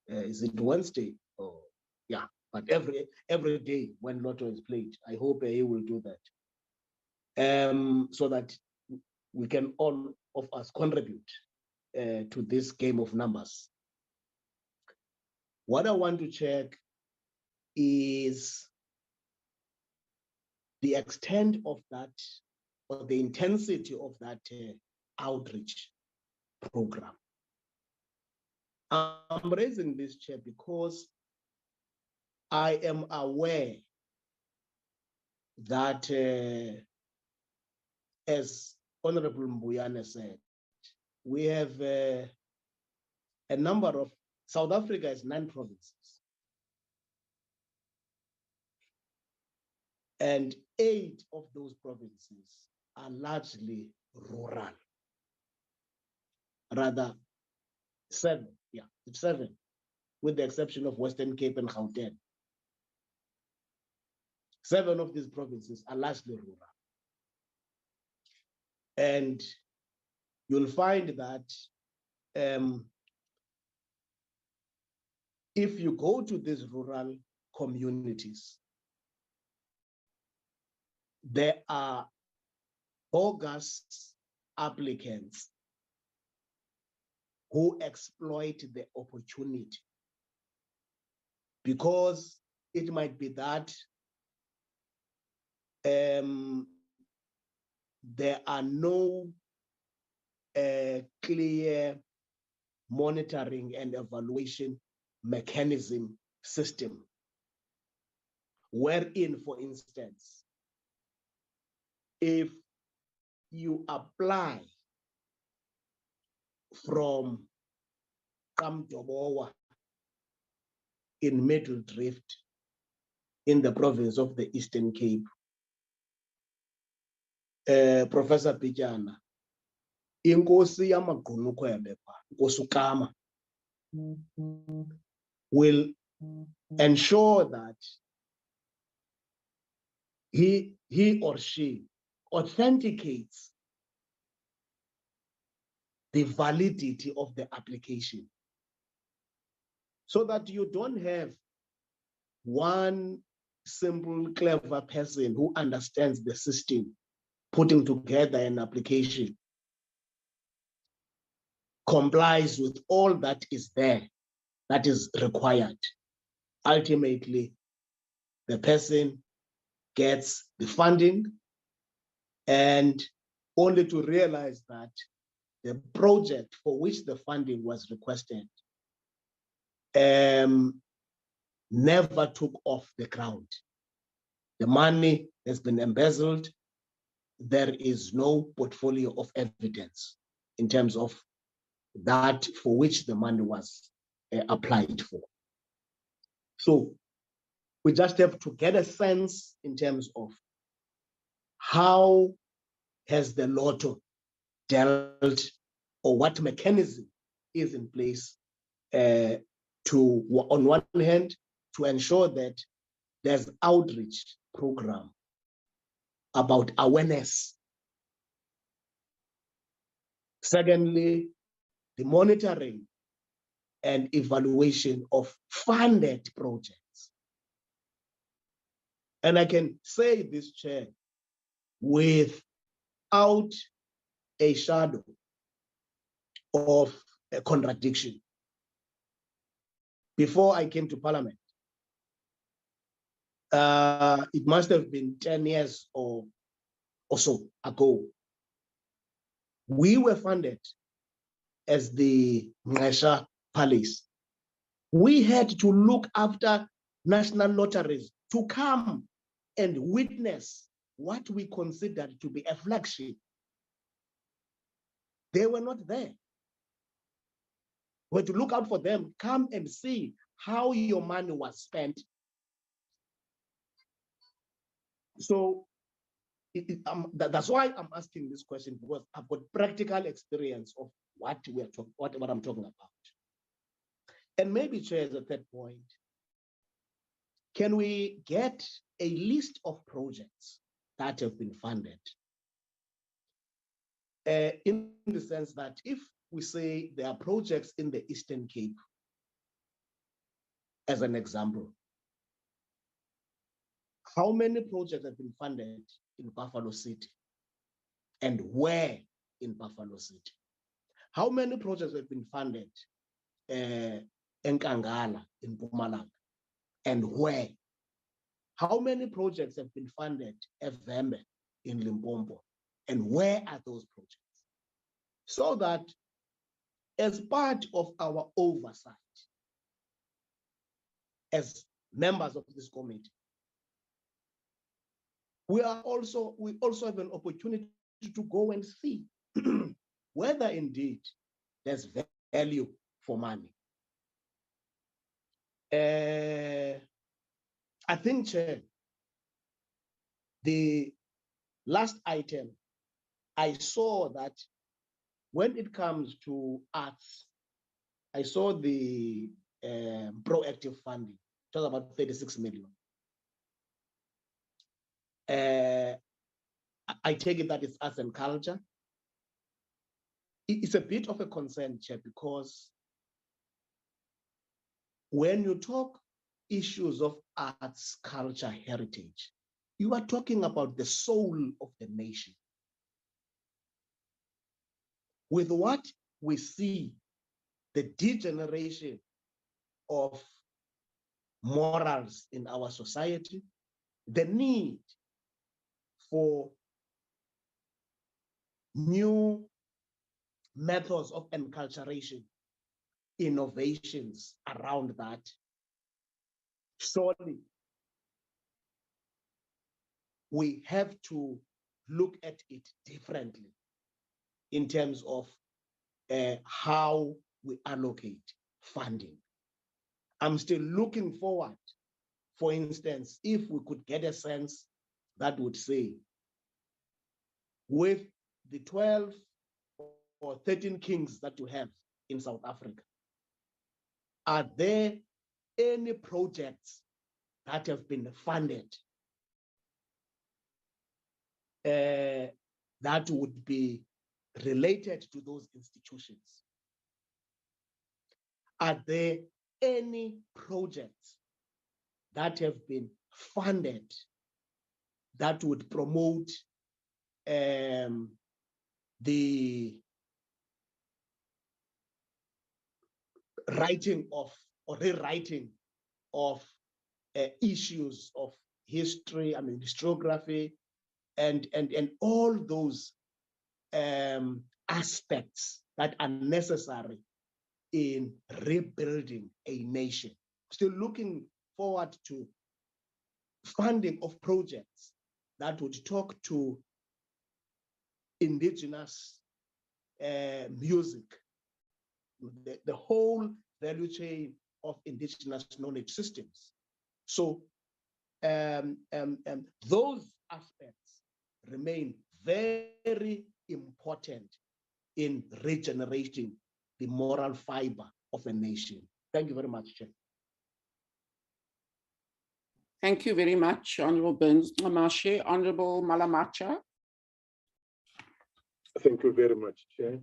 is it Wednesday? Oh, yeah, but every day when lotto is played. I hope he will do that. So that we can all of us contribute to this game of numbers. What I want to check is the extent of that, or the intensity of that outreach program. I'm raising this, Chair, because I am aware that, as Honorable Mbuyane said, we have a number of, South Africa is 9 provinces. And 8 of those provinces are largely rural. Rather, 7, yeah, it's 7, with the exception of Western Cape and Gauteng. 7 of these provinces are largely rural. And you'll find that if you go to these rural communities, there are bogus applicants who exploit the opportunity, because it might be that there are no clear monitoring and evaluation mechanism system, wherein, for instance, if you apply from Kamdobowa in Middle Drift in the province of the Eastern Cape, Professor Pityana, inkosi yamagqunukhwe yabepha, Nkosi uKama, will ensure that he or she authenticates the validity of the application, so that you don't have one simple, clever person who understands the system putting together an application, complies with all that is there, that is required. Ultimately, the person gets the funding, and only to realize that the project for which the funding was requested never took off the ground. The money has been embezzled. There is no portfolio of evidence in terms of that for which the money was applied for. So we just have to get a sense in terms of how has the Lotto dealt, or what mechanism is in place to, on one hand, to ensure that there's outreach program about awareness. Secondly, the monitoring and evaluation of funded projects. And I can say this, Chair, without a shadow of a contradiction. Before I came to Parliament, it must have been 10 years or so ago, we were funded as the Ngqesha Palace. We had to look after national lotteries to come and witness what we considered to be a flagship. They were not there. We had to look out for them, come and see how your money was spent. So that's why I'm asking this question, because I've got practical experience of what I'm talking about. And maybe, Chair, as a third point, can we get a list of projects that have been funded? In the sense that if we say there are projects in the Eastern Cape, as an example, how many projects have been funded in Buffalo City, and where in Buffalo City? How many projects have been funded in Nkangala, in Mpumalanga, and where? How many projects have been funded at Vembe in Limpopo, and where are those projects? So that as part of our oversight, as members of this committee, we also have an opportunity to go and see whether indeed there's value for money. I think, Chair, The last item, I saw that when it comes to arts, I saw the proactive funding, it was about 36 million. I take it that it's arts and culture. It's a bit of a concern, Chair, because when you talk issues of arts, culture, heritage, you are talking about the soul of the nation. With what we see, the degeneration of morals in our society, the need for new methods of enculturation, innovations around that, surely we have to look at it differently in terms of how we allocate funding. I'm still looking forward, for instance, if we could get a sense that would say, with the 12 or 13 kings that you have in South Africa, are there any projects that have been funded that would be related to those institutions? Are there any projects that have been funded that would promote the writing of or rewriting of issues of history, historiography, and all those aspects that are necessary in rebuilding a nation? Still looking forward to funding of projects that would talk to indigenous music, the whole value chain of indigenous knowledge systems. So those aspects remain very important in regenerating the moral fiber of a nation. Thank you very much, Chair. Thank you very much, Honorable Burns Mamashe. Honorable Malamacha. Thank you very much, Chair.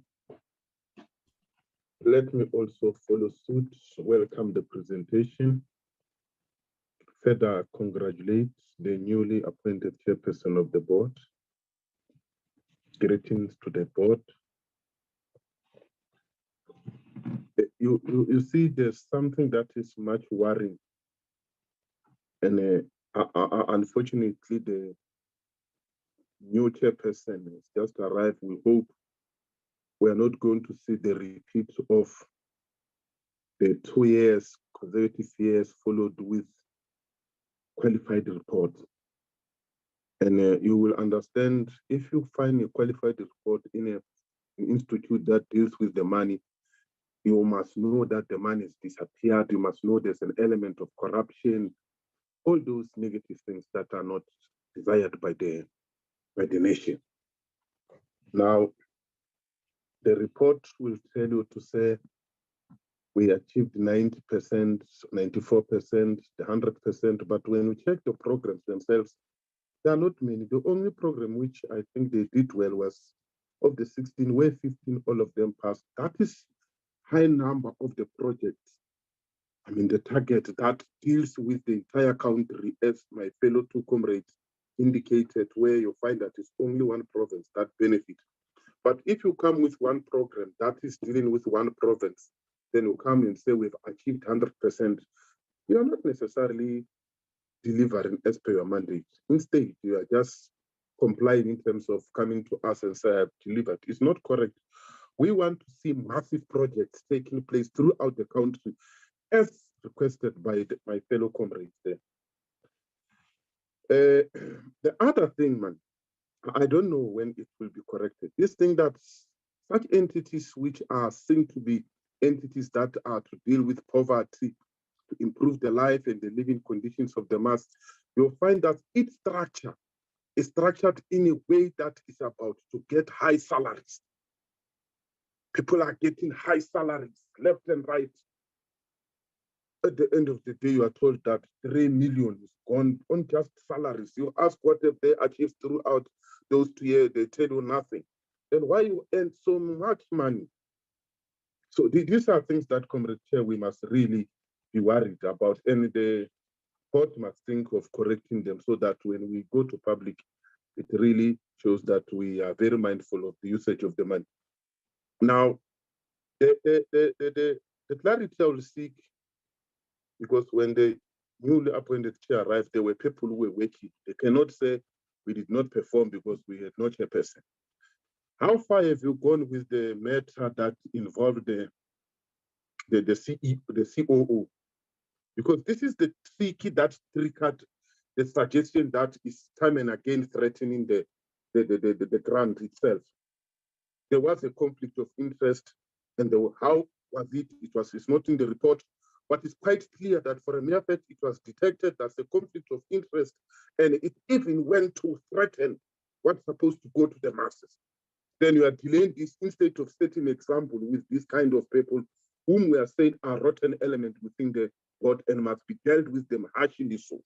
Let me also follow suit, welcome the presentation. Further congratulate the newly appointed chairperson of the board. Greetings to the board. You see, there's something that is much worrying. And unfortunately, the new chairperson has just arrived. We hope we are not going to see the repeat of the 2 years, consecutive years, followed with qualified reports. And you will understand, if you find a qualified report in an institute that deals with the money, you must know that the money has disappeared. You must know there's an element of corruption, all those negative things that are not desired by the nation. Now, the report will tell you to say we achieved 90%, 94%, the 100%, but when we check the programs themselves, there are not many. The only program which I think they did well was of the 16, where 15, all of them passed. That is high number of the projects. The target that deals with the entire country, as my fellow two comrades indicated, where you find that it's only one province that benefits. But if you come with one program that is dealing with one province, then you come and say we've achieved 100%, you are not necessarily delivering as per your mandate. Instead, you are just complying in terms of coming to us and say I've delivered. It's not correct. We want to see massive projects taking place throughout the country, as requested by my fellow comrades there. The other thing, man, I don't know when it will be corrected. This thing that such entities which are seen to be entities that are to deal with poverty, to improve the life and the living conditions of the mass, you'll find that its structure is structured in a way that is about to get high salaries. People are getting high salaries left and right. At the end of the day, you are told that 3 million is gone on just salaries. You ask what have they achieved throughout those 2 years, they tell you nothing. Then why you earn so much money? So these are things that, Comrade Chair, we must really be worried about, and the court must think of correcting them so that when we go to public, it really shows that we are very mindful of the usage of the money. Now, the clarity I will seek, because when the newly appointed chair arrived, there were people who were working. They cannot say we did not perform because we had no chairperson. How far have you gone with the matter that involved the COO? Because this is the tricky that triggered the suggestion that is time and again threatening the grant itself. There was a conflict of interest, and how was it? It's not in the report, but it's quite clear that for a mere fact it was detected as a conflict of interest, and it even went to threaten what's supposed to go to the masses. Then you are delaying this instead of setting an example with this kind of people whom we are saying are rotten element within the board and must be dealt with them harshly so.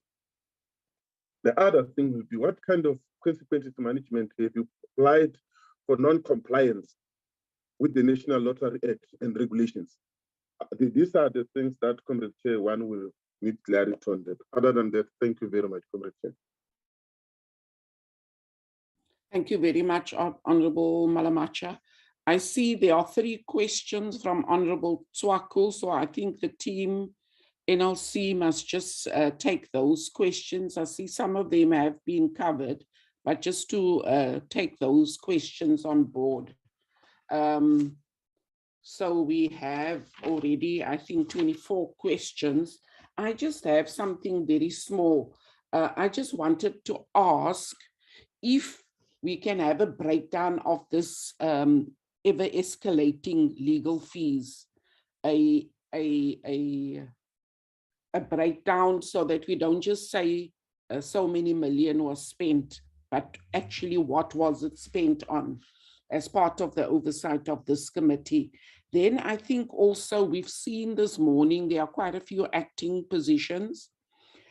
The other thing will be what kind of consequences management have you applied for non-compliance with the National Lottery Act and regulations? These are the things that, Comrade Chair, one will need clarity on that. Other than that, thank you very much, Comrade Chair. Thank you very much, Honorable Malamacha. I see there are 3 questions from Honorable Tswaku, so I think the team NLC must just take those questions. I see some of them have been covered, but just to take those questions on board. So we have already, I think, 24 questions. I just have something very small. I just wanted to ask if we can have a breakdown of this ever escalating legal fees, a breakdown so that we don't just say so many million was spent, but actually what was it spent on as part of the oversight of this committee. Then I think also we've seen this morning, there are quite a few acting positions.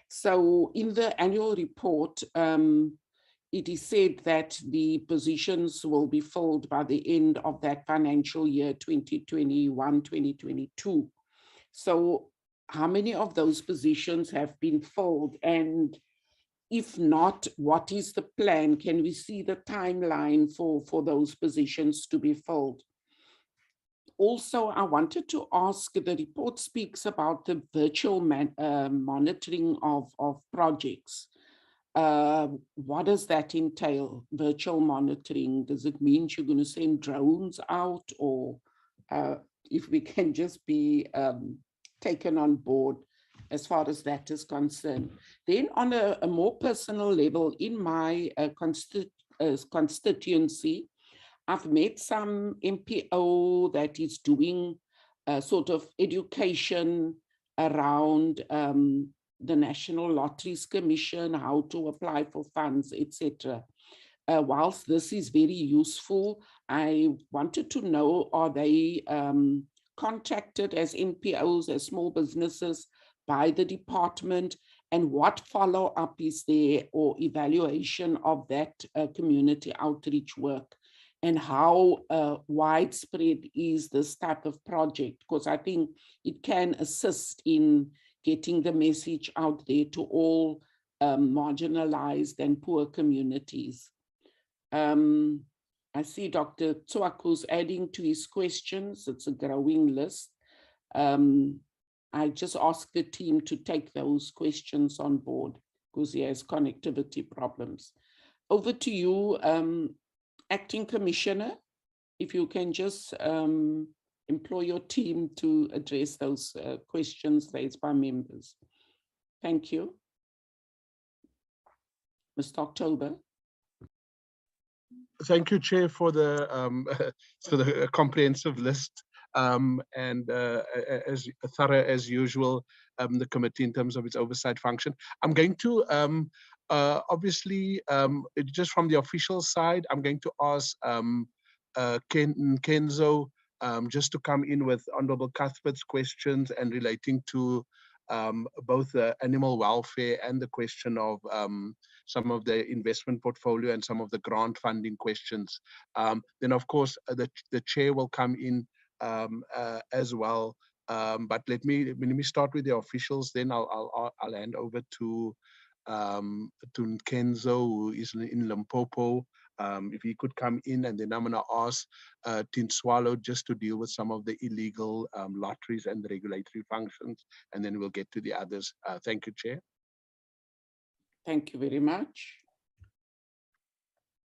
So in the annual report, it is said that the positions will be filled by the end of that financial year, 2021-2022. So how many of those positions have been filled? And if not, what is the plan? Can we see the timeline for those positions to be filled? Also, I wanted to ask, the report speaks about the virtual monitoring of projects. What does that entail, virtual monitoring? Does it mean you're going to send drones out, or if we can just be taken on board as far as that is concerned? Then on a more personal level, in my constituency, I've met some MPO that is doing sort of education around the National Lotteries Commission, how to apply for funds, etc. Whilst this is very useful, I wanted to know, are they contacted as NPOs, as small businesses by the department, and what follow-up is there or evaluation of that community outreach work? And how widespread is this type of project? Because I think it can assist in getting the message out there to all marginalized and poor communities. I see Dr. Tswaku's adding to his questions. It's a growing list. I just ask the team to take those questions on board because he has connectivity problems. Over to you, Acting Commissioner, if you can just employ your team to address those questions raised by members. Thank you. Mr. October. Thank you, Chair, for the comprehensive list. and as thorough as usual, the committee in terms of its oversight function. I'm going to obviously, just from the official side, I'm going to ask Kenzo just to come in with Honorable Cuthbert's questions and relating to both the animal welfare and the question of some of the investment portfolio and some of the grant funding questions. Then, of course, the chair will come in as well. But let me start with the officials. Then I'll hand over to Kenzo, who is in Limpopo. If he could come in, and then I'm going to ask Tinswalo just to deal with some of the illegal lotteries and the regulatory functions, and then we'll get to the others. Thank you, Chair. Thank you very much.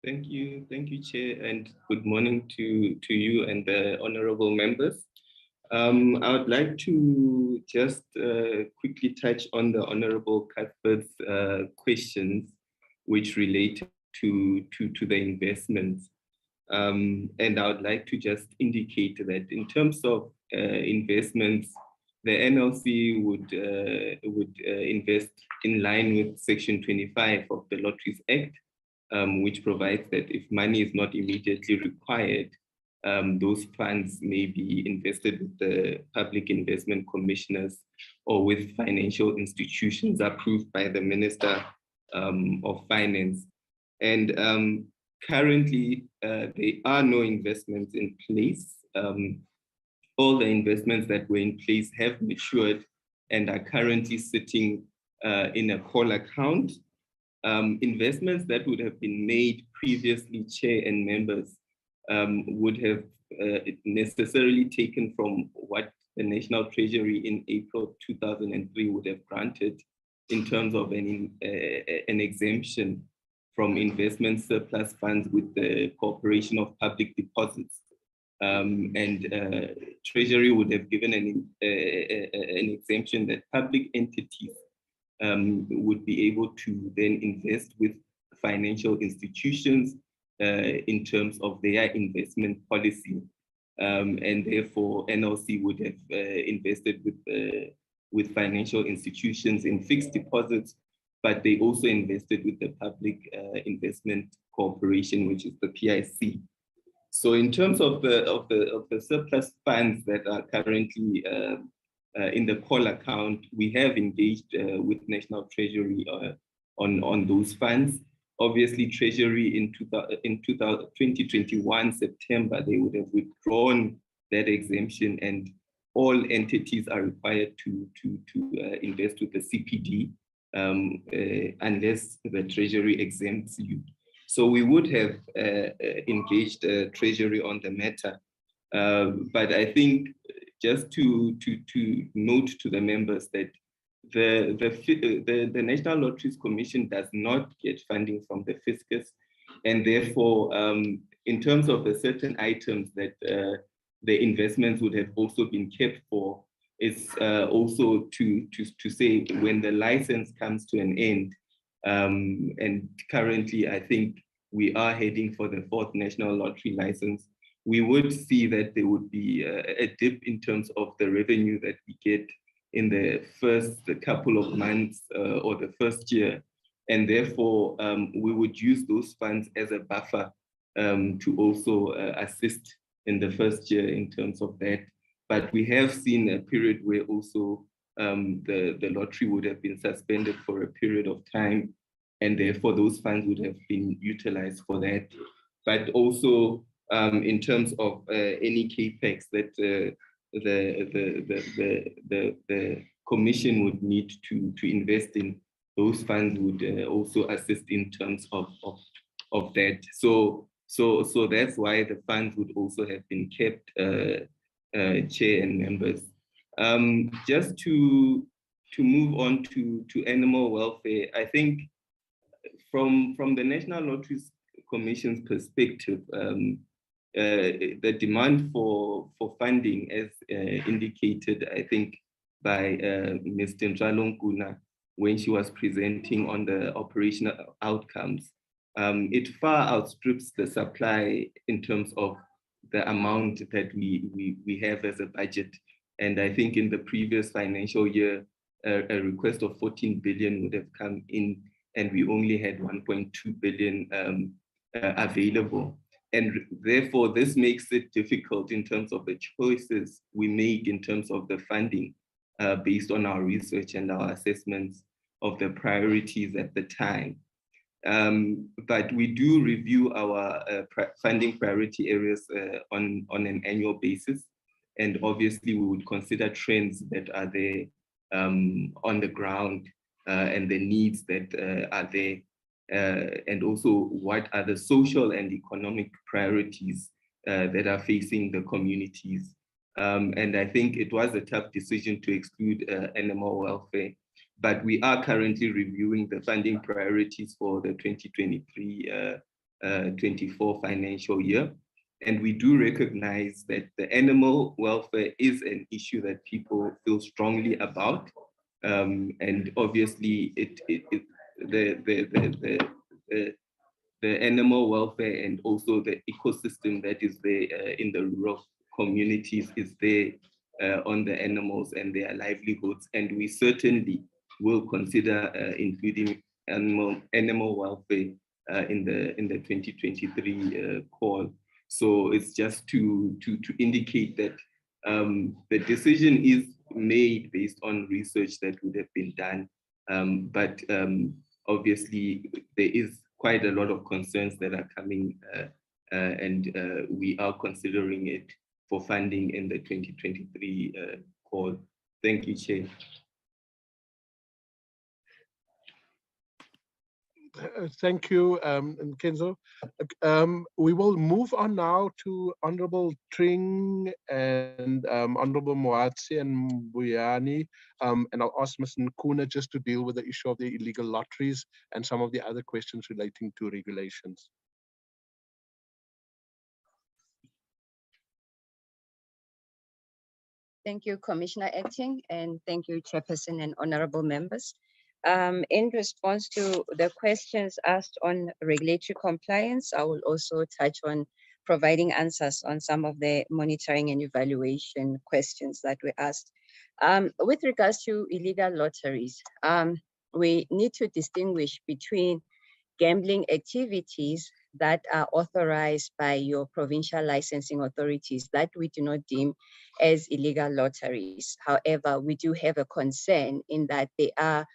Thank you, Chair, and good morning to you and the honorable members. I would like to just quickly touch on the Honorable Cuthbert's questions, which relate to the investments. And I would like to just indicate that in terms of investments, the NLC would invest in line with Section 25 of the Lotteries Act, which provides that if money is not immediately required, those funds may be invested with the public investment commissioners or with financial institutions approved by the Minister of Finance. And currently, there are no investments in place. All the investments that were in place have matured and are currently sitting in a call account. Investments that would have been made previously, Chair and members, would have necessarily taken from what the National Treasury in April 2003 would have granted in terms of an exemption from investment surplus funds with the Corporation of Public Deposits. And Treasury would have given an exemption that public entities would be able to then invest with financial institutions in terms of their investment policy. And therefore, NLC would have invested with financial institutions in fixed deposits, but they also invested with the Public Investment Corporation, which is the PIC. So in terms of the surplus funds that are currently in the call account, we have engaged with National Treasury on those funds. Obviously, Treasury in 2021 September, they would have withdrawn that exemption, and all entities are required to invest with the CPD unless the Treasury exempts you. So we would have engaged Treasury on the matter, but I think just to note to the members that the National Lotteries Commission does not get funding from the fiscus, and therefore, in terms of the certain items that the investments would have also been kept for, is also to say when the license comes to an end, and currently I think we are heading for the 4th national lottery license, we would see that there would be a dip in terms of the revenue that we get in the first couple of months or the first year. And therefore, we would use those funds as a buffer to also assist in the first year in terms of that. But we have seen a period where also the lottery would have been suspended for a period of time, and therefore those funds would have been utilized for that. But also in terms of any capex that the commission would need to invest in, those funds would also assist in terms of that. So that's why the funds would also have been kept, Chair and members. Just to move on to animal welfare, I think from the National Lotteries Commission's perspective, the demand for funding, as indicated, I think, by Ms. Tinswalo Nguna when she was presenting on the operational outcomes, it far outstrips the supply in terms of amount that we have as a budget. And I think in the previous financial year, a request of 14 billion would have come in, and we only had 1.2 billion available. And therefore, this makes it difficult in terms of the choices we make in terms of the funding based on our research and our assessments of the priorities at the time. But we do review our funding priority areas on an annual basis. And obviously we would consider trends that are there on the ground and the needs that are there. And also what are the social and economic priorities that are facing the communities. And I think it was a tough decision to exclude animal welfare, but we are currently reviewing the funding priorities for the 2023-24 financial year. And we do recognize that the animal welfare is an issue that people feel strongly about. And obviously the animal welfare and also the ecosystem that is there in the rural communities is there on the animals and their livelihoods. And we certainly will consider including animal welfare in the 2023 call. So it's just to indicate that the decision is made based on research that would have been done. But obviously there is quite a lot of concerns that are coming and we are considering it for funding in the 2023 call. Thank you, Chair. Thank you, Kenzo. We will move on now to Honorable Tring and Honorable Moatse and Mbuyane. And I'll ask Ms. Nkuna just to deal with the issue of the illegal lotteries and some of the other questions relating to regulations. Thank you, Commissioner Acting, and thank you, Chairperson and honorable members. In response to the questions asked on regulatory compliance, I will also touch on providing answers on some of the monitoring and evaluation questions that were asked. With regards to illegal lotteries, we need to distinguish between gambling activities that are authorized by your provincial licensing authorities that we do not deem as illegal lotteries. However, we do have a concern in that they are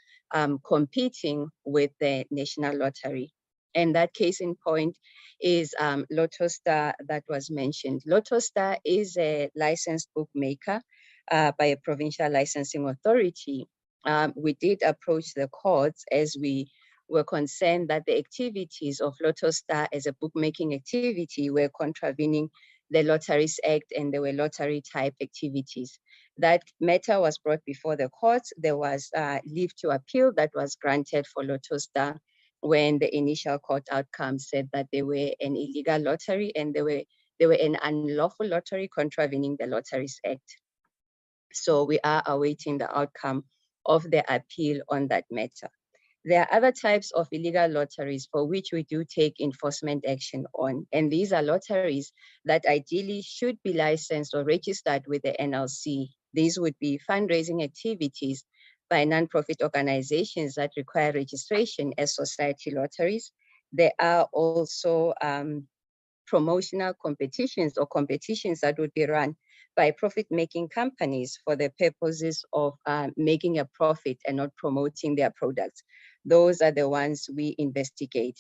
competing with the national lottery. And that case in point is Lotostar that was mentioned. Lotostar is a licensed bookmaker by a provincial licensing authority. We did approach the courts as we were concerned that the activities of Lotostar as a bookmaking activity were contravening the Lotteries Act and there were lottery type activities. That matter was brought before the courts. There was leave to appeal that was granted for Lotostar when the initial court outcome said that they were an illegal lottery and they were an unlawful lottery contravening the Lotteries Act. So we are awaiting the outcome of the appeal on that matter. There are other types of illegal lotteries for which we do take enforcement action on, and these are lotteries that ideally should be licensed or registered with the NLC. These would be fundraising activities by non-profit organizations that require registration as society lotteries. There are also promotional competitions or competitions that would be run by profit-making companies for the purposes of making a profit and not promoting their products. Those are the ones we investigate.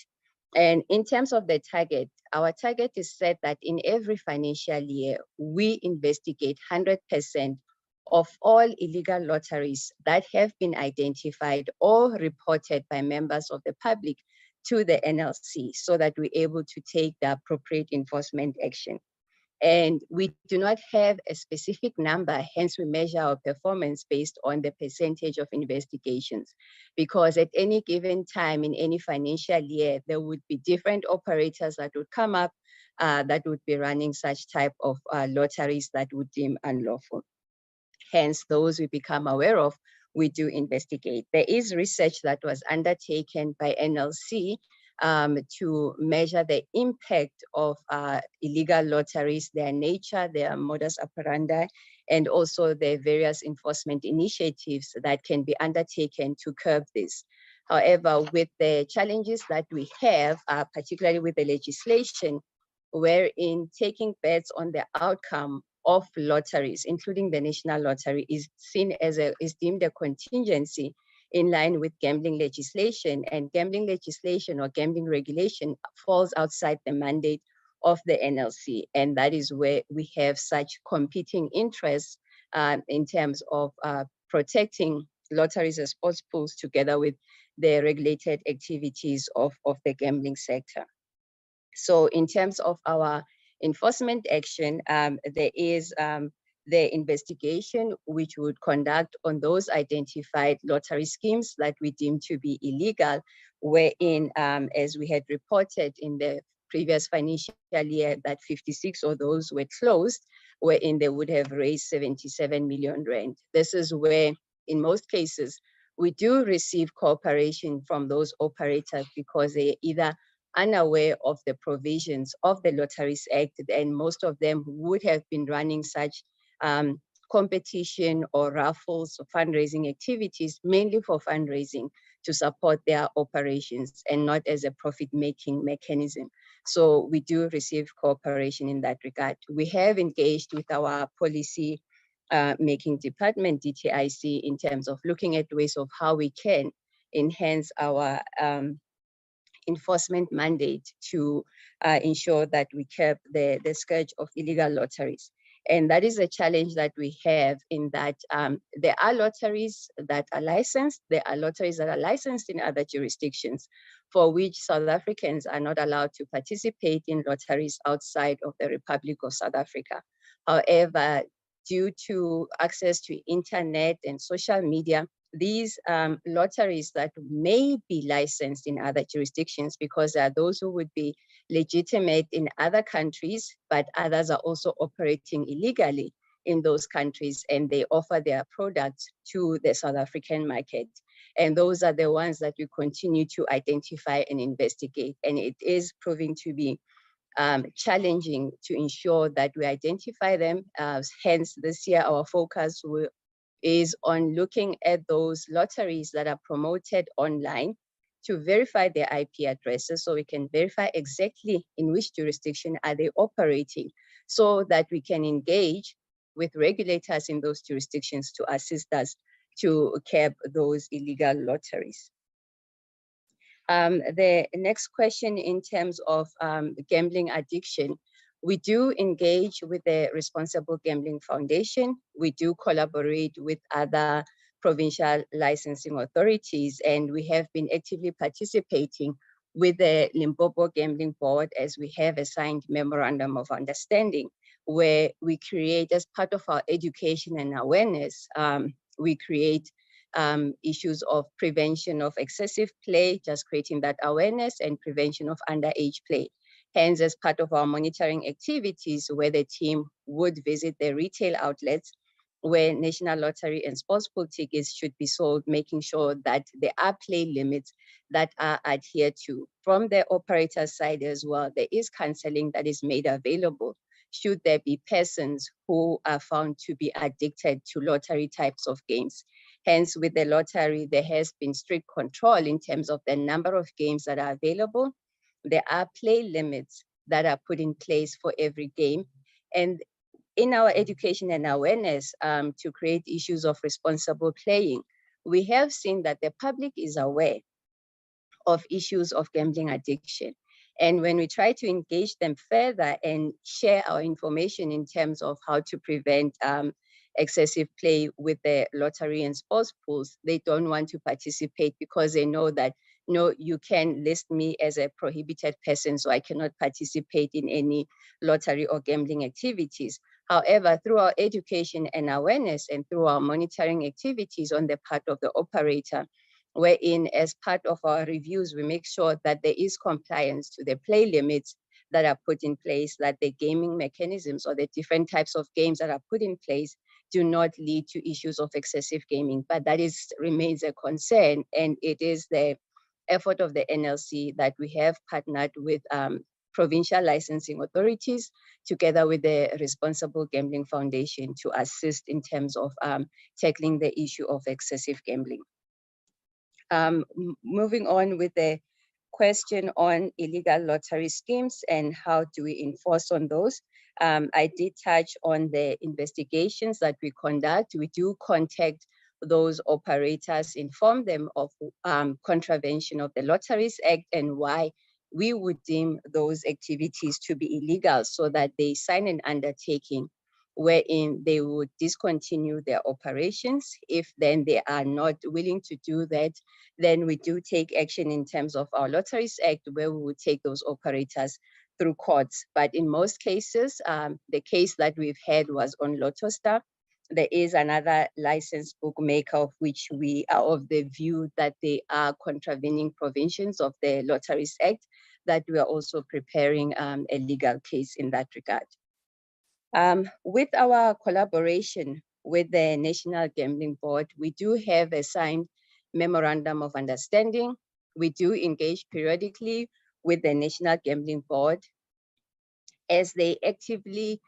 And in terms of the target, our target is set that in every financial year, we investigate 100% of all illegal lotteries that have been identified or reported by members of the public to the NLC so that we're able to take the appropriate enforcement action. And we do not have a specific number, hence we measure our performance based on the percentage of investigations. Because at any given time in any financial year, there would be different operators that would come up that would be running such type of lotteries that would deem unlawful. Hence, those we become aware of, we do investigate. There is research that was undertaken by NLC to measure the impact of illegal lotteries, their nature, their modus operandi, and also the various enforcement initiatives that can be undertaken to curb this. However, with the challenges that we have, particularly with the legislation, wherein taking bets on the outcome of lotteries, including the national lottery, is seen as is deemed a contingency in line with gambling legislation, and gambling legislation or gambling regulation falls outside the mandate of the NLC. And that is where we have such competing interests in terms of protecting lotteries and sports pools together with the regulated activities of the gambling sector. So in terms of our enforcement action, there is the investigation which would conduct on those identified lottery schemes that we deem to be illegal, wherein, as we had reported in the previous financial year, that 56 of those were closed, wherein they would have raised 77 million rand. This is where, in most cases, we do receive cooperation from those operators because they either unaware of the provisions of the Lotteries Act, and most of them would have been running such competition or raffles or fundraising activities, mainly for fundraising to support their operations and not as a profit-making mechanism. So we do receive cooperation in that regard. We have engaged with our policy making department, DTIC, in terms of looking at ways of how we can enhance our enforcement mandate to ensure that we curb the scourge of illegal lotteries. And that is a challenge that we have in that there are lotteries that are licensed, there are lotteries that are licensed in other jurisdictions for which South Africans are not allowed to participate in lotteries outside of the Republic of South Africa. However, due to access to internet and social media, these lotteries that may be licensed in other jurisdictions, because there are those who would be legitimate in other countries, but others are also operating illegally in those countries, and they offer their products to the South African market. And those are the ones that we continue to identify and investigate. And it is proving to be challenging to ensure that we identify them. Hence, this year, our focus is on looking at those lotteries that are promoted online to verify their IP addresses so we can verify exactly in which jurisdiction are they operating, so that we can engage with regulators in those jurisdictions to assist us to curb those illegal lotteries. The next question in terms of gambling addiction, we do engage with the Responsible Gambling Foundation. We do collaborate with other provincial licensing authorities, and we have been actively participating with the Limpopo Gambling Board, as we have a signed memorandum of understanding where we create, as part of our education and awareness, we create issues of prevention of excessive play, just creating that awareness, and prevention of underage play. Hence, as part of our monitoring activities, where the team would visit the retail outlets where National Lottery and Sports Pool tickets should be sold, making sure that there are play limits that are adhered to. From the operator side as well, there is counseling that is made available should there be persons who are found to be addicted to lottery types of games. Hence, with the lottery, there has been strict control in terms of the number of games that are available. There are play limits that are put in place for every game. And in our education and awareness to create issues of responsible playing, we have seen that the public is aware of issues of gambling addiction. And when we try to engage them further and share our information in terms of how to prevent excessive play with the lottery and sports pools, they don't want to participate because they know that, no, you can list me as a prohibited person, so I cannot participate in any lottery or gambling activities. However, through our education and awareness and through our monitoring activities on the part of the operator, wherein as part of our reviews, we make sure that there is compliance to the play limits that are put in place, that the gaming mechanisms or the different types of games that are put in place do not lead to issues of excessive gaming. But that remains a concern, and it is the effort of the NLC that we have partnered with provincial licensing authorities together with the Responsible Gambling Foundation to assist in terms of tackling the issue of excessive gambling. Moving on with the question on illegal lottery schemes and how do we enforce on those. I did touch on the investigations that we conduct. We do contact those operators, inform them of contravention of the Lotteries Act and why we would deem those activities to be illegal, so that they sign an undertaking wherein they would discontinue their operations. If then they are not willing to do that, then we do take action in terms of our Lotteries Act, where we would take those operators through courts. But in most cases, the case that we've had was on Lotostar. There is another licensed bookmaker of which we are of the view that they are contravening provisions of the Lotteries Act, that we are also preparing a legal case in that regard. With our collaboration with the National Gambling Board, we do have a signed memorandum of understanding. We do engage periodically with the National Gambling Board as they actively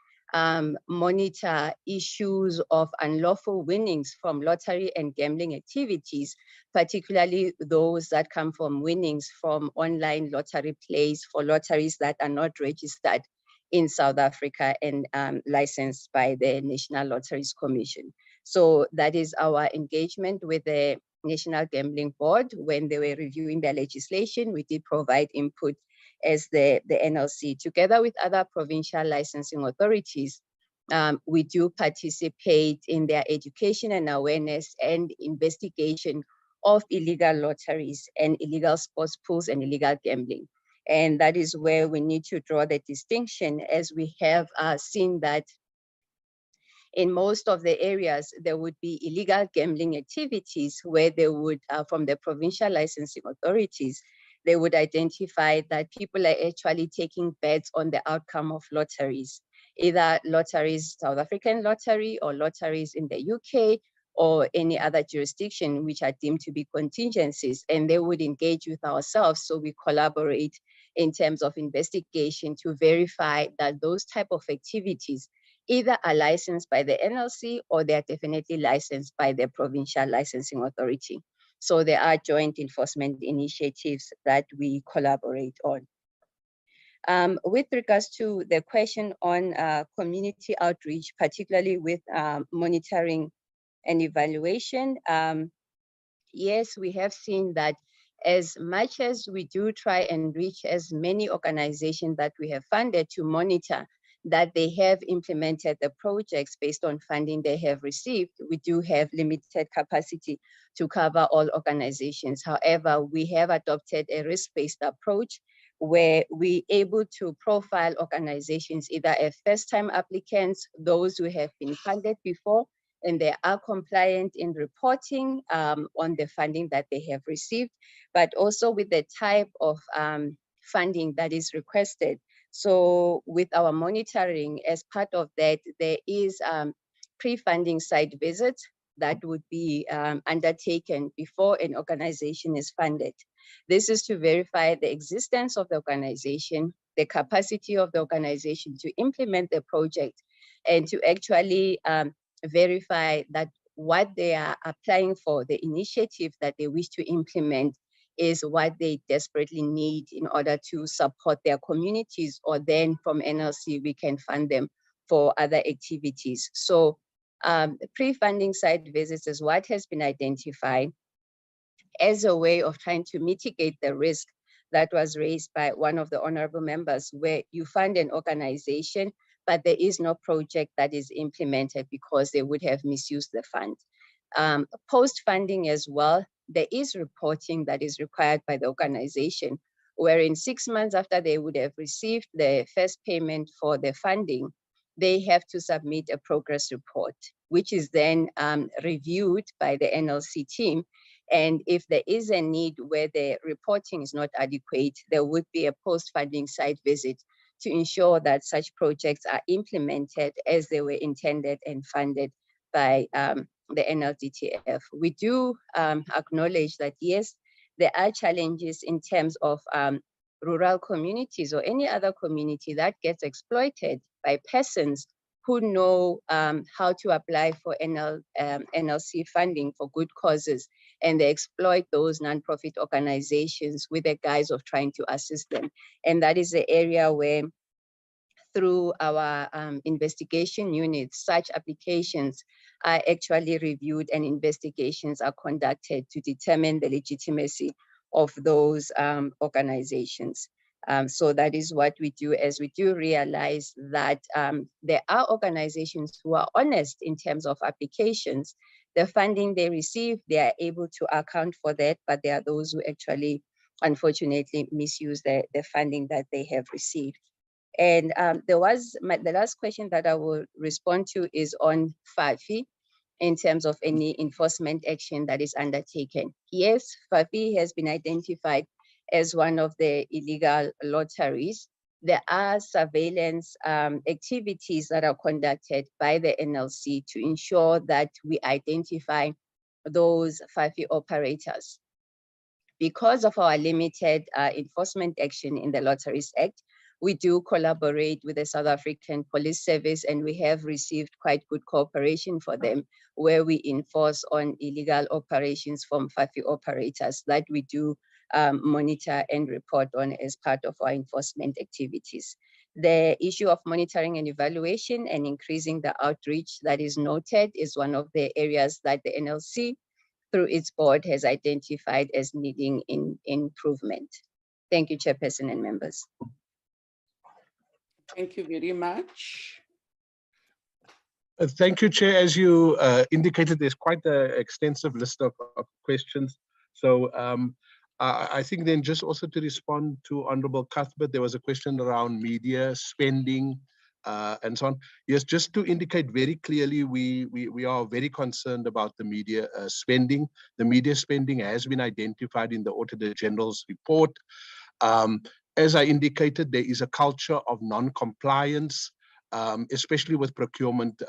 monitor issues of unlawful winnings from lottery and gambling activities, particularly those that come from winnings from online lottery plays for lotteries that are not registered in South Africa and licensed by the National Lotteries Commission. So that is our engagement with the National Gambling Board. When they were reviewing their legislation, we did provide input as the NLC, together with other provincial licensing authorities. We do participate in their education and awareness and investigation of illegal lotteries and illegal sports pools and illegal gambling. And that is where we need to draw the distinction, as we have seen that in most of the areas, there would be illegal gambling activities where they would, from the provincial licensing authorities, they would identify that people are actually taking bets on the outcome of lotteries, either lotteries, South African lottery, or lotteries in the UK, or any other jurisdiction which are deemed to be contingencies, and they would engage with ourselves. So we collaborate in terms of investigation to verify that those type of activities either are licensed by the NLC or they are definitely licensed by the provincial licensing authority. So there are joint enforcement initiatives that we collaborate on. With regards to the question on community outreach, particularly with monitoring and evaluation, yes, we have seen that as much as we do try and reach as many organizations that we have funded to monitor that they have implemented the projects based on funding they have received, we do have limited capacity to cover all organizations. However, we have adopted a risk-based approach where we're able to profile organizations either as first-time applicants, those who have been funded before, and they are compliant in reporting on the funding that they have received, but also with the type of funding that is requested. So with our monitoring, as part of that, there is pre-funding site visits that would be undertaken before an organization is funded. This is to verify the existence of the organization, the capacity of the organization to implement the project, and to actually verify that what they are applying for, the initiative that they wish to implement, is what they desperately need in order to support their communities, or then from NLC, we can fund them for other activities. So pre-funding site visits is what has been identified as a way of trying to mitigate the risk that was raised by one of the honorable members, where you fund an organization, but there is no project that is implemented because they would have misused the fund. Post-funding as well, there is reporting that is required by the organization, wherein 6 months after they would have received the first payment for the funding, they have to submit a progress report, which is then reviewed by the NLC team. And if there is a need where the reporting is not adequate, there would be a post-funding site visit to ensure that such projects are implemented as they were intended and funded by the NLDTF. We do acknowledge that, yes, there are challenges in terms of rural communities or any other community that gets exploited by persons who know how to apply for NLC funding for good causes, and they exploit those nonprofit organizations with the guise of trying to assist them. And that is the area where, through our investigation units, such applications are actually reviewed and investigations are conducted to determine the legitimacy of those organizations. So that is what we do, as we do realize that there are organizations who are honest in terms of applications. The funding they receive, they are able to account for that, but there are those who actually, unfortunately, misuse the funding that they have received. And the last question that I will respond to is on FAFI in terms of any enforcement action that is undertaken. Yes, FAFI has been identified as one of the illegal lotteries. There are surveillance activities that are conducted by the NLC to ensure that we identify those FAFI operators. Because of our limited enforcement action in the Lotteries Act, we do collaborate with the South African Police Service, and we have received quite good cooperation for them, where we enforce on illegal operations from FAFI operators that we do monitor and report on as part of our enforcement activities. The issue of monitoring and evaluation and increasing the outreach that is noted is one of the areas that the NLC, through its board, has identified as needing improvement. Thank you, Chairperson and members. Thank you very much. Thank you, Chair. As you indicated, there's quite an extensive list of questions. So I think then just also to respond to Honorable Cuthbert, there was a question around media spending and so on. Yes, just to indicate very clearly, we are very concerned about the media spending. The media spending has been identified in the Auditor General's report. As I indicated, there is a culture of non-compliance, especially with procurement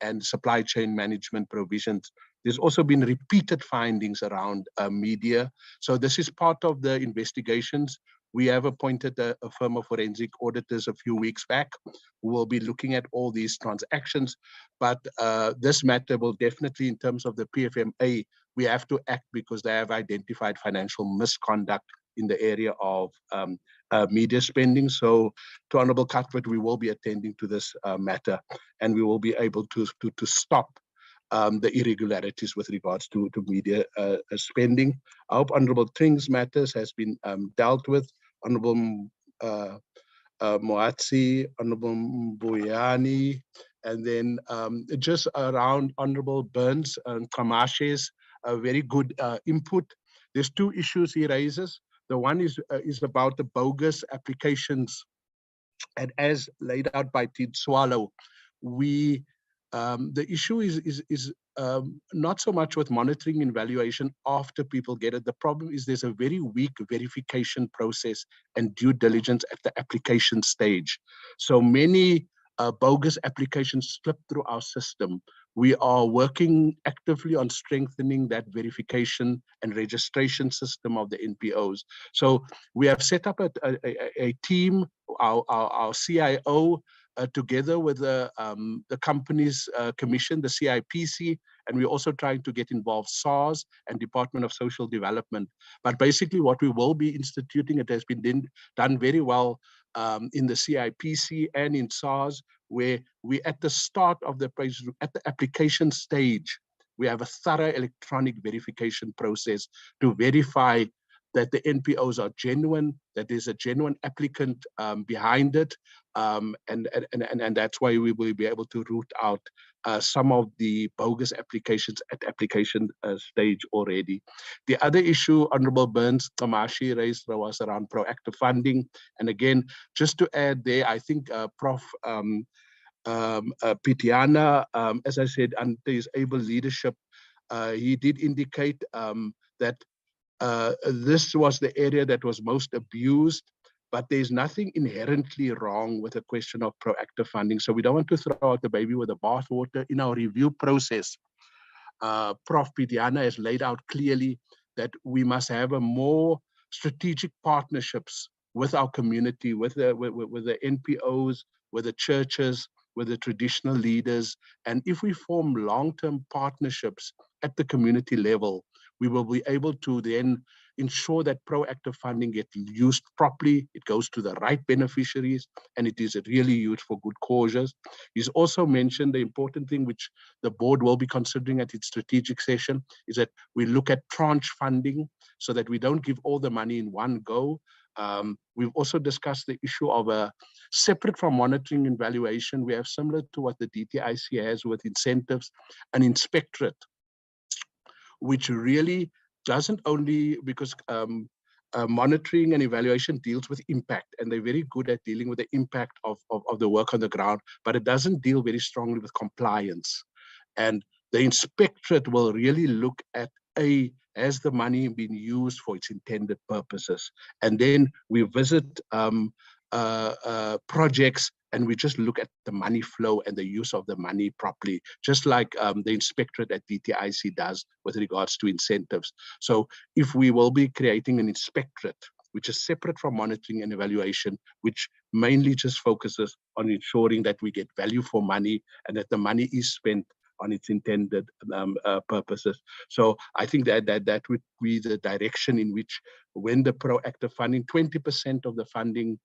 and supply chain management provisions. There's also been repeated findings around media. So this is part of the investigations. We have appointed a firm of forensic auditors a few weeks back who will be looking at all these transactions. But this matter will definitely, in terms of the PFMA, we have to act because they have identified financial misconduct in the area of media spending. So to Honorable Cuthbert, we will be attending to this matter, and we will be able to stop the irregularities with regards to media spending. I hope Honorable Tring's matters has been dealt with. Honorable Moatsi, Honorable Mbuyani, and then just around Honorable Burns and Kamashe's very good input. There's two issues he raises. The one is about the bogus applications, and as laid out by Tid Swallow, the issue is not so much with monitoring and evaluation after people get it. The problem is there's a very weak verification process and due diligence at the application stage. So many bogus applications slip through our system. We are working actively on strengthening that verification and registration system of the NPOs. So we have set up a team, our CIO, together with the company's commission, the CIPC, and we're also trying to get involved SARS and Department of Social Development. But basically what we will be instituting, it has been done very well in the CIPC and in SARS, where we at the start of the application stage, we have a thorough electronic verification process to verify that the NPOs are genuine, that there's a genuine applicant behind it, and that's why we will be able to root out some of the bogus applications at application stage already. The other issue Honorable Burns Tamashi raised was around proactive funding. And again, just to add there, I think Prof. Pitiana, as I said, under his able leadership, he did indicate that this was the area that was most abused, but there's nothing inherently wrong with a question of proactive funding. So we don't want to throw out the baby with the bathwater. In our review process, Prof. Pitiana has laid out clearly that we must have a more strategic partnerships with our community, with the NPOs, with the churches, with the traditional leaders. And if we form long-term partnerships at the community level, we will be able to then ensure that proactive funding gets used properly, it goes to the right beneficiaries, and it is really used for good causes. He's also mentioned the important thing which the board will be considering at its strategic session is that we look at tranche funding so that we don't give all the money in one go. We've also discussed the issue of a separate from monitoring and valuation. We have, similar to what the DTIC has with incentives, an inspectorate, which really doesn't only, because monitoring and evaluation deals with impact, and they're very good at dealing with the impact of the work on the ground, but it doesn't deal very strongly with compliance. And the inspectorate will really look at, has the money been used for its intended purposes? And then we visit projects and we just look at the money flow and the use of the money properly, just like the inspectorate at DTIC does with regards to incentives. So if we will be creating an inspectorate, which is separate from monitoring and evaluation, which mainly just focuses on ensuring that we get value for money and that the money is spent on its intended purposes. So I think that would be the direction in which, when the proactive funding, 20% of the funding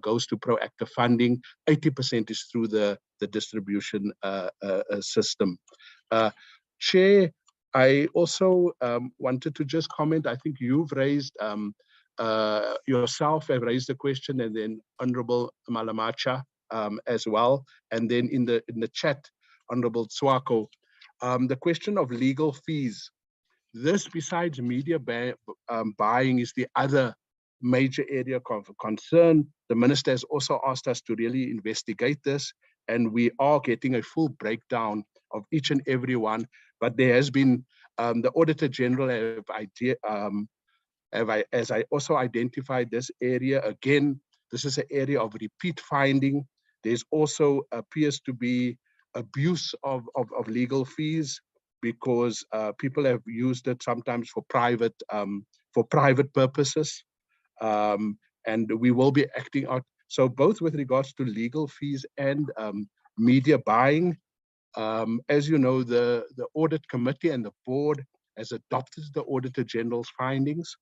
goes to proactive funding, 80% is through the distribution system. Chair, I also wanted to just comment. I think you've raised, yourself have raised the question, and then Honorable Malamacha as well, and then in the chat, Honorable Tswako, the question of legal fees. This, besides media buying, is the other major area of concern. The minister has also asked us to really investigate this, and we are getting a full breakdown of each and every one. But there has been, the Auditor General as I also identified this area. Again, this is an area of repeat finding. There's also appears to be abuse of legal fees, because people have used it sometimes for private purposes, and we will be acting out. So both with regards to legal fees and media buying, as you know, the audit committee and the board has adopted the Auditor General's findings.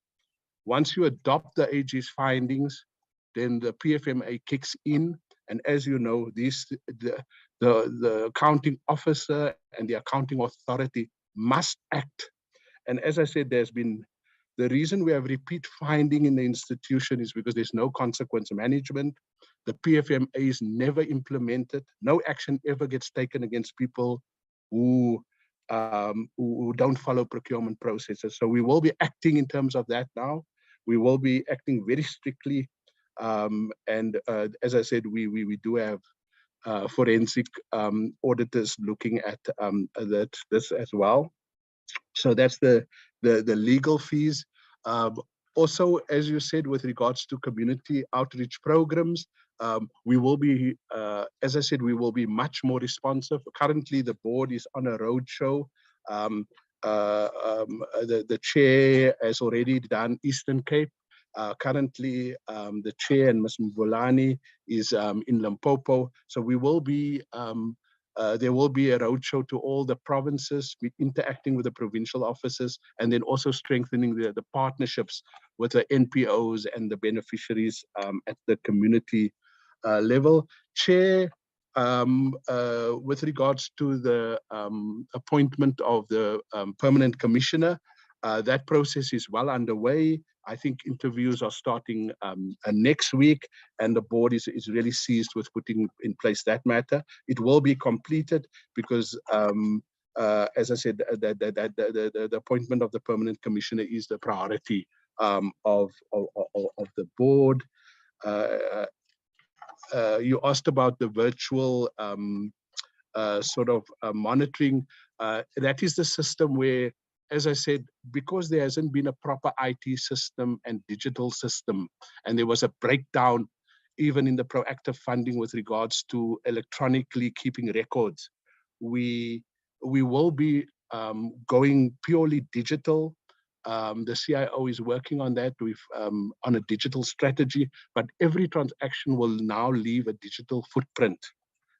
Once you adopt the AG's findings, then the PFMA kicks in. And as you know, the accounting officer and the accounting authority must act. And as I said, the reason we have repeat finding in the institution is because there's no consequence management. The PFMA is never implemented. No action ever gets taken against people who don't follow procurement processes. So we will be acting in terms of that now. We will be acting very strictly. And as I said, we do have forensic auditors looking at this as well. So that's the legal fees. Also, as you said, with regards to community outreach programs, we will be, as I said, we will be much more responsive. Currently, the board is on a roadshow. The chair has already done Eastern Cape. Currently, the chair and Ms. Mvulani is in Limpopo. So we will be, there will be a roadshow to all the provinces, interacting with the provincial offices, and then also strengthening the partnerships with the NPOs and the beneficiaries at the community level. Chair, with regards to the appointment of the permanent commissioner, that process is well underway. I think interviews are starting next week, and the board is really seized with putting in place that matter. It will be completed because, as I said, the appointment of the permanent commissioner is the priority of the board. You asked about the virtual sort of monitoring. That is the system where, as I said, because there hasn't been a proper IT system and digital system, and there was a breakdown even in the proactive funding with regards to electronically keeping records, we will be going purely digital. The CIO is working on that with on a digital strategy, but every transaction will now leave a digital footprint,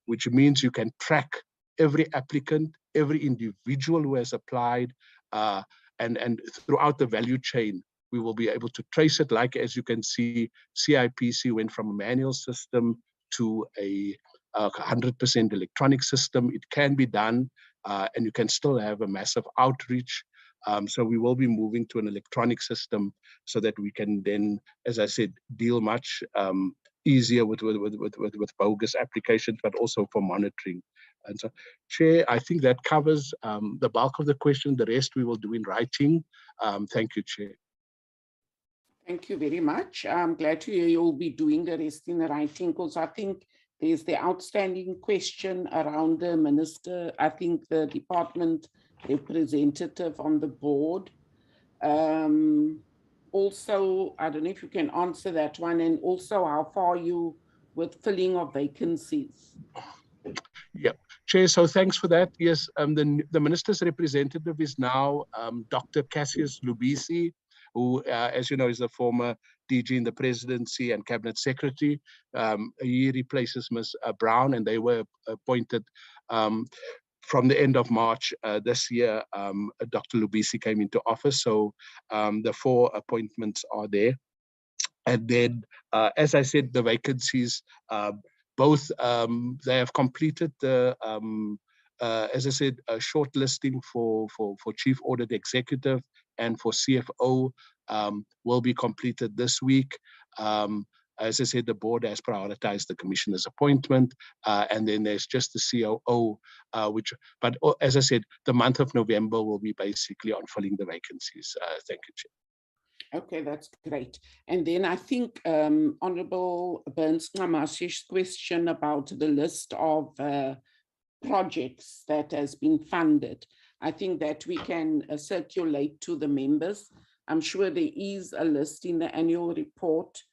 which means you can track every applicant, every individual who has applied, and throughout the value chain, we will be able to trace it. Like, as you can see, CIPC went from a manual system to a 100% electronic system. It can be done, and you can still have a massive outreach. So we will be moving to an electronic system so that we can then, as I said, deal much easier with bogus applications, but also for monitoring. And so, Chair, I think that covers the bulk of the question. The rest we will do in writing. Thank you, Chair. Thank you very much. I'm glad to hear you'll be doing the rest in writing, because I think there's the outstanding question around the minister, I think the department representative on the board. Also, I don't know if you can answer that one, and also how far are you with filling of vacancies? Yeah, Chair, so thanks for that. Yes, the minister's representative is now Dr. Cassius Lubisi, who, as you know, is the former DG in the presidency and cabinet secretary. He replaces Ms. Brown, and they were appointed from the end of March this year. Dr. Lubisi came into office, so the 4 appointments are there. And then, as I said, the vacancies, both they have completed the, as I said, a shortlisting for Chief Audit Executive and for CFO will be completed this week. As I said, the board has prioritized the commissioner's appointment, and then there's just the COO, but as I said, the month of November will be basically on filling the vacancies. Thank you, Chair. Okay, that's great. And then I think Honorable Burns Ngamash's question about the list of projects that has been funded, I think that we can circulate to the members. I'm sure there is a list in the annual report,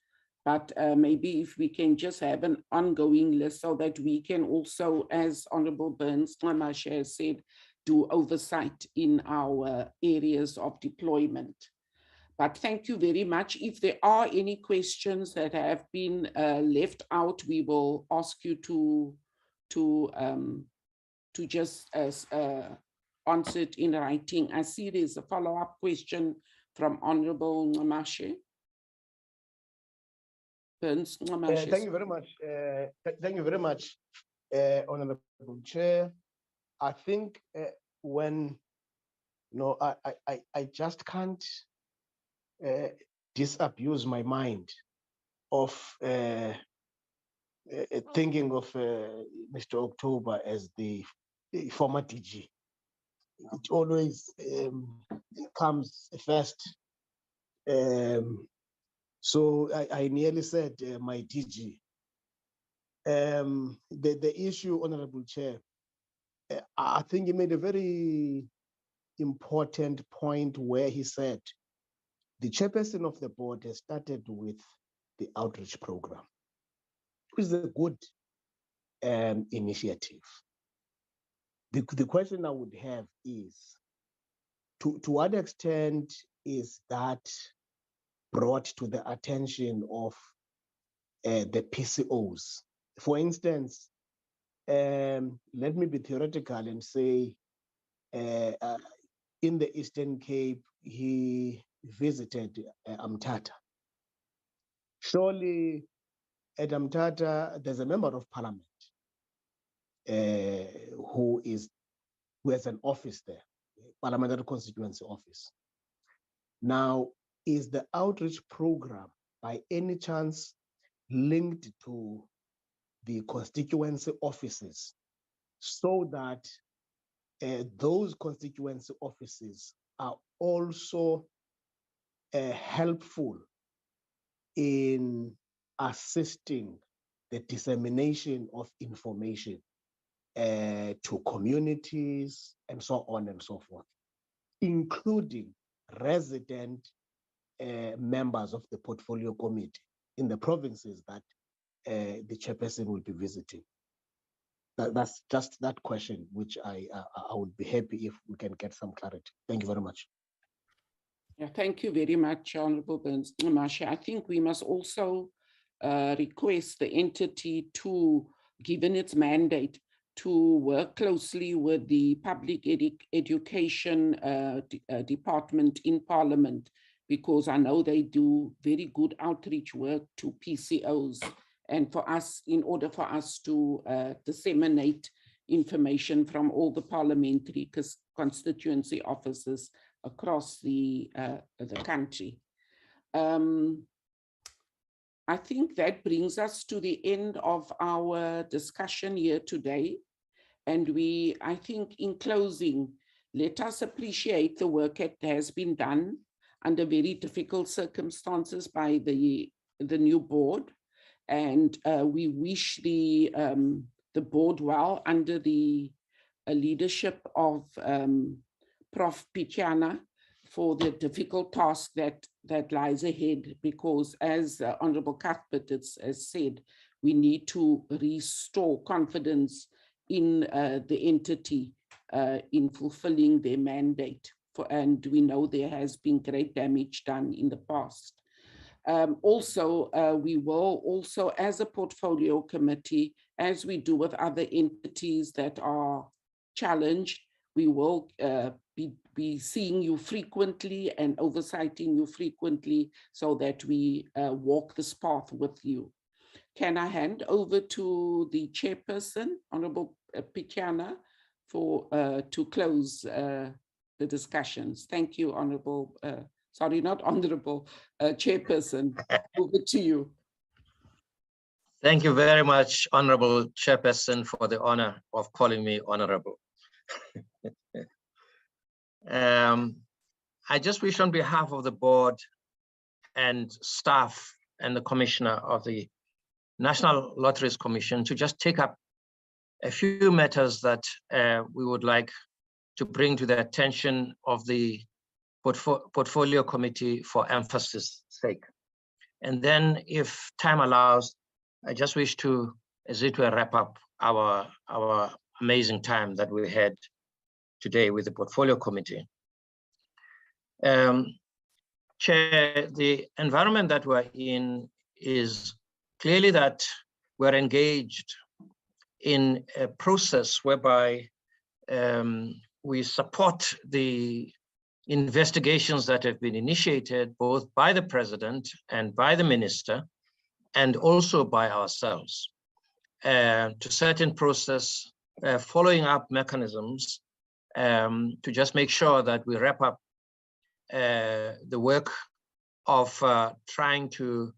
but maybe if we can just have an ongoing list so that we can also, as Honorable Burns Ngamash has said, do oversight in our areas of deployment. But thank you very much. If there are any questions that have been left out, we will ask you to just answer it in writing. I see there's a follow-up question from Honorable Ngamash. Burns Ngamash. Thank you very much. Thank you very much, Honorable Chair. I think when I just can't disabuse my mind of thinking of Mr. October as the former DG. It always comes first. So I nearly said my DG. The issue, Honorable Chair, I think he made a very important point where he said the chairperson of the board has started with the outreach program, which is a good initiative. The question I would have is, to what extent is that brought to the attention of the PCOs? For instance, let me be theoretical and say, in the Eastern Cape, he visited Amtata. Surely at Amtata, there's a member of parliament who has an office there, parliamentary constituency office. Now, is the outreach program by any chance linked to the constituency offices so that those constituency offices are also helpful in assisting the dissemination of information to communities and so on and so forth, including resident members of the portfolio committee in the provinces that the chairperson will be visiting? That's just that question, which I would be happy if we can get some clarity. Thank you very much. Yeah, thank you very much, Honorable Burns. Marcia, I think we must also request the entity to, given its mandate, to work closely with the public education department in Parliament, because I know they do very good outreach work to PCOs, and for us, in order for us to disseminate information from all the parliamentary constituency offices across the country. I think that brings us to the end of our discussion here today. And I think in closing, let us appreciate the work that has been done under very difficult circumstances by the new board. And we wish the board well under the leadership of Prof. Pityana for the difficult task that lies ahead, because as Honorable Cuthbert has said, we need to restore confidence in the entity in fulfilling their mandate. And we know there has been great damage done in the past. We will also, as a portfolio committee, as we do with other entities that are challenged, we will be seeing you frequently and oversighting you frequently so that we walk this path with you. Can I hand over to the chairperson, Honorable Pityana, to close the discussions? Thank you, Honorable, sorry, not Honorable, Chairperson, over to you. Thank you very much, Honorable Chairperson, for the honor of calling me honorable. I just wish on behalf of the board and staff and the Commissioner of the National Lotteries Commission to just take up a few matters that we would like to bring to the attention of the Portfolio Committee for emphasis sake. And then if time allows, I just wish to, as it were, wrap up our amazing time that we had today with the Portfolio Committee. Chair, the environment that we're in is clearly that we're engaged in a process whereby we support the investigations that have been initiated both by the President and by the Minister, and also by ourselves, to certain process, following up mechanisms to just make sure that we wrap up the work of trying to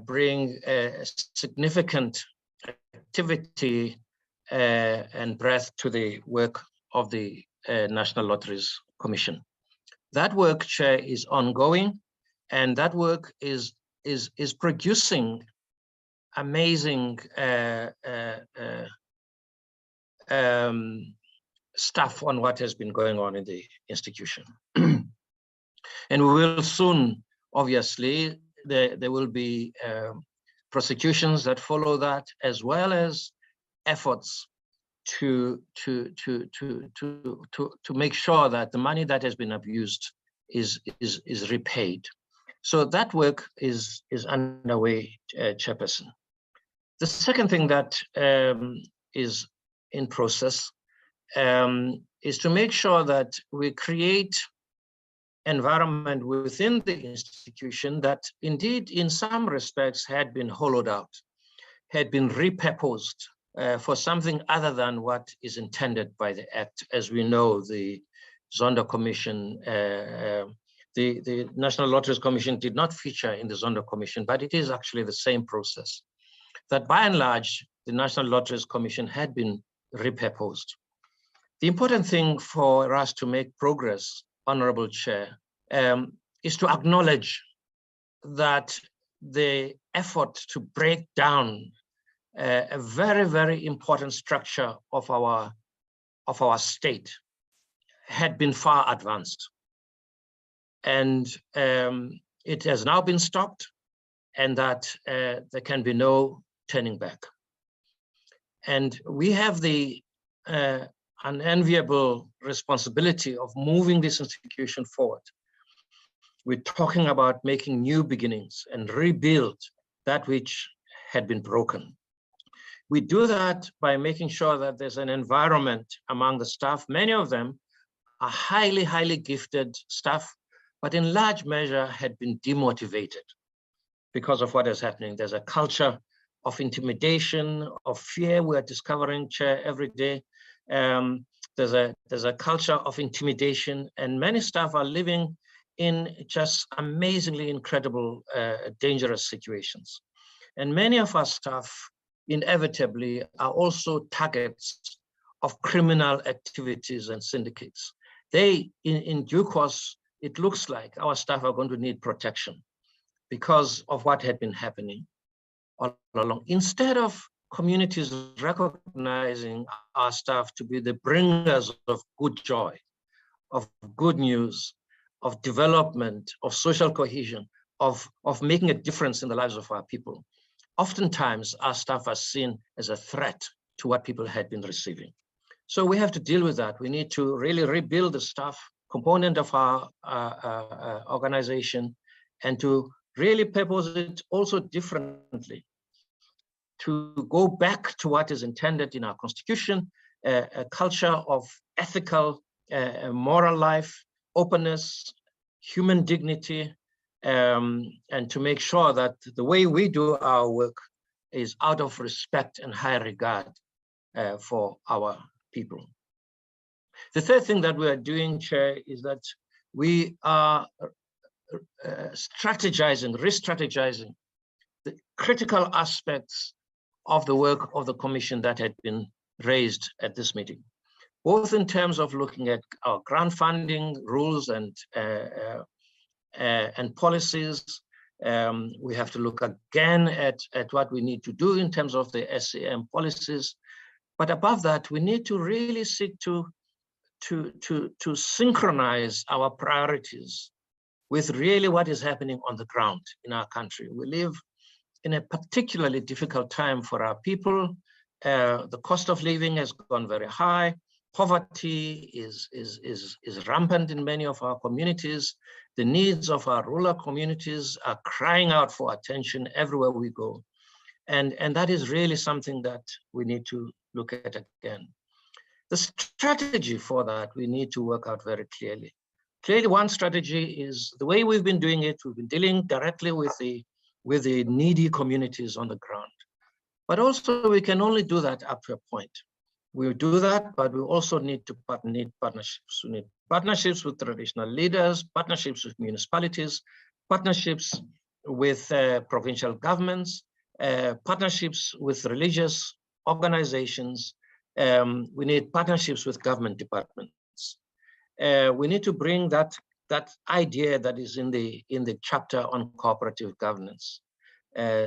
bring a significant activity and breadth to the work of the National Lotteries Commission. That work, Chair, is ongoing, and that work is producing amazing stuff on what has been going on in the institution. And we will soon, obviously, there will be prosecutions that follow that, as well as efforts to make sure that the money that has been abused is repaid. So that work is underway, Chairperson. The second thing that is in process is to make sure that we create environment within the institution that indeed in some respects had been hollowed out, had been repurposed for something other than what is intended by the Act. As we know, the Zondo Commission, the National Lotteries Commission did not feature in the Zondo Commission, but it is actually the same process. That by and large, the National Lotteries Commission had been repurposed. The important thing for us to make progress, Honorable Chair, is to acknowledge that the effort to break down a very, very important structure of our state had been far advanced. And it has now been stopped, and that there can be no turning back. And we have the unenviable responsibility of moving this institution forward. We're talking about making new beginnings and rebuild that which had been broken. We do that by making sure that there's an environment among the staff. Many of them are highly, highly gifted staff, but in large measure had been demotivated because of what is happening. There's a culture of intimidation, of fear we're discovering, Chair, every day. There's a culture of intimidation, and many staff are living in just amazingly incredible, dangerous situations. And many of our staff inevitably are also targets of criminal activities and syndicates. They, in due course, it looks like our staff are going to need protection because of what had been happening all along. Instead of communities recognizing our staff to be the bringers of good joy, of good news, of development, of social cohesion, of making a difference in the lives of our people, oftentimes our staff are seen as a threat to what people had been receiving. So we have to deal with that. We need to really rebuild the staff component of our organization and to really purpose it also differently, to go back to what is intended in our constitution, a culture of ethical, moral life, openness, human dignity, and to make sure that the way we do our work is out of respect and high regard for our people. The third thing that we are doing, Chair, is that we are strategizing, re-strategizing the critical aspects of the work of the Commission that had been raised at this meeting, both in terms of looking at our grant funding rules and policies. We have to look again at what we need to do in terms of the SCM policies. But above that, we need to really seek to synchronize our priorities with really what is happening on the ground in our country. We live in a particularly difficult time for our people. The cost of living has gone very high. Poverty is rampant in many of our communities. The needs of our rural communities are crying out for attention everywhere we go. And that is really something that we need to look at again. The strategy for that, we need to work out very clearly. Clearly, one strategy is the way we've been doing it. We've been dealing directly with the needy communities on the ground. But also, we can only do that up to a point. We'll do that, but we also need partnerships. We need partnerships with traditional leaders, partnerships with municipalities, partnerships with provincial governments, partnerships with religious organizations. We need partnerships with government departments. We need to bring that idea that is in the chapter on cooperative governance,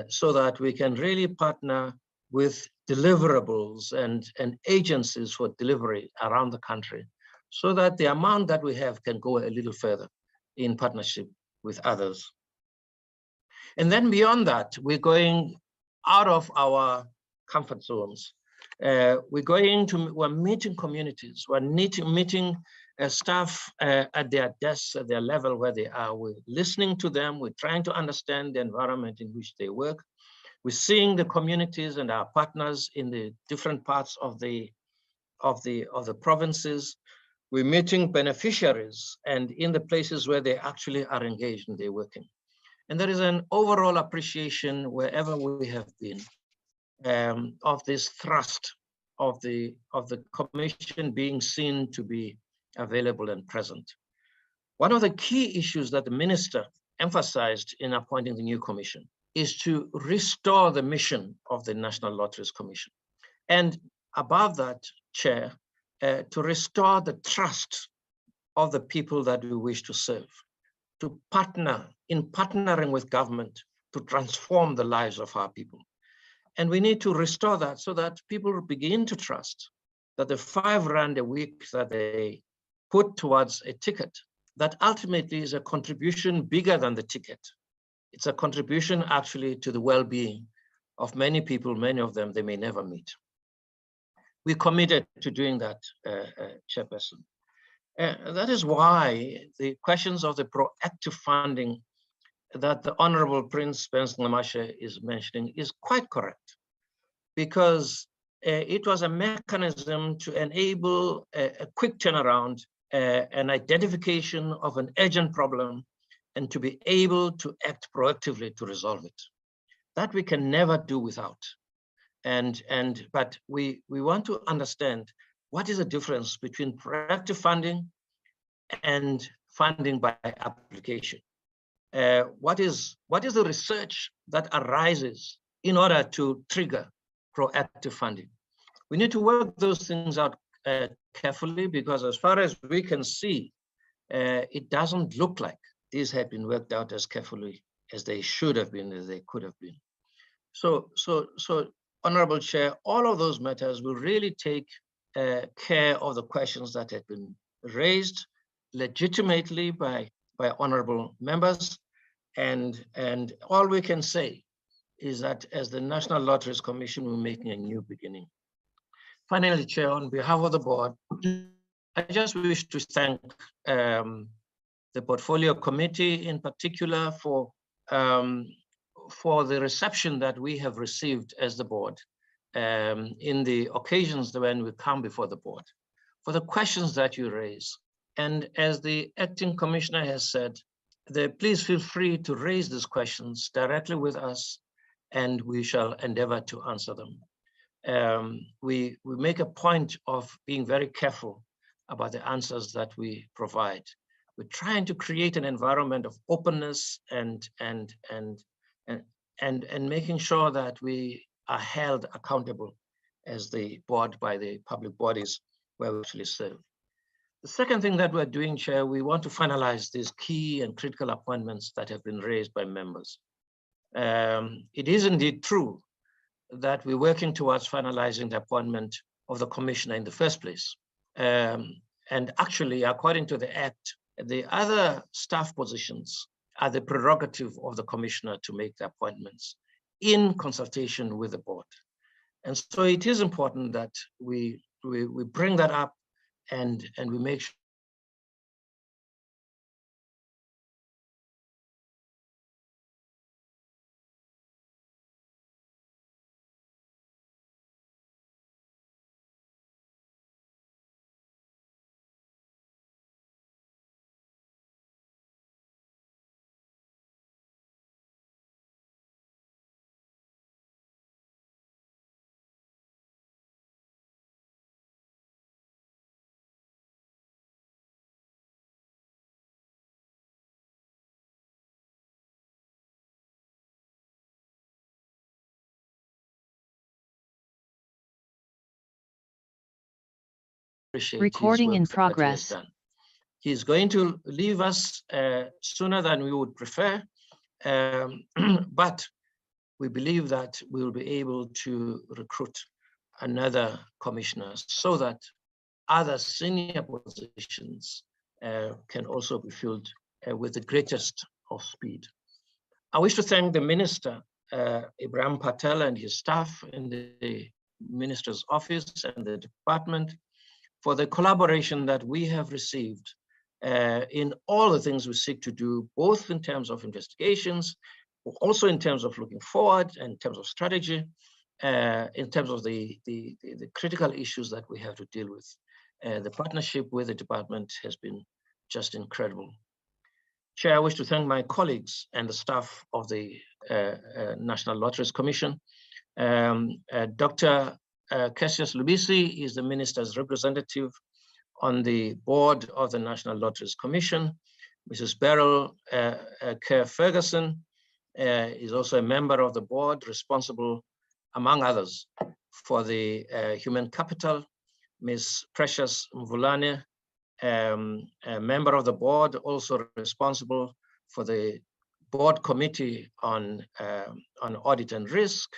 so that we can really partner with deliverables and agencies for delivery around the country, so that the amount that we have can go a little further in partnership with others. And then beyond that, we're going out of our comfort zones. We're meeting communities, we're meeting staff at their desks, at their level where they are. We're listening to them, we're trying to understand the environment in which they work. We're seeing the communities and our partners in the different parts of the provinces. We're meeting beneficiaries and in the places where they actually are engaged and they're working. And there is an overall appreciation wherever we have been of this thrust of the Commission being seen to be available and present. One of the key issues that the Minister emphasized in appointing the new Commission is to restore the mission of the National Lotteries Commission. And above that, Chair, to restore the trust of the people that we wish to serve, to partnering with government to transform the lives of our people. And we need to restore that so that people begin to trust that the 5 rand a week that they put towards a ticket, that ultimately is a contribution bigger than the ticket. It's a contribution actually to the well-being of many people, many of them they may never meet. We committed to doing that, Chairperson. That is why the questions of the proactive funding that the Honorable Prince Benson Lamashe is mentioning is quite correct, because it was a mechanism to enable a quick turnaround, an identification of an urgent problem, and to be able to act proactively to resolve it. That we can never do without. But we want to understand what is the difference between proactive funding and funding by application. What is the research that arises in order to trigger proactive funding? We need to work those things out carefully, because as far as we can see, it doesn't look like these have been worked out as carefully as they should have been, as they could have been. So Honorable Chair, all of those matters will really take care of the questions that have been raised legitimately by honorable members. And all we can say is that as the National Lotteries Commission, we're making a new beginning. Finally, Chair, on behalf of the board, I just wish to thank the Portfolio Committee in particular for the reception that we have received as the board in the occasions when we come before the board, for the questions that you raise. And as the acting commissioner has said, please feel free to raise these questions directly with us, and we shall endeavor to answer them. We make a point of being very careful about the answers that we provide. We're trying to create an environment of openness and making sure that we are held accountable as the board by the public bodies where we actually serve. The second thing that we're doing, Chair, we want to finalize these key and critical appointments that have been raised by members. It is indeed true that we're working towards finalizing the appointment of the commissioner in the first place. And actually, according to the Act, the other staff positions are the prerogative of the commissioner to make the appointments in consultation with the board. And so it is important that we bring that up and we make sure appreciate Recording in his work progress. that he has done. He's going to leave us sooner than we would prefer, but we believe that we will be able to recruit another commissioner so that other senior positions can also be filled with the greatest of speed. I wish to thank the Minister, Ibrahim Patel, and his staff in the Minister's office and the department for the collaboration that we have received in all the things we seek to do, both in terms of investigations, also in terms of looking forward, and in terms of strategy, in terms of the critical issues that we have to deal with. The partnership with the department has been just incredible. Chair, I wish to thank my colleagues and the staff of the National Lotteries Commission. Dr. Cassius Lubisi is the minister's representative on the board of the National Lotteries Commission. Mrs. Beryl Kerr-Ferguson is also a member of the board responsible, among others, for the human capital. Ms. Precious Mvulane, a member of the board, also responsible for the board committee on audit and risk,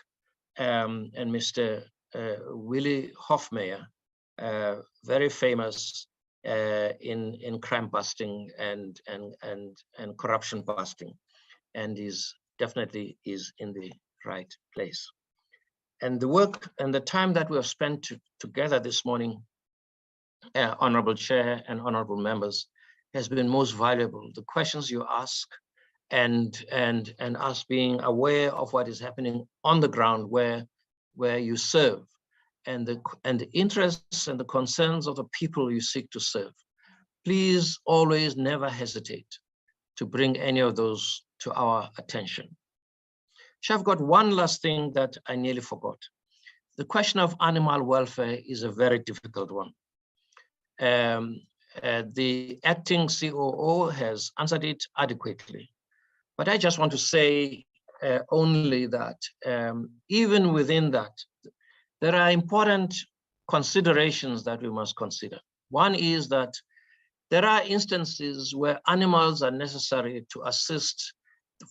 and Mr. Willie Hofmeyr, very famous in crime busting and corruption busting, and definitely is in the right place. And the work and the time that we have spent together this morning Honorable Chair and honorable members, has been most valuable. The questions you ask and us being aware of what is happening on the ground where you serve, and the interests and the concerns of the people you seek to serve. Please always never hesitate to bring any of those to our attention. So I've got one last thing that I nearly forgot. The question of animal welfare is a very difficult one. The acting COO has answered it adequately, but I just want to say only that even within that, there are important considerations that we must consider. One is that there are instances where animals are necessary to assist,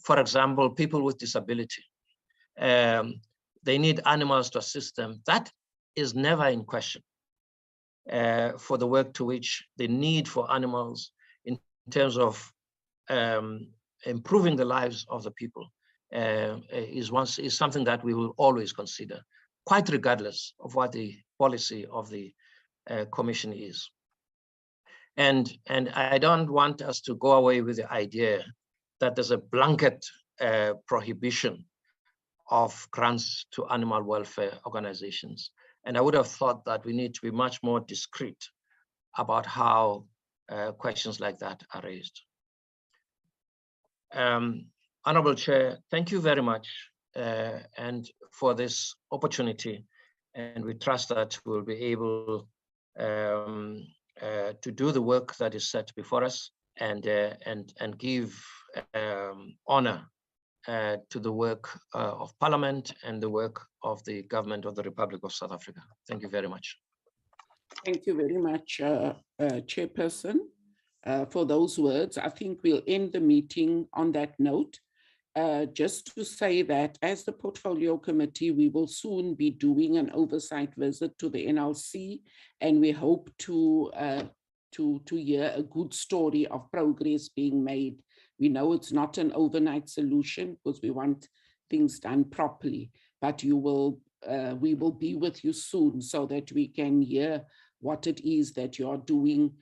for example, people with disability. They need animals to assist them. That is never in question for the work to which the need for animals in terms of improving the lives of the people is something that we will always consider, quite regardless of what the policy of the Commission is. And I don't want us to go away with the idea that there's a blanket prohibition of grants to animal welfare organizations. And I would have thought that we need to be much more discreet about how questions like that are raised. Honorable Chair, thank you very much and for this opportunity. And we trust that we'll be able to do the work that is set before us and give honor to the work of Parliament and the work of the government of the Republic of South Africa. Thank you very much. Thank you very much, Chairperson, for those words. I think we'll end the meeting on that note. Just to say that as the Portfolio Committee, we will soon be doing an oversight visit to the NLC, and we hope to hear a good story of progress being made. We know it's not an overnight solution because we want things done properly, but we will be with you soon so that we can hear what it is that you are doing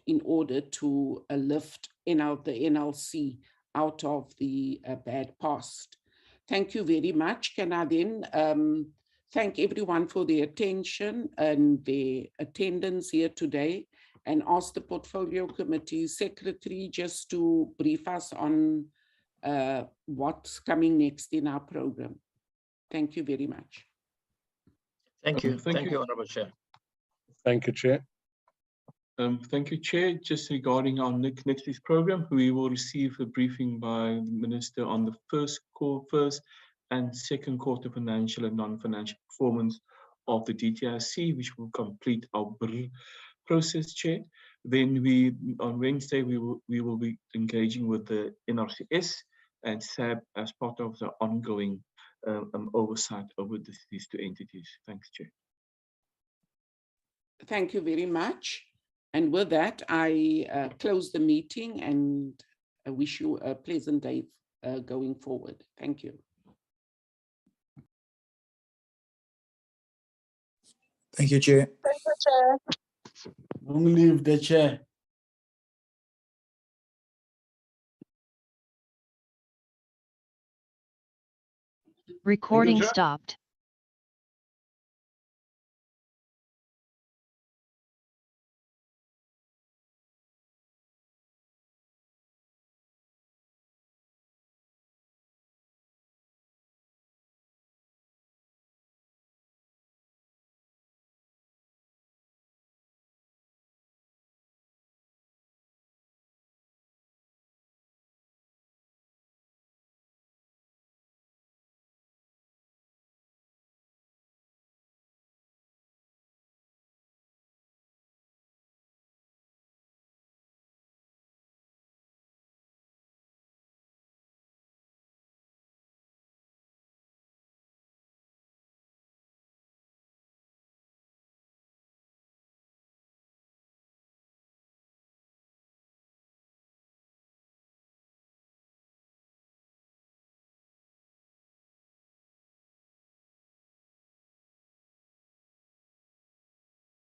in order to lift the NLC out of the bad past. Thank you very much. Can I then thank everyone for their attention and their attendance here today, and ask the Portfolio Committee Secretary just to brief us on what's coming next in our program. Thank you very much. Thank you. Thank you, Honorable Chair. Thank you, Chair. Thank you, Chair. Just regarding our next week's program, we will receive a briefing by the Minister on the first and second quarter financial and non-financial performance of the DTIC, which will complete our process, Chair. Then on Wednesday, we will be engaging with the NRCS and SAB as part of the ongoing oversight over these two entities. Thanks, Chair. Thank you very much. And with that, I close the meeting and I wish you a pleasant day going forward. Thank you. Thank you, Chair. Thank you, Chair. Long live the chair. Recording stopped.